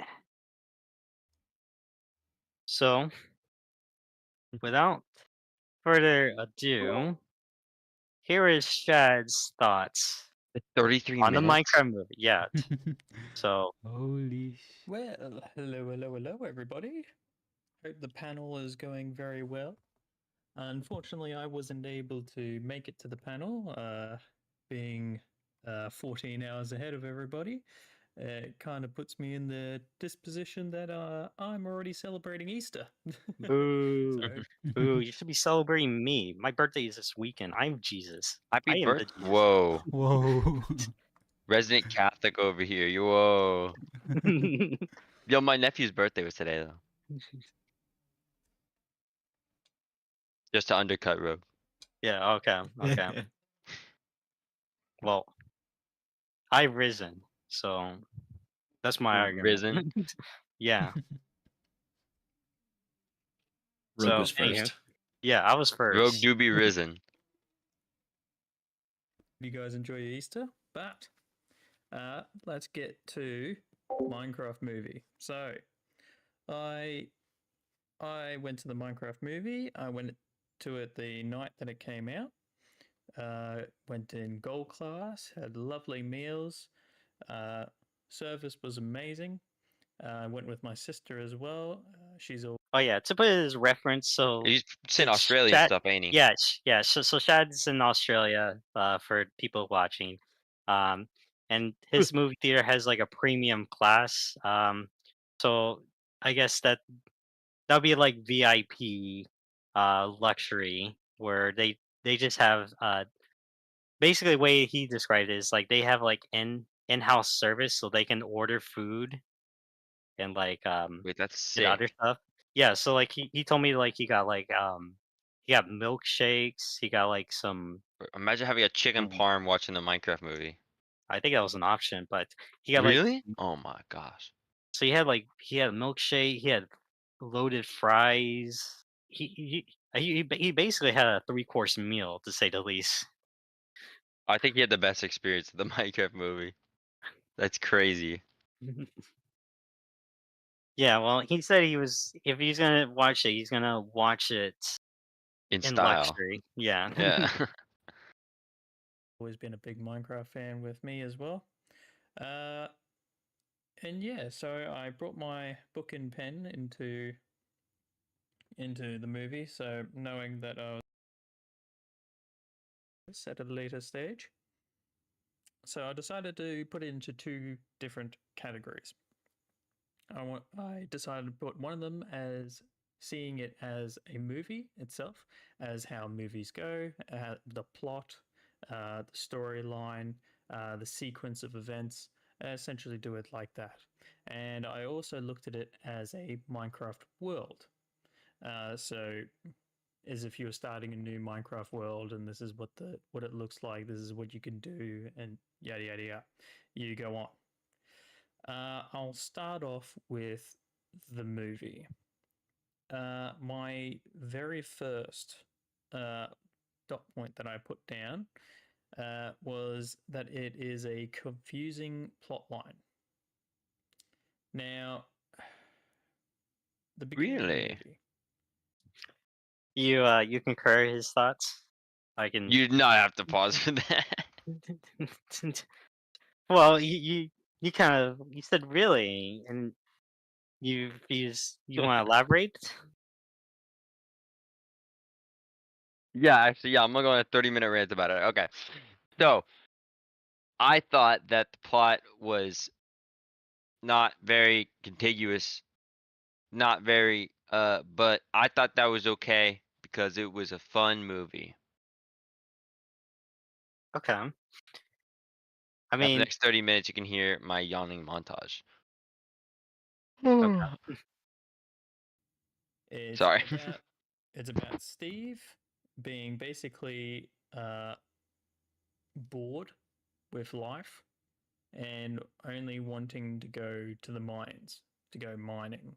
So without further ado, here is Shad's thoughts 33 on the minutes? Minecraft movie. Yeah. So Holy Well, hello, everybody. Hope the panel is going very well. Unfortunately, I wasn't able to make it to the panel, being 14 hours ahead of everybody. It kind of puts me in the disposition that I'm already celebrating Easter. boo. So, Boo, you should be celebrating me. My birthday is this weekend. I'm Jesus. I Happy am the birthday. Jesus. Whoa. Whoa. Resident Catholic over here. Whoa. Yo, my nephew's birthday was today, though. Just to undercut Rogue. Yeah, okay. Well, I've risen, so that's my argument. Risen. Yeah. Rogue So was anywho, first. yeah, I was Rogue first. do be risen. you guys enjoy your Easter, but let's get to Minecraft movie. So, I went to the Minecraft movie. I went to it the night that it came out. Went in gold class, had lovely meals. Uh, Service was amazing. I went with my sister as well. She's all Oh yeah, to put it as reference, so He's saying it's Australian Shad, stuff, ain't he? yeah, so Shad's in Australia, for people watching, and his movie theater has like a premium class, so I guess that'll be like VIP, luxury where they just have basically the way he described it is like they have like in-house service so they can order food and like Wait, that's get sick. other stuff. Yeah, so like he told me like he got milkshakes, he got like some Imagine having a chicken mm, parm watching the Minecraft movie. I think that was an option, but he got like Really? Oh my gosh. so he had a milkshake, he had loaded fries. He basically had a three-course meal to say the least. I think he had the best experience of the Minecraft movie. That's crazy. Yeah, well, he said he was if he's gonna watch it, he's gonna watch it In in style. luxury. Yeah. Yeah. always been a big Minecraft fan with me as well. Uh, and yeah, so I brought my book and pen into the movie. So knowing that I was at a later stage, so I decided to put it into two different categories. I decided to put one of them as seeing it as a movie itself, as how movies go, the plot, the storyline, the sequence of events, essentially do it like that. And I also looked at it as a Minecraft world. So as if you were starting a new Minecraft world, and this is what it looks like. This is what you can do, and yada yada yada. You go on. I'll start off with the movie. My very first dot point that I put down was that it is a confusing plot line. Now, the beginning of the Really? movie. You concur his thoughts? I can You did not have to pause for that. Well, you said really, and you want to elaborate? Yeah, actually, yeah, I'm gonna go on a 30-minute rant about it. Okay. So, I thought that the plot was not very contiguous, not very but I thought that was okay because it was a fun movie. Okay. I Now for the mean, next 30 minutes you can hear my yawning montage. okay. It's Sorry. about it's about Steve being basically bored with life and only wanting to go to the mines to go mining.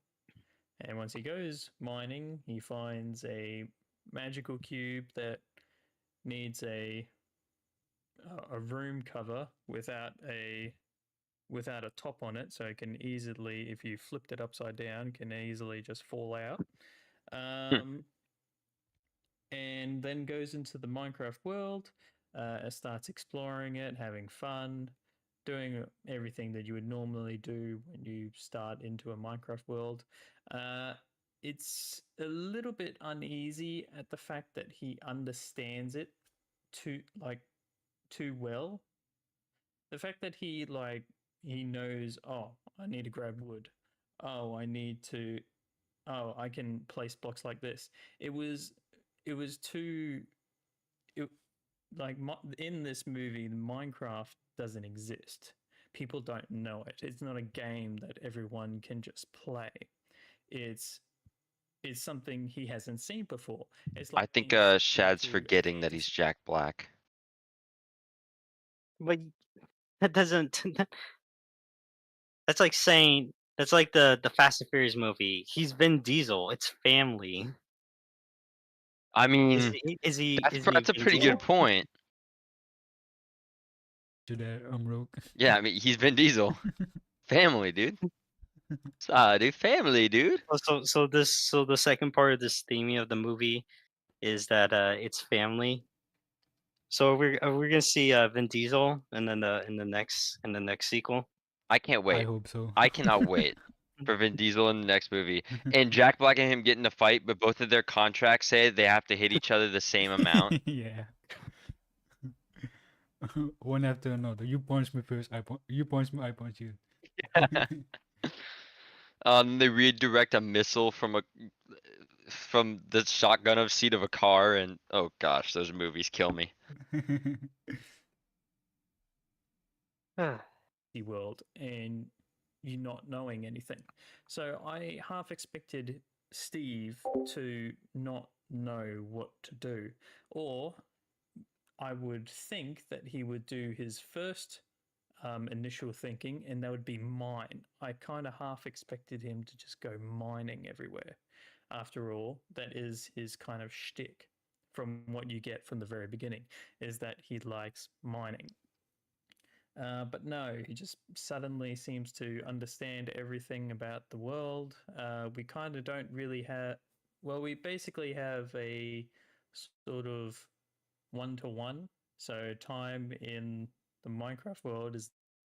And once he goes mining, he finds a magical cube that needs a room cover without a top on it, so it can easily, if you flipped it upside down, can easily just fall out. Um, and then goes into the Minecraft world, starts exploring it, having fun, doing everything that you would normally do when you start into a Minecraft world. Uh, it's a little bit uneasy at the fact that he understands it too too well. The fact that he knows, oh, I need to grab wood. Oh, I can place blocks like this. It was it was too it, in this movie, Minecraft doesn't exist. People don't know it. It's not a game that everyone can just play. It's it's something he hasn't seen before. It's I like think being sucked Shad's into a forgetting that he's fantasy. Jack Black. But that doesn't. That's like saying that's like the Fast and Furious movie. He's Vin Diesel. It's family. I Is mean, he? Is he? that's Is he that's a Vin pretty good Diesel? point. To that Rogue. Yeah, I mean, he's Vin Diesel. Family, dude. Dude, family, dude. So the second part of this theme of the movie is that it's family. So we're gonna see Vin Diesel and then in the next sequel. I can't I wait. hope so. I cannot wait for Vin Diesel in the next movie. And Jack Black and him get in a fight, but both of their contracts say they have to hit each other the same amount. Yeah. One after another. You punch me first. You punch me. I punch you. They redirect a missile from the shotgun of seat of a car, and oh gosh, those movies kill me. World and you not knowing anything. So I half expected Steve to not know what to do, or I would think that he would do his first initial thinking, and that would be mine. I kind of half expected him to just go mining everywhere. After all, that is his kind of shtick from what you get from the very beginning, is that he likes mining. But no, he just suddenly seems to understand everything about the world. We kind of don't really have, well, we basically have a sort of one to one. So time in the Minecraft world is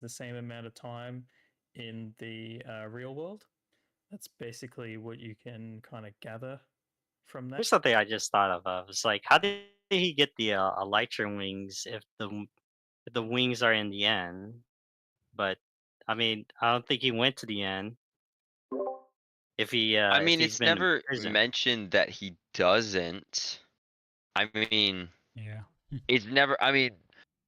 the same amount of time in the real world. That's basically what you can kind of gather from that. Here's something I just thought of. It's like, how did he get the elytra wings if the wings are in the end? But I mean, I don't think he went to the end. I If mean, he's it's been in never prison, mentioned that he doesn't. I mean, Yeah. it's never. I mean,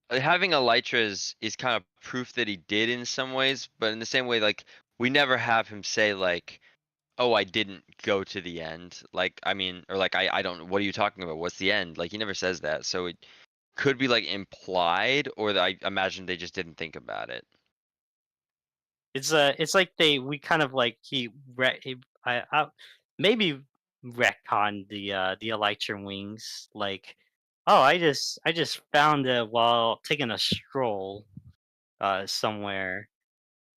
having elytra is kind of proof that he did in some ways, but in the same way, like we never have him say like, "Oh, I didn't go to the end." Like, I mean, or like, I don't. What are you talking about? What's the end? Like, he never says that, so it could be like implied, or that I imagine they just didn't think about it. it's like we kind of like I maybe retconned the elytra wings. Like, oh, I just found it while taking a stroll somewhere.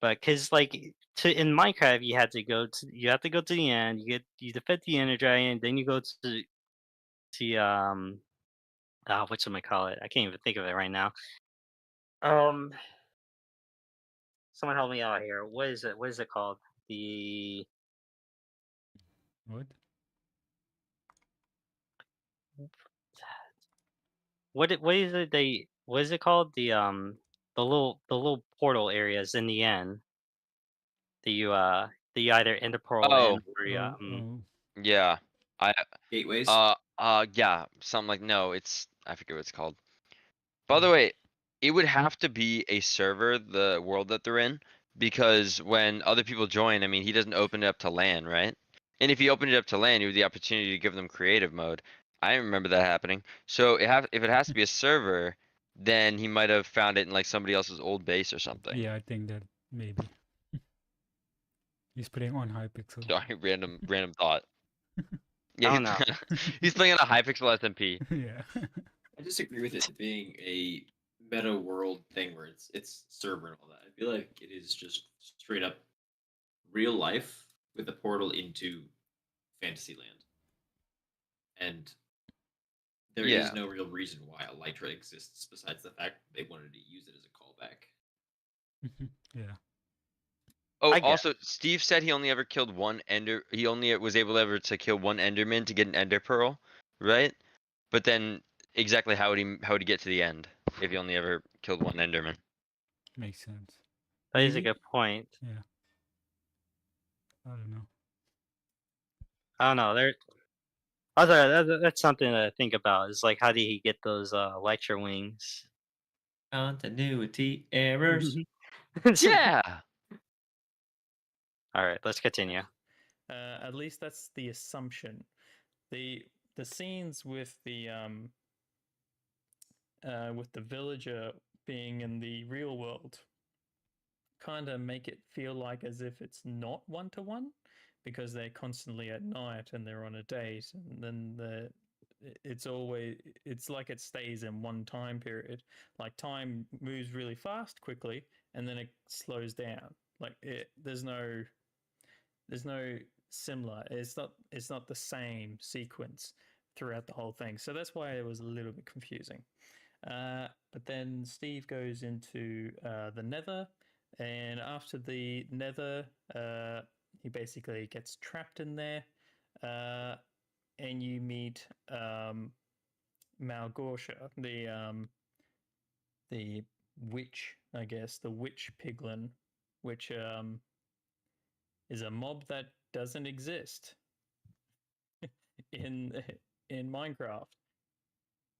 But because like to in Minecraft, you have to go to the end. You defeat the Ender Dragon, then you go to what's call it? I can't even think of it right now. Um, Someone help me out here. What is it? What is it called? The What? what is it they what is it called? The little portal areas in the end that you either end a portal in Oh, or Oh, yeah. I Gateways. yeah, something like no, it's I forget what it's called. By Hmm. the way, it would have to be a server, the world that they're in, because when other people join, I mean, he doesn't open it up to LAN, right? And if he opened it up to LAN, he would have the opportunity to give them creative mode. I remember that happening. So if it has to be a server, then he might have found it in like somebody else's old base or something. Yeah, I think that maybe. He's playing on Hypixel. Sorry, random thought. I Yeah, don't know. he's playing on a Hypixel SMP. Yeah. I disagree with it being a meta world thing where it's server and all that. I feel like it is just straight up real life with a portal into Fantasyland. And there is Yeah. no real reason why Elytra exists besides the fact they wanted to use it as a callback. Yeah. Oh, I get also, Steve said he only ever killed one ender. He only was able ever to kill one Enderman to get an Ender Pearl, right? But then, exactly how would he get to the end if he only ever killed one Enderman? Makes sense. that is a Maybe? good point. Yeah. I don't know. I don't know. That's something to think about. Is like how did he get those elytra wings? Continuity errors. Yeah. All right, let's continue. At least that's the assumption. The scenes with the villager being in the real world kind of make it feel like as if it's not one to one because they're constantly at night and they're on a date and then it's like it stays in one time period. Like time moves really fast quickly and then it slows down. Like there's no similar. It's not the same sequence throughout the whole thing. So that's why it was a little bit confusing. But then Steve goes into the Nether, and after the Nether, he basically gets trapped in there, and you meet Malgorsha, the witch, I guess, the witch piglin, which is a mob that doesn't exist in in Minecraft.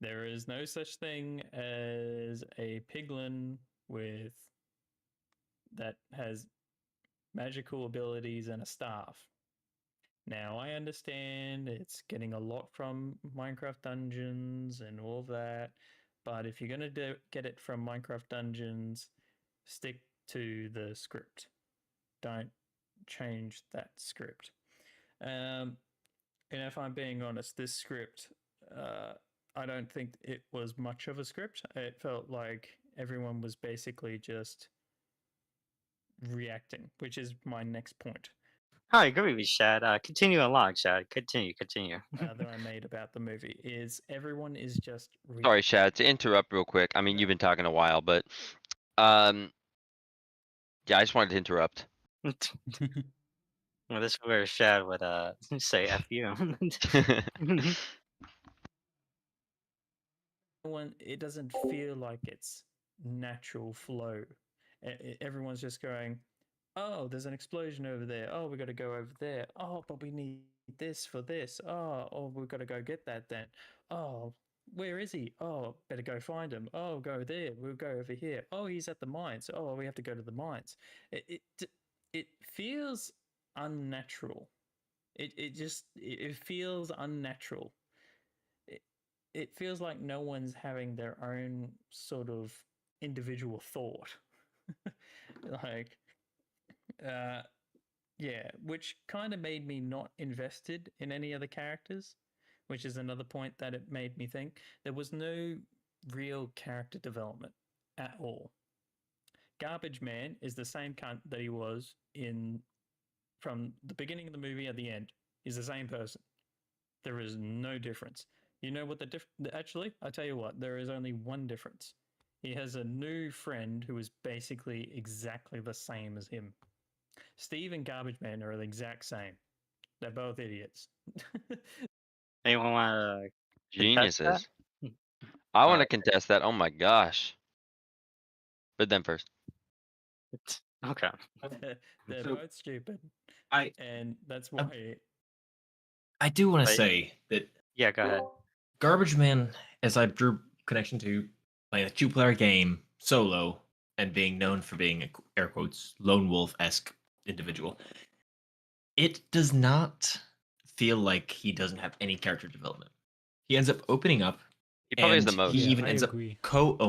There is no such thing as a piglin with that has magical abilities and a staff. Now I understand it's getting a lot from Minecraft Dungeons and all that, but if you're gonna get it from Minecraft Dungeons, stick to the script. Don't change that script. And if I'm being honest, this script, I don't think it was much of a script. It felt like everyone was basically just reacting, which is my next point I agree with Shad. Continue along, Shad. Continue. that I made about the movie is everyone is just Sorry, reacting. Shad, to interrupt real quick. I mean, you've been talking a while, but um, yeah, I just wanted to interrupt. Well, this is where Shad would say "f you." It doesn't feel like it's natural flow. Everyone's just going, oh, there's an explosion over there. Oh, we got to go over there. Oh, but we need this for this. Oh, we've got to go get that then. Oh, where is he? Oh, better go find him. Oh, go there. We'll go over here. Oh, he's at the mines. Oh, we have to go to the mines. It feels unnatural. It feels unnatural. It feels like no one's having their own sort of individual thought. like uh yeah, which kind of made me not invested in any other characters, which is another point that it made me think. There was no real character development at all. Garbage Man is the same cunt that he was in from the beginning of the movie at the end. He's the same person. There is no difference. You know what actually, I tell you what, there is only one difference. he has a new friend who is basically exactly the same as him. Steve and Garbage Man are the exact same. They're both idiots. Anyone want to contest that? Geniuses. I want to Alright. contest that. Oh my gosh. But then first. Okay. They're So- both stupid, I and that's why. I do want to Right. say that Yeah, go ahead. Garbage Man, as I drew connection to playing a two-player game solo and being known for being a air quotes lone wolf-esque individual, it does not feel like he doesn't have any character development. He ends up opening up, He probably has and the most. he Yeah, even I ends up agree. co-owning